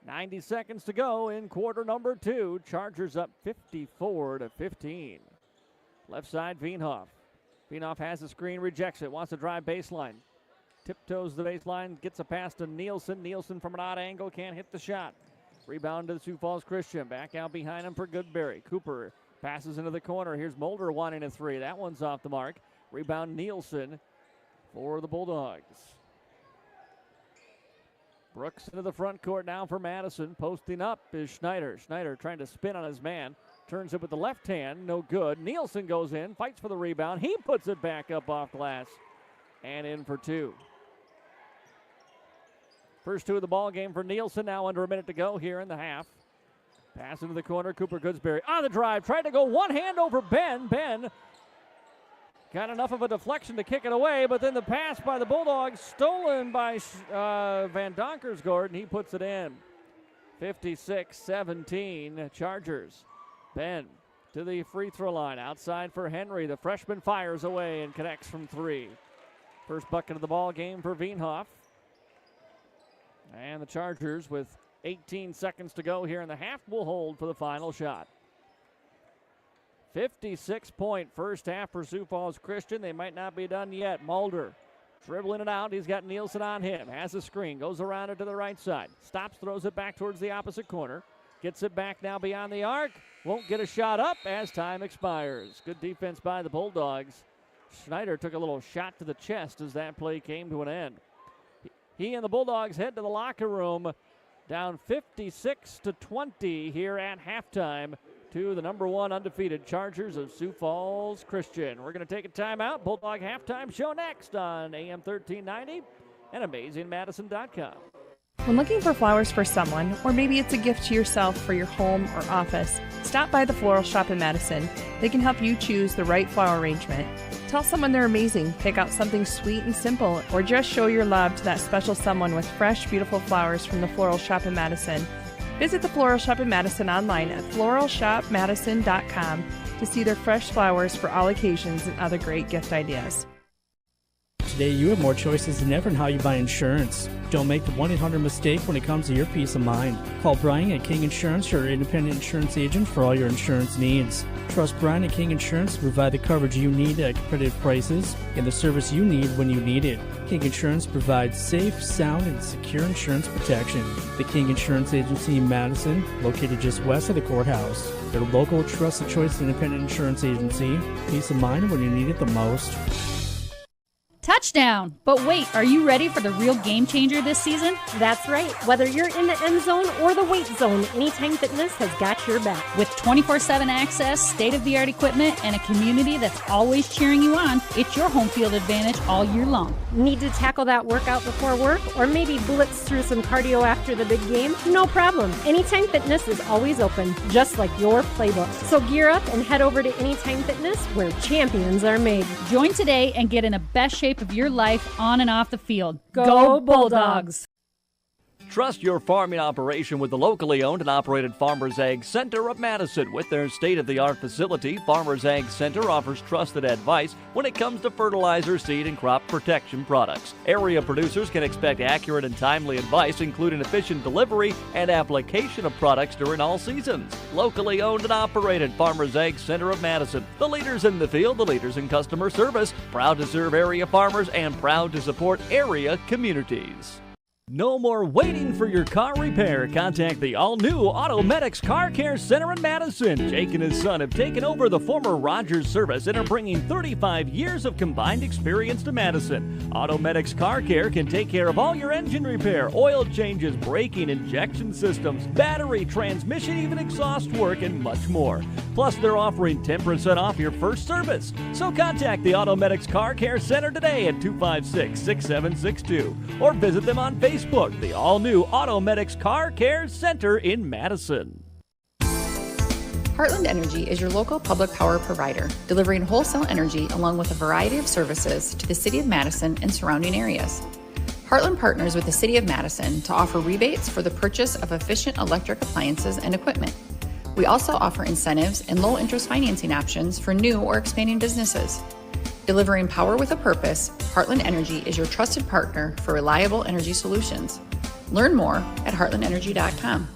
90 seconds to go in quarter number 2. Chargers up 54-15. Left side, Veenhoff. Veenhoff has the screen, rejects it, wants to drive baseline. Tiptoes the baseline, gets a pass to Nielsen. Nielsen from an odd angle, can't hit the shot. Rebound to the Sioux Falls Christian. Back out behind him for Goodberry. Cooper passes into the corner. Here's Mulder wanting a three. That one's off the mark. Rebound Nielsen for the Bulldogs. Brooks into the front court now for Madison. Posting up is Schneider. Schneider trying to spin on his man. Turns it with the left hand. No good. Nielsen goes in. Fights for the rebound. He puts it back up off glass. And in for two. First two of the ball game for Nielsen. Now under a minute to go here in the half. Pass into the corner. Cooper Goodsberry on the drive. Tried to go one hand over Ben. Ben got enough of a deflection to kick it away, but then the pass by the Bulldogs stolen by Van Donkersgaard, and he puts it in. 56-17 Chargers. Ben to the free throw line. Outside for Henry. The freshman fires away and connects from three. First bucket of the ball game for Veenhoff. And the Chargers with 18 seconds to go here in the half will hold for the final shot. 56-point first half for Sioux Falls Christian. They might not be done yet. Mulder dribbling it out. He's got Nielsen on him. Has a screen. Goes around it to the right side. Stops, throws it back towards the opposite corner. Gets it back now beyond the arc. Won't get a shot up as time expires. Good defense by the Bulldogs. Schneider took a little shot to the chest as that play came to an end. He and the Bulldogs head to the locker room down 56-20 here at halftime to the number one undefeated Chargers of Sioux Falls Christian. We're going to take a timeout. Bulldog halftime show next on AM 1390 and AmazingMadison.com. When looking for flowers for someone, or maybe it's a gift to yourself for your home or office, stop by the Floral Shop in Madison. They can help you choose the right flower arrangement. Tell someone they're amazing, pick out something sweet and simple, or just show your love to that special someone with fresh, beautiful flowers from the Floral Shop in Madison. Visit the Floral Shop in Madison online at floralshopmadison.com to see their fresh flowers for all occasions and other great gift ideas. Today, you have more choices than ever in how you buy insurance. Don't make the 1-800 mistake when it comes to your peace of mind. Call Brian at King Insurance, your independent insurance agent for all your insurance needs. Trust Brian at King Insurance to provide the coverage you need at competitive prices and the service you need when you need it. King Insurance provides safe, sound, and secure insurance protection. The King Insurance Agency in Madison, located just west of the courthouse. Their local, trusted choice independent insurance agency. Peace of mind when you need it the most. Touchdown! But wait, are you ready for the real game changer this season? That's right. Whether you're in the end zone or the weight zone, Anytime Fitness has got your back. With 24/7 access, state-of-the-art equipment, and a community that's always cheering you on, it's your home field advantage all year long. Need to tackle that workout before work or maybe blitz through some cardio after the big game? No problem. Anytime Fitness is always open, just like your playbook. So gear up and head over to Anytime Fitness, where champions are made. Join today and get in the best shape of your life on and off the field. Go Bulldogs! Trust your farming operation with the locally owned and operated Farmers Ag Center of Madison. With their state-of-the-art facility, Farmers Ag Center offers trusted advice when it comes to fertilizer, seed, and crop protection products. Area producers can expect accurate and timely advice, including efficient delivery and application of products during all seasons. Locally owned and operated Farmers Ag Center of Madison. The leaders in the field, the leaders in customer service, proud to serve area farmers and proud to support area communities. No more waiting for your car repair. Contact the all-new Automedics Car Care Center in Madison. Jake and his son have taken over the former Rogers service and are bringing 35 years of combined experience to Madison. Automedics Car Care can take care of all your engine repair, oil changes, braking, injection systems, battery, transmission, even exhaust work, and much more. Plus, they're offering 10% off your first service. So contact the Automedics Car Care Center today at 256-6762 or visit them on Facebook. The all-new Automedics Car Care Center in Madison. Heartland Energy is your local public power provider, delivering wholesale energy along with a variety of services to the City of Madison and surrounding areas. Heartland partners with the City of Madison to offer rebates for the purchase of efficient electric appliances and equipment. We also offer incentives and low-interest financing options for new or expanding businesses. Delivering power with a purpose, Heartland Energy is your trusted partner for reliable energy solutions. Learn more at heartlandenergy.com.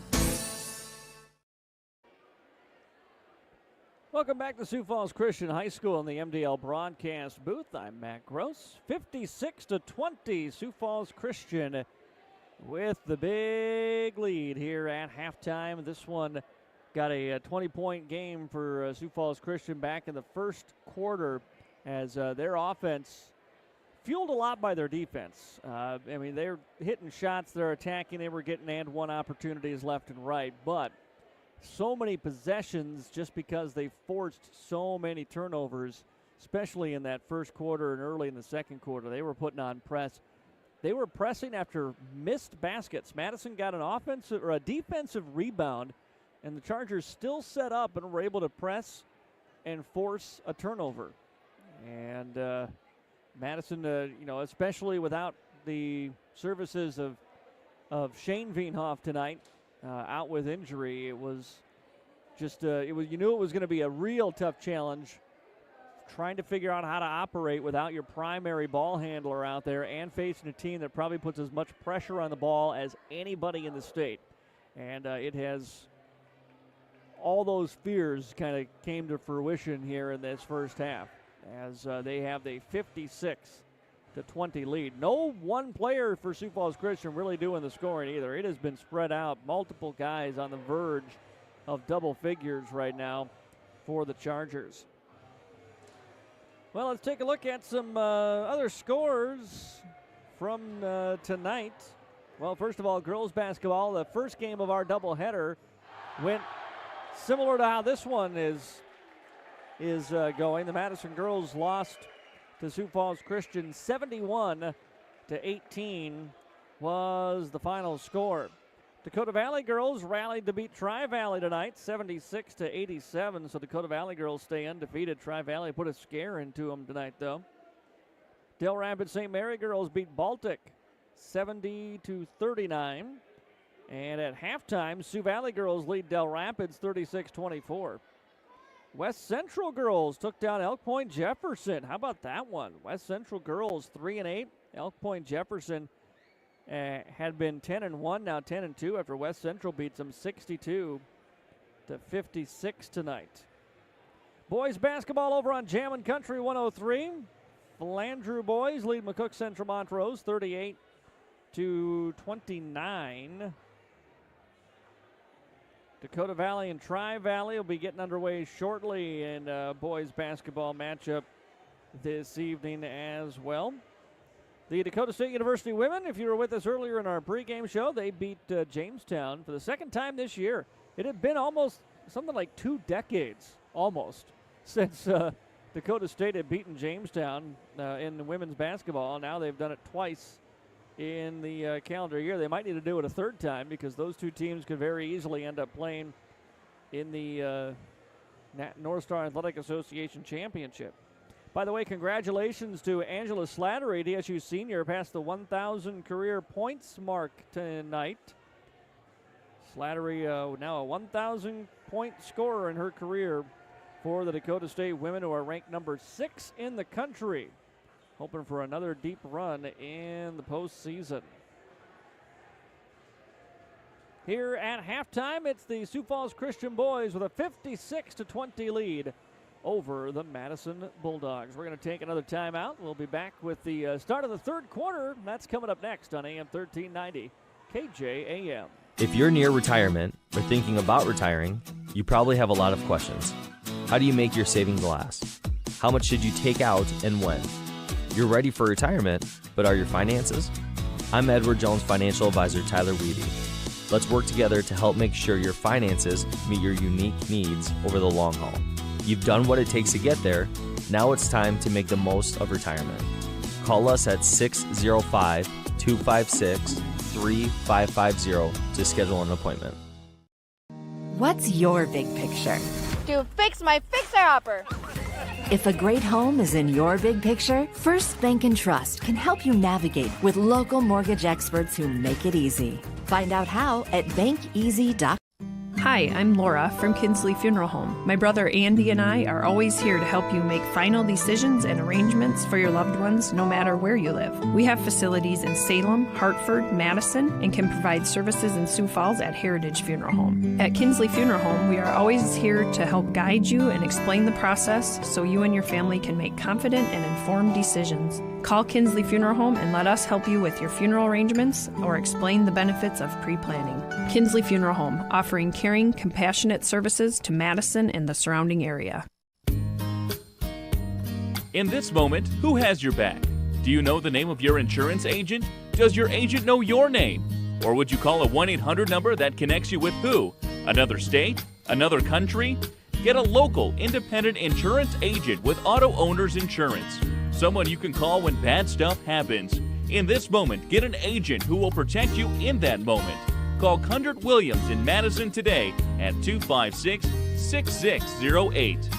Welcome back to Sioux Falls Christian High School in the MDL broadcast booth. I'm Matt Gross. 56-20, Sioux Falls Christian with the big lead here at halftime. This one got a 20-point game for Sioux Falls Christian back in the first quarter, as their offense fueled a lot by their defense. They're hitting shots, they're attacking, they were getting and one opportunities left and right, but so many possessions just because they forced so many turnovers, especially in that first quarter and early in the second quarter. They were putting on press. They were pressing after missed baskets. Madison got an offensive or a defensive rebound, and the Chargers still set up and were able to press and force a turnover. And Madison, especially without the services of Shane Veenhoff tonight, out with injury, it was just you knew it was going to be a real tough challenge, trying to figure out how to operate without your primary ball handler out there and facing a team that probably puts as much pressure on the ball as anybody in the state. And it has all those fears kind of came to fruition here in this first half, as they have a 56-20 lead. No one player for Sioux Falls Christian really doing the scoring either. It has been spread out. Multiple guys on the verge of double figures right now for the Chargers. Well, let's take a look at some other scores from tonight. Well, first of all, girls basketball, the first game of our doubleheader went similar to how this one is going. The Madison girls lost to Sioux Falls Christian 71-18 was the final score. Dakota Valley girls rallied to beat Tri-Valley tonight 76-87, so Dakota Valley girls stay undefeated. Tri-Valley put a scare into them tonight, though. Del Rapids St. Mary girls beat Baltic 70-39, and at halftime Sioux Valley girls lead Del Rapids 36-24. West Central girls took down Elk Point Jefferson. How about that one? West Central girls 3-8. Elk Point Jefferson had been 10-1, now 10-2 after West Central beats them 62-56 tonight. Boys basketball over on Jammin' Country 103. Flandreau boys lead McCook Central Montrose 38-29. Dakota Valley and Tri-Valley will be getting underway shortly in boys basketball matchup this evening as well. The Dakota State University women, if you were with us earlier in our pregame show, they beat Jamestown for the second time this year. It had been almost something like 2 decades, almost, since Dakota State had beaten Jamestown in women's basketball. Now they've done it twice in the calendar year. They might need to do it a third time because those two teams could very easily end up playing in the North Star Athletic Association Championship. By the way, congratulations to Angela Slattery, DSU senior, passed the 1,000 career points mark tonight. Slattery now a 1,000 point scorer in her career for the Dakota State women, who are ranked number 6 in the country. Hoping for another deep run in the postseason. Here at halftime, it's the Sioux Falls Christian boys with a 56-20 lead over the Madison Bulldogs. We're going to take another timeout. We'll be back with the start of the third quarter. That's coming up next on AM 1390 KJAM. If you're near retirement or thinking about retiring, you probably have a lot of questions. How do you make your savings last? How much should you take out and when? You're ready for retirement, but are your finances? I'm Edward Jones financial advisor Tyler Weedy. Let's work together to help make sure your finances meet your unique needs over the long haul. You've done what it takes to get there. Now it's time to make the most of retirement. Call us at 605-256-3550 to schedule an appointment. What's your big picture? To fix my fixer-upper. If a great home is in your big picture, First Bank and Trust can help you navigate with local mortgage experts who make it easy. Find out how at bankeasy.com. Hi, I'm Laura from Kinsley Funeral Home. My brother Andy and I are always here to help you make final decisions and arrangements for your loved ones, no matter where you live. We have facilities in Salem, Hartford, Madison, and can provide services in Sioux Falls at Heritage Funeral Home. At Kinsley Funeral Home, we are always here to help guide you and explain the process so you and your family can make confident and informed decisions. Call Kinsley Funeral Home and let us help you with your funeral arrangements or explain the benefits of pre-planning. Kinsley Funeral Home, offering caring, compassionate services to Madison and the surrounding area. In this moment, who has your back? Do you know the name of your insurance agent? Does your agent know your name? Or would you call a 1-800 number that connects you with who? Another state? Another country? Get a local, independent insurance agent with Auto Owners Insurance. Someone you can call when bad stuff happens. In this moment, get an agent who will protect you in that moment. Call Cundert Williams in Madison today at 256-6608.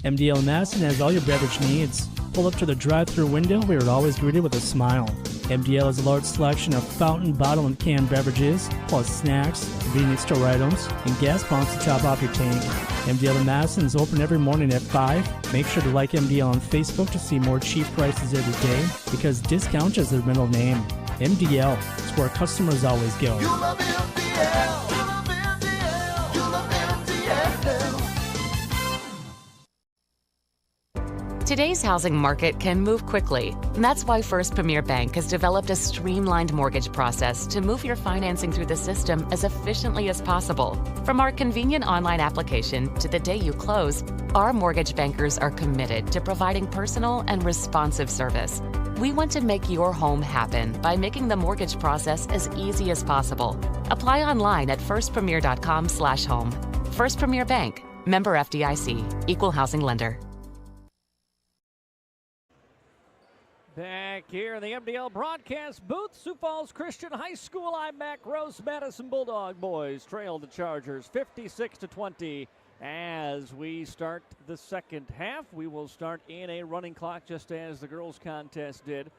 MDL Madison has all your beverage needs. Pull up to the drive-thru window where you're always greeted with a smile. MDL has a large selection of fountain, bottle, and canned beverages, plus snacks, convenience store items, and gas pumps to top off your tank. MDL in Madison is open every morning at 5. Make sure to like MDL on Facebook to see more cheap prices every day, because discount is their middle name. MDL is where customers always go. You love MDL. You love MDL. You love MDL. Today's housing market can move quickly, and that's why First Premier Bank has developed a streamlined mortgage process to move your financing through the system as efficiently as possible. From our convenient online application to the day you close, our mortgage bankers are committed to providing personal and responsive service. We want to make your home happen by making the mortgage process as easy as possible. Apply online at firstpremier.com/home. First Premier Bank, member FDIC, equal housing lender. Back here in the MDL broadcast booth, Sioux Falls Christian High School. I'm Mac Gross. Madison Bulldog boys trail the Chargers 56-20. As we start the second half, we will start in a running clock just as the girls contest did.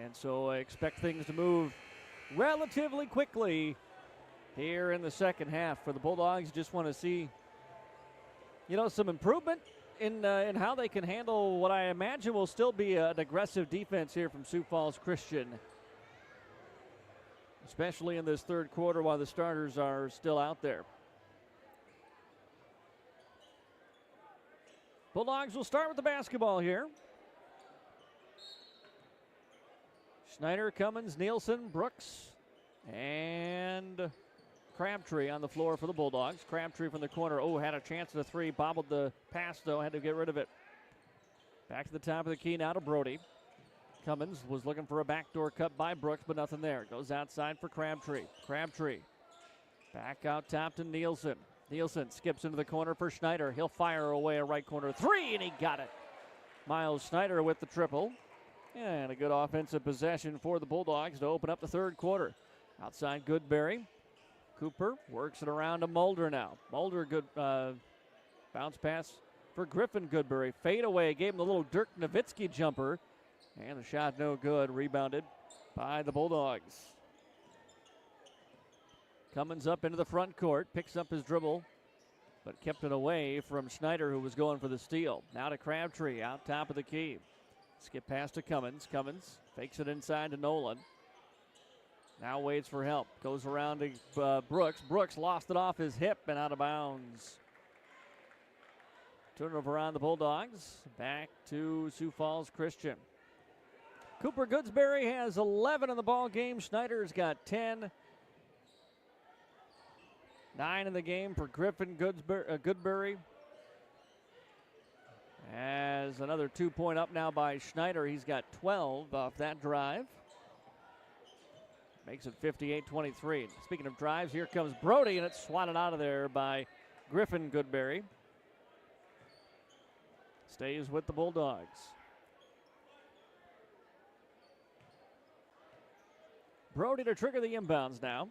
And so I expect things to move relatively quickly here in the second half. For the Bulldogs, just want to see, some improvement in how they can handle what I imagine will still be an aggressive defense here from Sioux Falls Christian, especially in this third quarter while the starters are still out there. Bulldogs will start with the basketball here. Schneider, Cummins, Nielsen, Brooks, and Crabtree on the floor for the Bulldogs. Crabtree from the corner. Oh, had a chance at a three. Bobbled the pass, though. Had to get rid of it. Back to the top of the key now to Brody. Cummins was looking for a backdoor cut by Brooks, but nothing there. Goes outside for Crabtree. Crabtree back out top to Nielsen. Nielsen skips into the corner for Schneider. He'll fire away a right corner three, and he got it. Miles Schneider with the triple. And a good offensive possession for the Bulldogs to open up the third quarter. Outside Goodberry. Cooper works it around to Mulder now. Mulder, good bounce pass for Griffin Goodberry. Fade away, gave him the little Dirk Nowitzki jumper. And the shot no good. Rebounded by the Bulldogs. Cummins up into the front court. Picks up his dribble, but kept it away from Schneider, who was going for the steal. Now to Crabtree, out top of the key. Skip pass to Cummins. Cummins fakes it inside to Nolan. Now waits for help. Goes around to Brooks. Brooks lost it off his hip and out of bounds. Turnover on the Bulldogs. Back to Sioux Falls Christian. Cooper Goodsberry has 11 in the ball game. Schneider's got 10. 9 in the game for Griffin Goodberry. As another 2-point up now by Schneider. He's got 12 off that drive. Makes it 58-23. Speaking of drives, here comes Brody, and it's swatted out of there by Griffin Goodberry. Stays with the Bulldogs. Brody to trigger the inbounds now.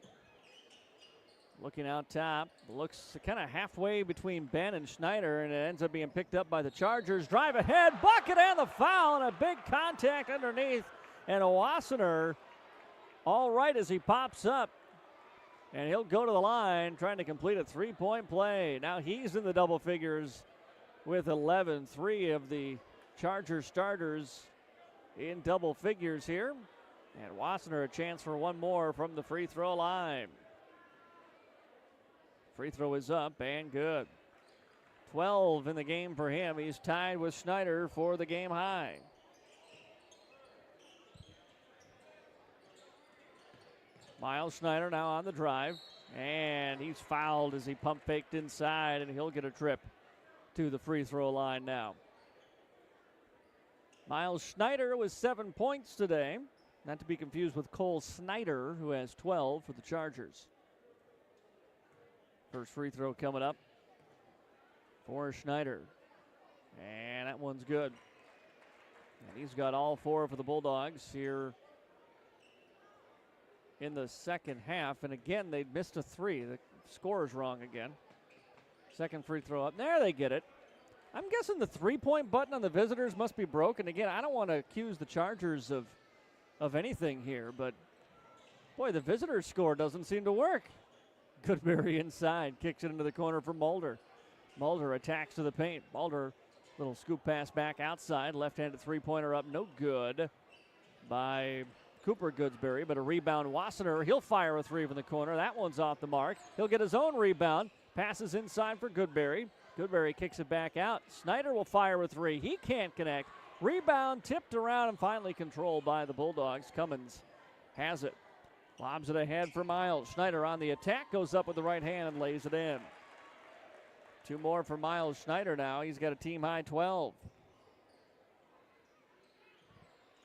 Looking out top, looks kind of halfway between Ben and Schneider, and it ends up being picked up by the Chargers. Drive ahead, bucket and the foul, and a big contact underneath. And Wassenaar all right as he pops up. And he'll go to the line trying to complete a three-point play. Now he's in the double figures with 11. 3 of the Charger starters in double figures here. And Wassenaar a chance for one more from the free throw line. Free throw is up and good. 12 in the game for him. He's tied with Schneider for the game high. Miles Schneider now on the drive. And he's fouled as he pump faked inside, and he'll get a trip to the free throw line now. Miles Schneider with 7 points today. Not to be confused with Cole Snyder, who has 12 for the Chargers. First free throw coming up for Schneider. And that one's good. And he's got all 4 for the Bulldogs here in the second half. And again, they missed a 3. The scorer's wrong again. Second free throw up. There they get it. I'm guessing the 3-point button on the visitors must be broken. Again, I don't want to accuse the Chargers of anything here, but boy, the visitors' score doesn't seem to work. Goodberry inside, kicks it into the corner for Mulder. Mulder attacks to the paint. Mulder, little scoop pass back outside. Left-handed three-pointer up, no good by Cooper Goodsberry, but a rebound. Wassenaar, he'll fire a 3 from the corner. That one's off the mark. He'll get his own rebound. Passes inside for Goodberry. Goodberry kicks it back out. Schneider will fire a 3. He can't connect. Rebound tipped around and finally controlled by the Bulldogs. Cummins has it. Lobs it ahead for Miles. Schneider on the attack, goes up with the right hand and lays it in. 2 more for Miles Schneider now. He's got a team-high 12.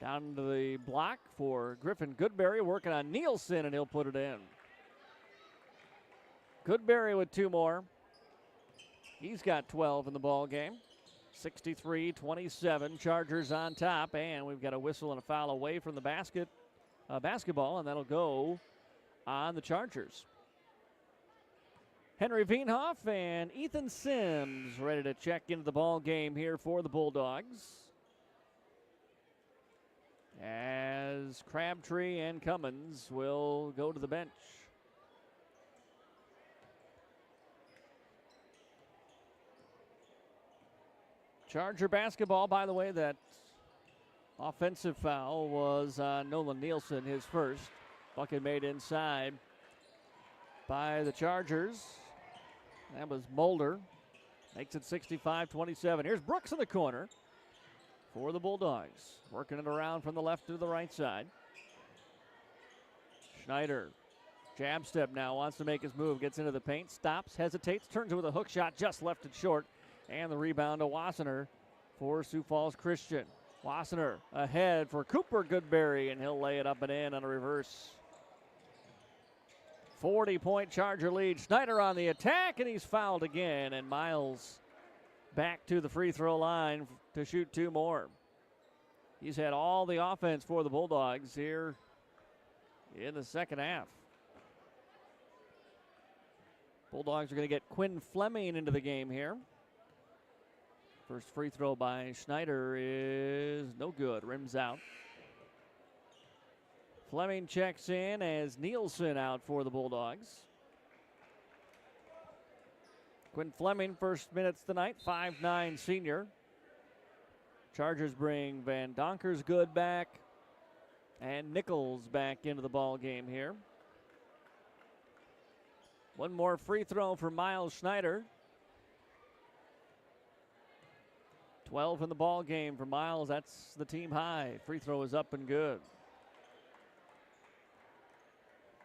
Down to the block for Griffin Goodberry, working on Nielsen, and he'll put it in. Goodberry with 2 more. He's got 12 in the ball game. 63-27, Chargers on top, and we've got a whistle and a foul away from the basketball, and that'll go on the Chargers. Henry Veenhoff and Ethan Sims ready to check into the ball game here for the Bulldogs, as Crabtree and Cummins will go to the bench. Charger basketball, by the way, that offensive foul was Nolan Nielsen, his first. Bucket made inside by the Chargers. That was Mulder. Makes it 65-27. Here's Brooks in the corner for the Bulldogs. Working it around from the left to the right side. Schneider, jab step now, wants to make his move. Gets into the paint, stops, hesitates, turns it with a hook shot, just left it short. And the rebound to Wassenaar for Sioux Falls Christian. Wassenaar ahead for Cooper Goodberry, and he'll lay it up and in on a reverse. 40-point Charger lead. Schneider on the attack, and he's fouled again, and Miles back to the free throw line to shoot 2 more. He's had all the offense for the Bulldogs here in the second half. Bulldogs are going to get Quinn Fleming into the game here. First free throw by Schneider is no good. Rims out. Fleming checks in as Nielsen out for the Bulldogs. Quinn Fleming, first minutes tonight, 5'9" senior. Chargers bring Van Donkersgood back and Nichols back into the ball game here. One more free throw for Miles Schneider. 12 in the ball game for Miles. That's the team high. Free throw is up and good.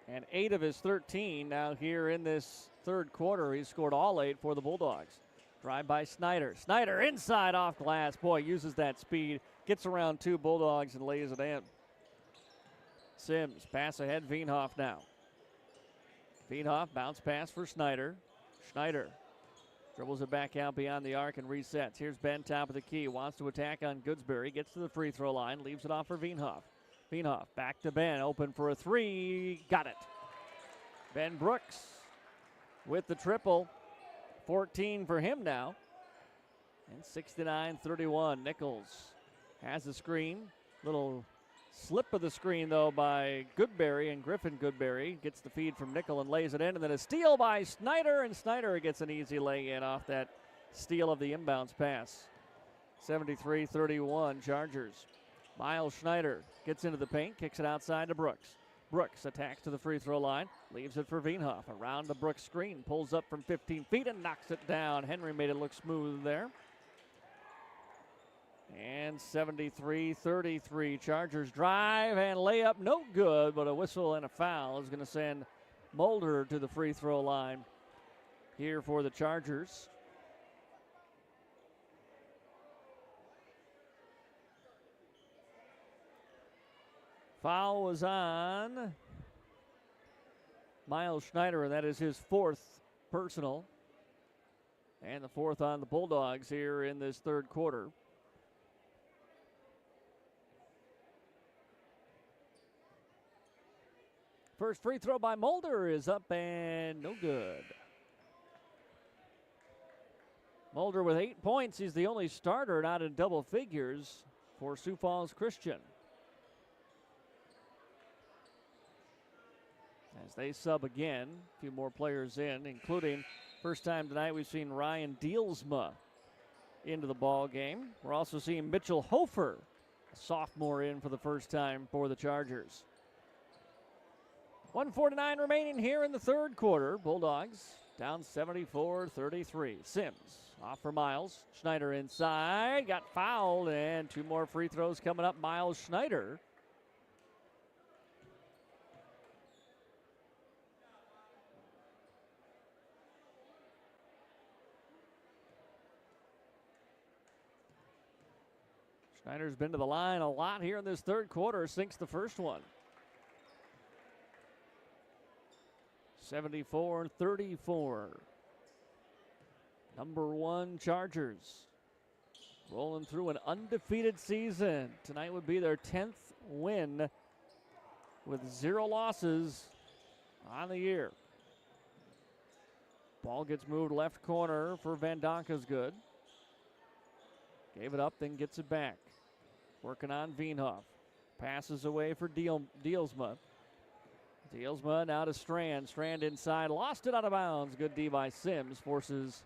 And 8 of his 13 now here in this third quarter. He's scored all 8 for the Bulldogs. Drive by Snyder. Snyder inside off glass. Boy, uses that speed. Gets around 2 Bulldogs and lays it in. Sims, pass ahead. Veenhoff now. Veenhoff, bounce pass for Snyder. Schneider dribbles it back out beyond the arc and resets. Here's Ben, top of the key. Wants to attack on Goodsbury. Gets to the free throw line. Leaves it off for Veenhoff. Veenhoff back to Ben. Open for a 3. Got it. Ben Brooks with the triple. 14 for him now. And 69-31. Nichols has the screen. Little slip of the screen, though, by Goodberry, and Griffin Goodberry gets the feed from Nickel and lays it in. And then a steal by Snyder, and Snyder gets an easy lay-in off that steal of the inbounds pass. 73-31 Chargers. Miles Schneider gets into the paint, kicks it outside to Brooks. Brooks attacks to the free throw line, leaves it for Veenhoff. Around the Brooks screen, pulls up from 15 feet and knocks it down. Henry made it look smooth there. And 73-33 Chargers drive and layup, no good, but a whistle and a foul is going to send Mulder to the free throw line here for the Chargers. Foul was on Miles Schneider, and that is his 4th personal. And the 4th on the Bulldogs here in this third quarter. First free throw by Mulder is up and no good. Mulder with 8 points. He's the only starter not in double figures for Sioux Falls Christian. As they sub again, a few more players in, including first time tonight we've seen Ryan Dealsma into the ball game. We're also seeing Mitchell Hofer, a sophomore, in for the first time for the Chargers. 1:49 remaining here in the third quarter. Bulldogs down 74-33. Sims off for Miles. Schneider inside, got fouled, and 2 more free throws coming up. Miles Schneider. Schneider's been to the line a lot here in this third quarter, sinks the first one. 74-34. Number 1 Chargers rolling through an undefeated season. Tonight would be their 10th win with 0 losses on the year. Ball gets moved left corner for Van Donkersgood. Gave it up, then gets it back. Working on Veenhoff. Passes away for Dealsma. Dealsma now to Strand. Strand inside, lost it out of bounds. Good D by Sims, forces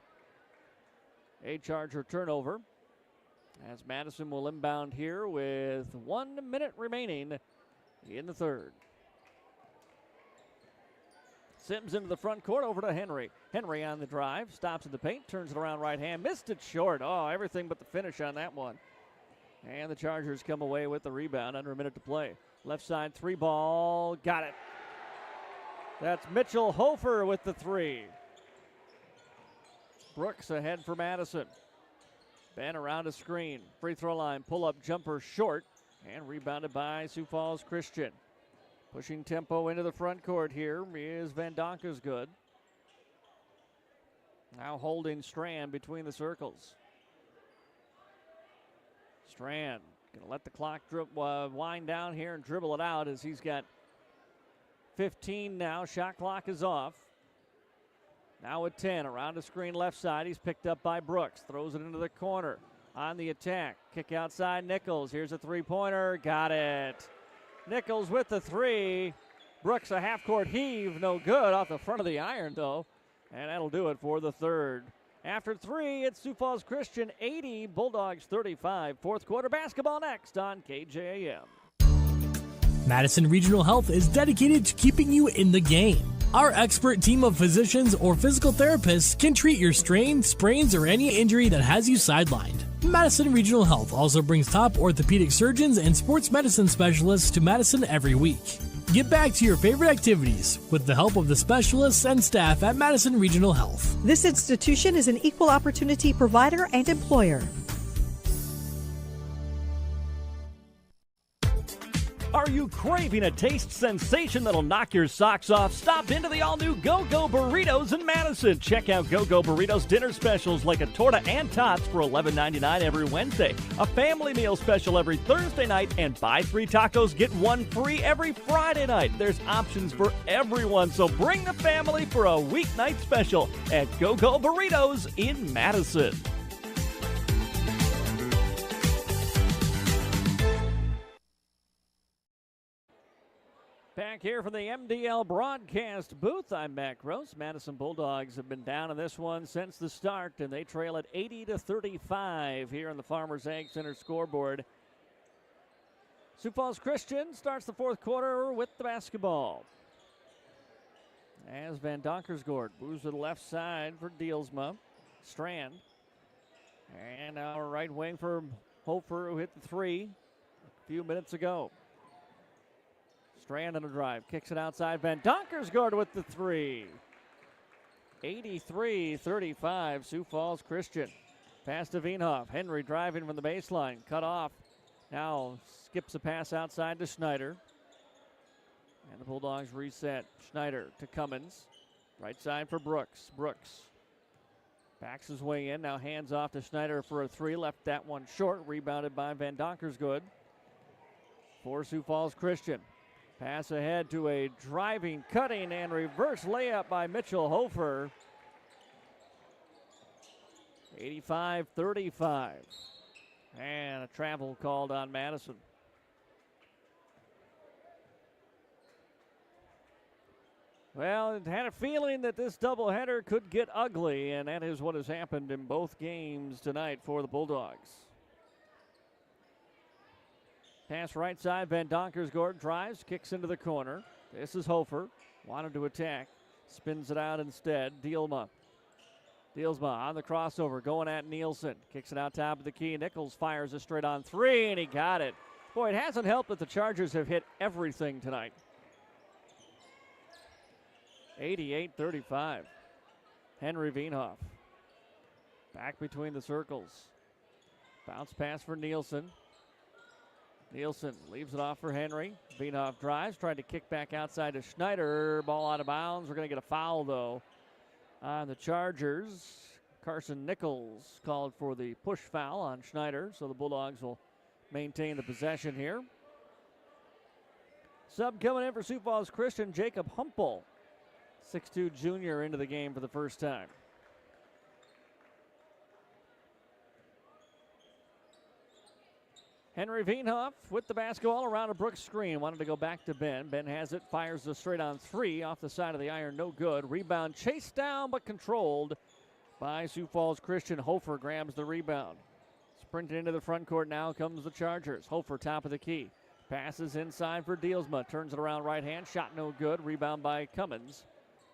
a Charger turnover. As Madison will inbound here with 1 minute remaining in the third. Sims into the front court, over to Henry. Henry on the drive, stops in the paint, turns it around right hand, missed it short. Oh, everything but the finish on that one. And the Chargers come away with the rebound, under a minute to play. Left side 3 ball, got it. That's Mitchell Hofer with the 3. Brooks ahead for Madison. Ben around a screen. Free throw line, pull-up jumper short, and rebounded by Sioux Falls Christian. Pushing tempo into the front court here is Van Donkersgood. Now holding Strand between the circles. Strand going to let the clock wind down here and dribble it out as he's got 15 now. Shot clock is off. Now with 10, around the screen left side. He's picked up by Brooks. Throws it into the corner. On the attack. Kick outside Nichols. Here's a three-pointer. Got it. Nichols with the three. Brooks a half-court heave. No good. Off the front of the iron, though. And that'll do it for the third. After three, it's Sioux Falls Christian 80, Bulldogs 35. Fourth quarter basketball next on KJAM. Madison Regional Health is dedicated to keeping you in the game. Our expert team of physicians or physical therapists can treat your strain, sprains, or any injury that has you sidelined. Madison Regional Health also brings top orthopedic surgeons and sports medicine specialists to Madison every week. Get back to your favorite activities with the help of the specialists and staff at Madison Regional Health. This institution is an equal opportunity provider and employer. Are you craving a taste sensation that'll knock your socks off? Stop into the all-new Go-Go Burritos in Madison. Check out Go-Go Burritos dinner specials like a torta and tots for $11.99 every Wednesday, a family meal special every Thursday night, and buy 3 tacos, get 1 free every Friday night. There's options for everyone, so bring the family for a weeknight special at Go-Go Burritos in Madison. Back here from the MDL broadcast booth, I'm Matt Gross. Madison Bulldogs have been down in this one since the start, and they trail at 80-35 here on the Farmers Ag Center scoreboard. Sioux Falls Christian starts the fourth quarter with the basketball. As Van Donkersgoed moves to the left side for Deelsma. Strand. And now right wing for Hofer, who hit the three a few minutes ago. Strand on a drive, kicks it outside. Van Donkersgoed with the three. 83-35, Sioux Falls Christian. Pass to Veenhoff. Henry driving from the baseline, cut off. Now skips a pass outside to Schneider. And the Bulldogs reset. Schneider to Cummins. Right side for Brooks. Brooks backs his way in. Now hands off to Schneider for a three. Left that one short. Rebounded by Van Donkersgoed. For Sioux Falls Christian. Pass ahead to a driving, cutting, and reverse layup by Mitchell Hofer. 85-35. And a travel called on Madison. Well, it had a feeling that this doubleheader could get ugly, and that is what has happened in both games tonight for the Bulldogs. Pass right side, Van Donkersgoed drives, kicks into the corner. This is Hofer, wanted to attack, spins it out instead. Deelsma on the crossover, going at Nielsen. Kicks it out top of the key. Nichols fires a straight on three, and he got it. Boy, it hasn't helped that the Chargers have hit everything tonight. 88-35. Henry Veenhoff. Back between the circles. Bounce pass for Nielsen. Nielsen leaves it off for Henry. Veenhoff drives, trying to kick back outside to Schneider. Ball out of bounds. We're going to get a foul, though, on the Chargers. Carson Nichols called for the push foul on Schneider, so the Bulldogs will maintain the possession here. Sub coming in for Sioux Falls Christian, Jacob Humpel. 6'2 junior into the game for the first time. Henry Veenhoff with the basketball around a Brooks screen. Wanted to go back to Ben. Ben has it, fires the straight on three off the side of the iron. No good. Rebound chased down but controlled by Sioux Falls Christian. Hofer grabs the rebound. Sprinting into the front court now comes the Chargers. Hofer top of the key. Passes inside for Deelsma. Turns it around right hand. Shot no good. Rebound by Cummins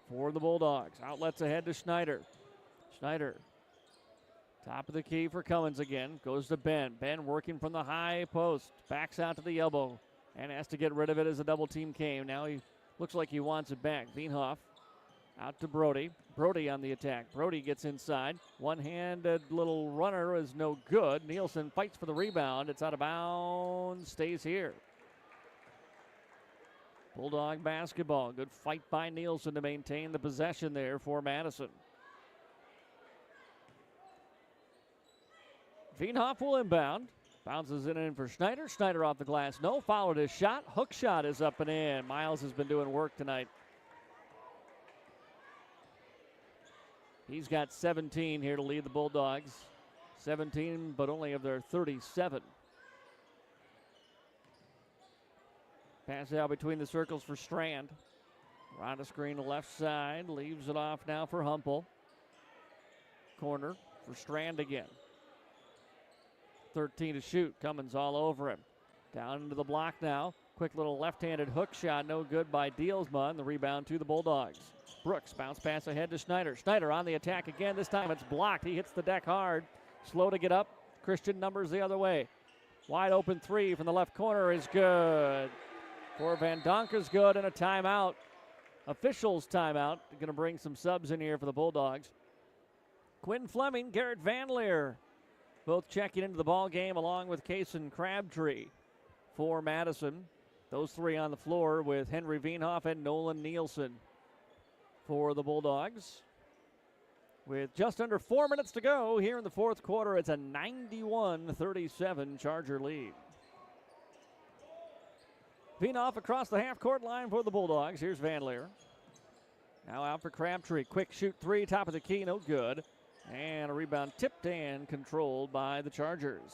for the Bulldogs. Outlets ahead to Schneider. Schneider. Top of the key for Cummins again. Goes to Ben. Ben working from the high post. Backs out to the elbow and has to get rid of it as a double team came. Now he looks like he wants it back. Veenhoff Out to Brody. Brody on the attack. Brody gets inside. One-handed little runner is no good. Nielsen fights for the rebound. It's out of bounds. Stays here. Bulldog basketball. Good fight by Nielsen to maintain the possession there for Madison. Veenhoff will inbound. Bounces it in for Schneider. Schneider off the glass. No, followed his shot. Hook shot is up and in. Miles has been doing work tonight. He's got 17 here to lead the Bulldogs. 17, but only of their 37. Pass out between the circles for Strand. Around the screen to left side. Leaves it off now for Humpel. Corner for Strand again. 13 to shoot. Cummins all over him. Down into the block now. Quick little left-handed hook shot. No good by Dealsma. And the rebound to the Bulldogs. Brooks bounce pass ahead to Schneider. Schneider on the attack again. This time it's blocked. He hits the deck hard. Slow to get up. Christian numbers the other way. Wide open three from the left corner is good. For Van Donker's good and a timeout. Officials timeout. They're going to bring some subs in here for the Bulldogs. Quinn Fleming, Garrett Van Leer, both checking into the ball game along with Kason Crabtree for Madison. Those three on the floor with Henry Veenhoff and Nolan Nielsen for the Bulldogs. With just under 4 minutes to go here in the fourth quarter, it's a 91-37 Charger lead. Veenhoff across the half-court line for the Bulldogs. Here's Van Leer. Now out for Crabtree. Quick shoot three, top of the key, no good. And a rebound tipped and controlled by the Chargers.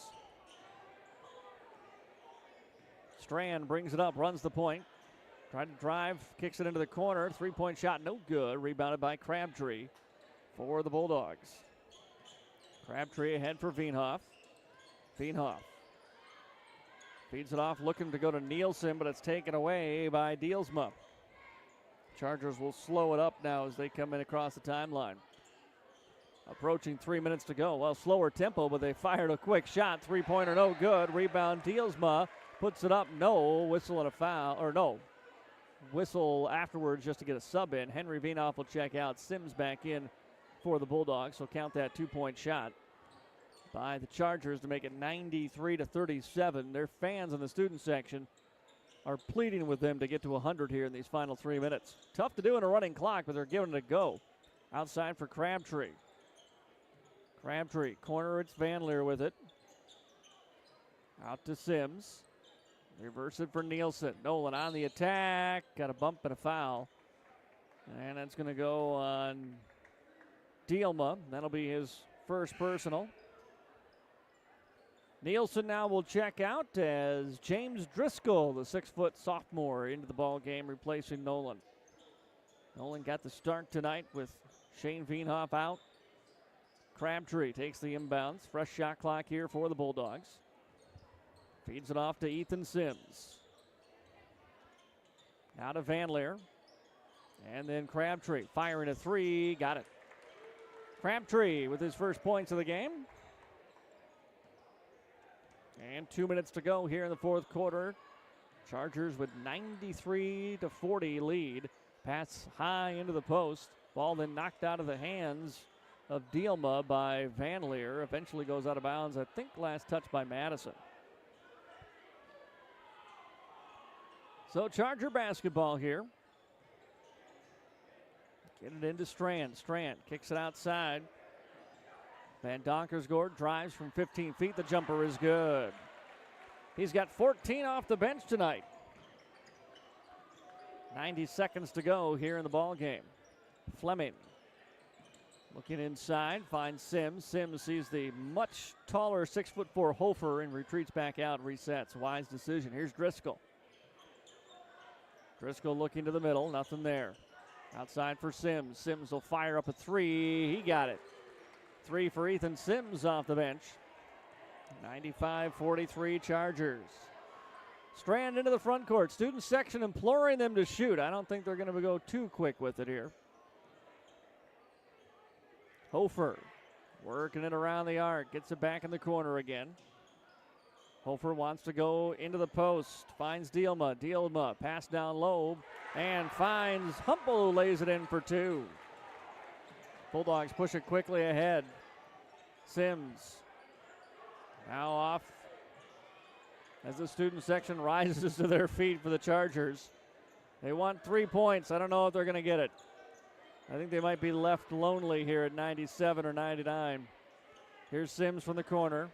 Strand brings it up, runs the point. Tried to drive, kicks it into the corner. Three-point shot, no good. Rebounded by Crabtree for the Bulldogs. Crabtree ahead for Veenhoff. Veenhoff feeds it off, looking to go to Nielsen, but it's taken away by Dealsma. Chargers will slow it up now as they come in across the timeline. Approaching 3 minutes to go. Well, slower tempo, but they fired a quick shot. Three-pointer, no good. Rebound, Dealsma puts it up. No, whistle and a foul. Or no, whistle afterwards just to get a sub in. Henry Veenhoff will check out. Sims back in for the Bulldogs, so count that two-point shot by the Chargers to make it 93-37. Their fans in the student section are pleading with them to get to 100 here in these final 3 minutes. Tough to do in a running clock, but they're giving it a go. Outside for Crabtree. Crabtree, corner, it's Van Leer with it. Out to Sims. Reverse it for Nielsen. Nolan on the attack. Got a bump and a foul. And that's going to go on Dealma. That'll be his first personal. Nielsen now will check out as James Driscoll, the 6-foot sophomore, into the ball game, replacing Nolan. Nolan got the start tonight with Shane Veenhoff out. Crabtree takes the inbounds. Fresh shot clock here for the Bulldogs. Feeds it off to Ethan Sims. Now to Van Leer. And then Crabtree firing a three. Got it. Crabtree with his first points of the game. And 2 minutes to go here in the fourth quarter. Chargers with 93-40 lead. Pass high into the post. Ball then knocked out of the hands of Dealma by Van Leer. Eventually goes out of bounds. I think last touch by Madison. So Charger basketball here. Get it into Strand. Strand kicks it outside. Van Donkersgaard drives from 15 feet. The jumper is good. He's got 14 off the bench tonight. 90 seconds to go here in the ball game. Fleming looking inside, finds Sims. Sims sees the much taller 6'4" Hofer and retreats back out and resets. Wise decision. Here's Driscoll. Driscoll looking to the middle. Nothing there. Outside for Sims. Sims will fire up a three. He got it. Three for Ethan Sims off the bench. 95-43 Chargers. Strand into the front court. Student section imploring them to shoot. I don't think they're going to go too quick with it here. Hofer working it around the arc. Gets it back in the corner again. Hofer wants to go into the post, finds Dielma. Dielma pass down low and finds Humpel, who lays it in for 2. Bulldogs push it quickly ahead. Sims now off as the student section rises to their feet for the Chargers. They want 3 points. I don't know if they're going to get it. I think they might be left lonely here at 97 or 99. Here's Sims from the corner.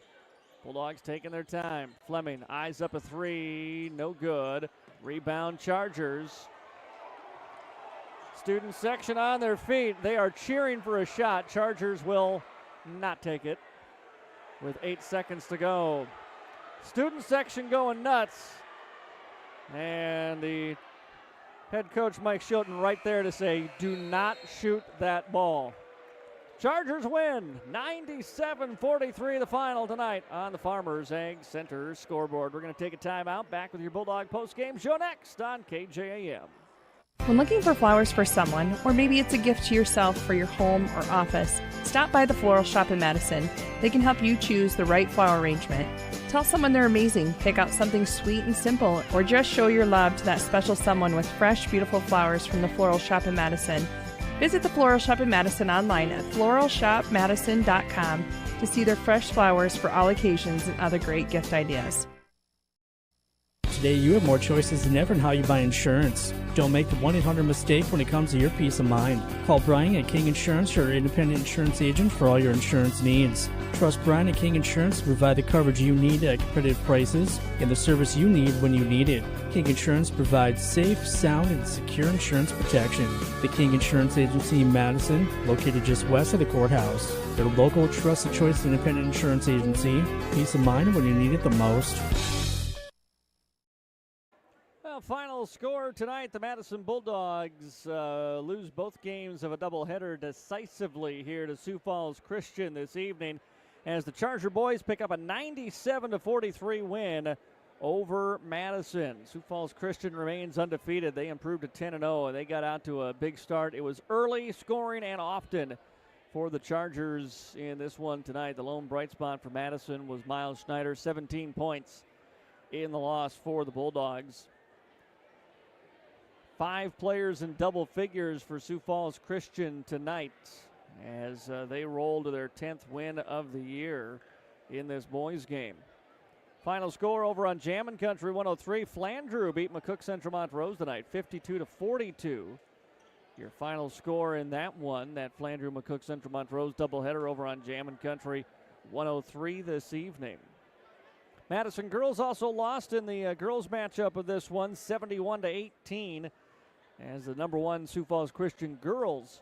Bulldogs taking their time. Fleming eyes up a 3. No good. Rebound Chargers. Student section on their feet. They are cheering for a shot. Chargers will not take it with 8 seconds to go. Student section going nuts. And the head coach Mike Shilton right there to say, do not shoot that ball. Chargers win 97-43 the final tonight on the Farmers Ag Center scoreboard. We're going to take a timeout. Back with your Bulldog postgame show next on KJAM. When looking for flowers for someone, or maybe it's a gift to yourself for your home or office, stop by the Floral Shop in Madison. They can help you choose the right flower arrangement. Tell someone they're amazing, pick out something sweet and simple, or just show your love to that special someone with fresh, beautiful flowers from the Floral Shop in Madison. Visit the Floral Shop in Madison online at floralshopmadison.com to see their fresh flowers for all occasions and other great gift ideas. Today, you have more choices than ever in how you buy insurance. Don't make the 1-800 mistake when it comes to your peace of mind. Call Brian at King Insurance, your independent insurance agent for all your insurance needs. Trust Brian at King Insurance to provide the coverage you need at competitive prices and the service you need when you need it. King Insurance provides safe, sound, and secure insurance protection. The King Insurance Agency in Madison, located just west of the courthouse. Their local, trusted choice independent insurance agency. Peace of mind when you need it the most. Final score tonight, the Madison Bulldogs lose both games of a doubleheader decisively here to Sioux Falls Christian this evening as the Charger boys pick up a 97-43 win over Madison. Sioux Falls Christian remains undefeated. They improved to 10-0, and they got out to a big start. It was early scoring and often for the Chargers in this one tonight. The lone bright spot for Madison was Miles Schneider, 17 points in the loss for the Bulldogs. 5 players in double figures for Sioux Falls Christian tonight as they roll to their 10th win of the year in this boys game. Final score over on Jammin' Country 103. Flandreau beat McCook Central Montrose tonight 52-42. Your final score in that one, that Flandreau McCook Central Montrose doubleheader over on Jammin' Country 103 this evening. Madison girls also lost in the girls matchup of this one, 71-18. As the number 1 Sioux Falls Christian girls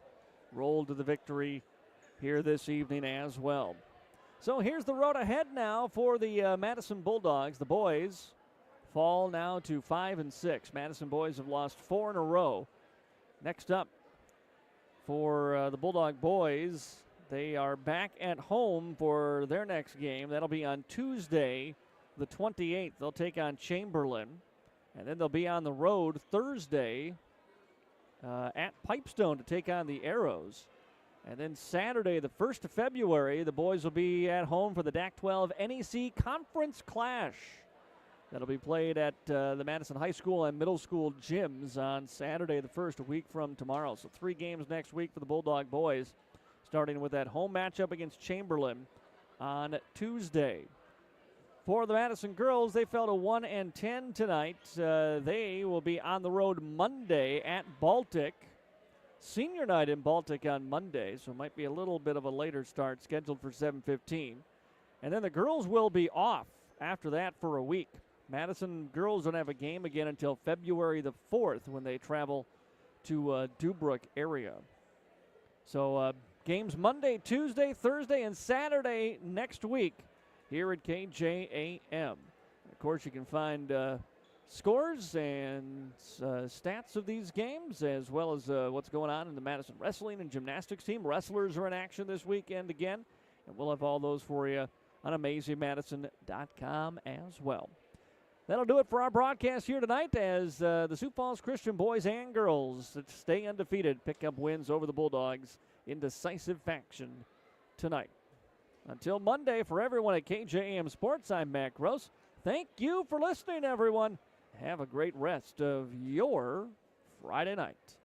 rolled to the victory here this evening as well. So here's the road ahead now for the Madison Bulldogs. The boys fall now to 5-6. Madison boys have lost 4 in a row. Next up for the Bulldog boys, they are back at home for their next game. That'll be on Tuesday, the 28th. They'll take on Chamberlain. And then they'll be on the road Thursday at Pipestone to take on the Arrows. And then Saturday, the 1st of February, the boys will be at home for the DAC-12 NEC Conference Clash. That'll be played at the Madison High School and Middle School gyms on Saturday the 1st, a week from tomorrow. So 3 games next week for the Bulldog boys, starting with that home matchup against Chamberlain on Tuesday. For the Madison girls, they fell to 1-10 tonight. They will be on the road Monday at Baltic. Senior night in Baltic on Monday, so it might be a little bit of a later start, scheduled for 7:15. And then the girls will be off after that for a week. Madison girls don't have a game again until February the 4th when they travel to Dubrook area. So games Monday, Tuesday, Thursday, and Saturday next week here at KJAM. Of course, you can find scores and stats of these games, as well as what's going on in the Madison wrestling and gymnastics team. Wrestlers are in action this weekend again, and we'll have all those for you on AmazingMadison.com as well. That'll do it for our broadcast here tonight as the Sioux Falls Christian boys and girls stay undefeated, pick up wins over the Bulldogs in decisive fashion tonight. Until Monday, for everyone at KJAM Sports, I'm Matt Gross. Thank you for listening, everyone. Have a great rest of your Friday night.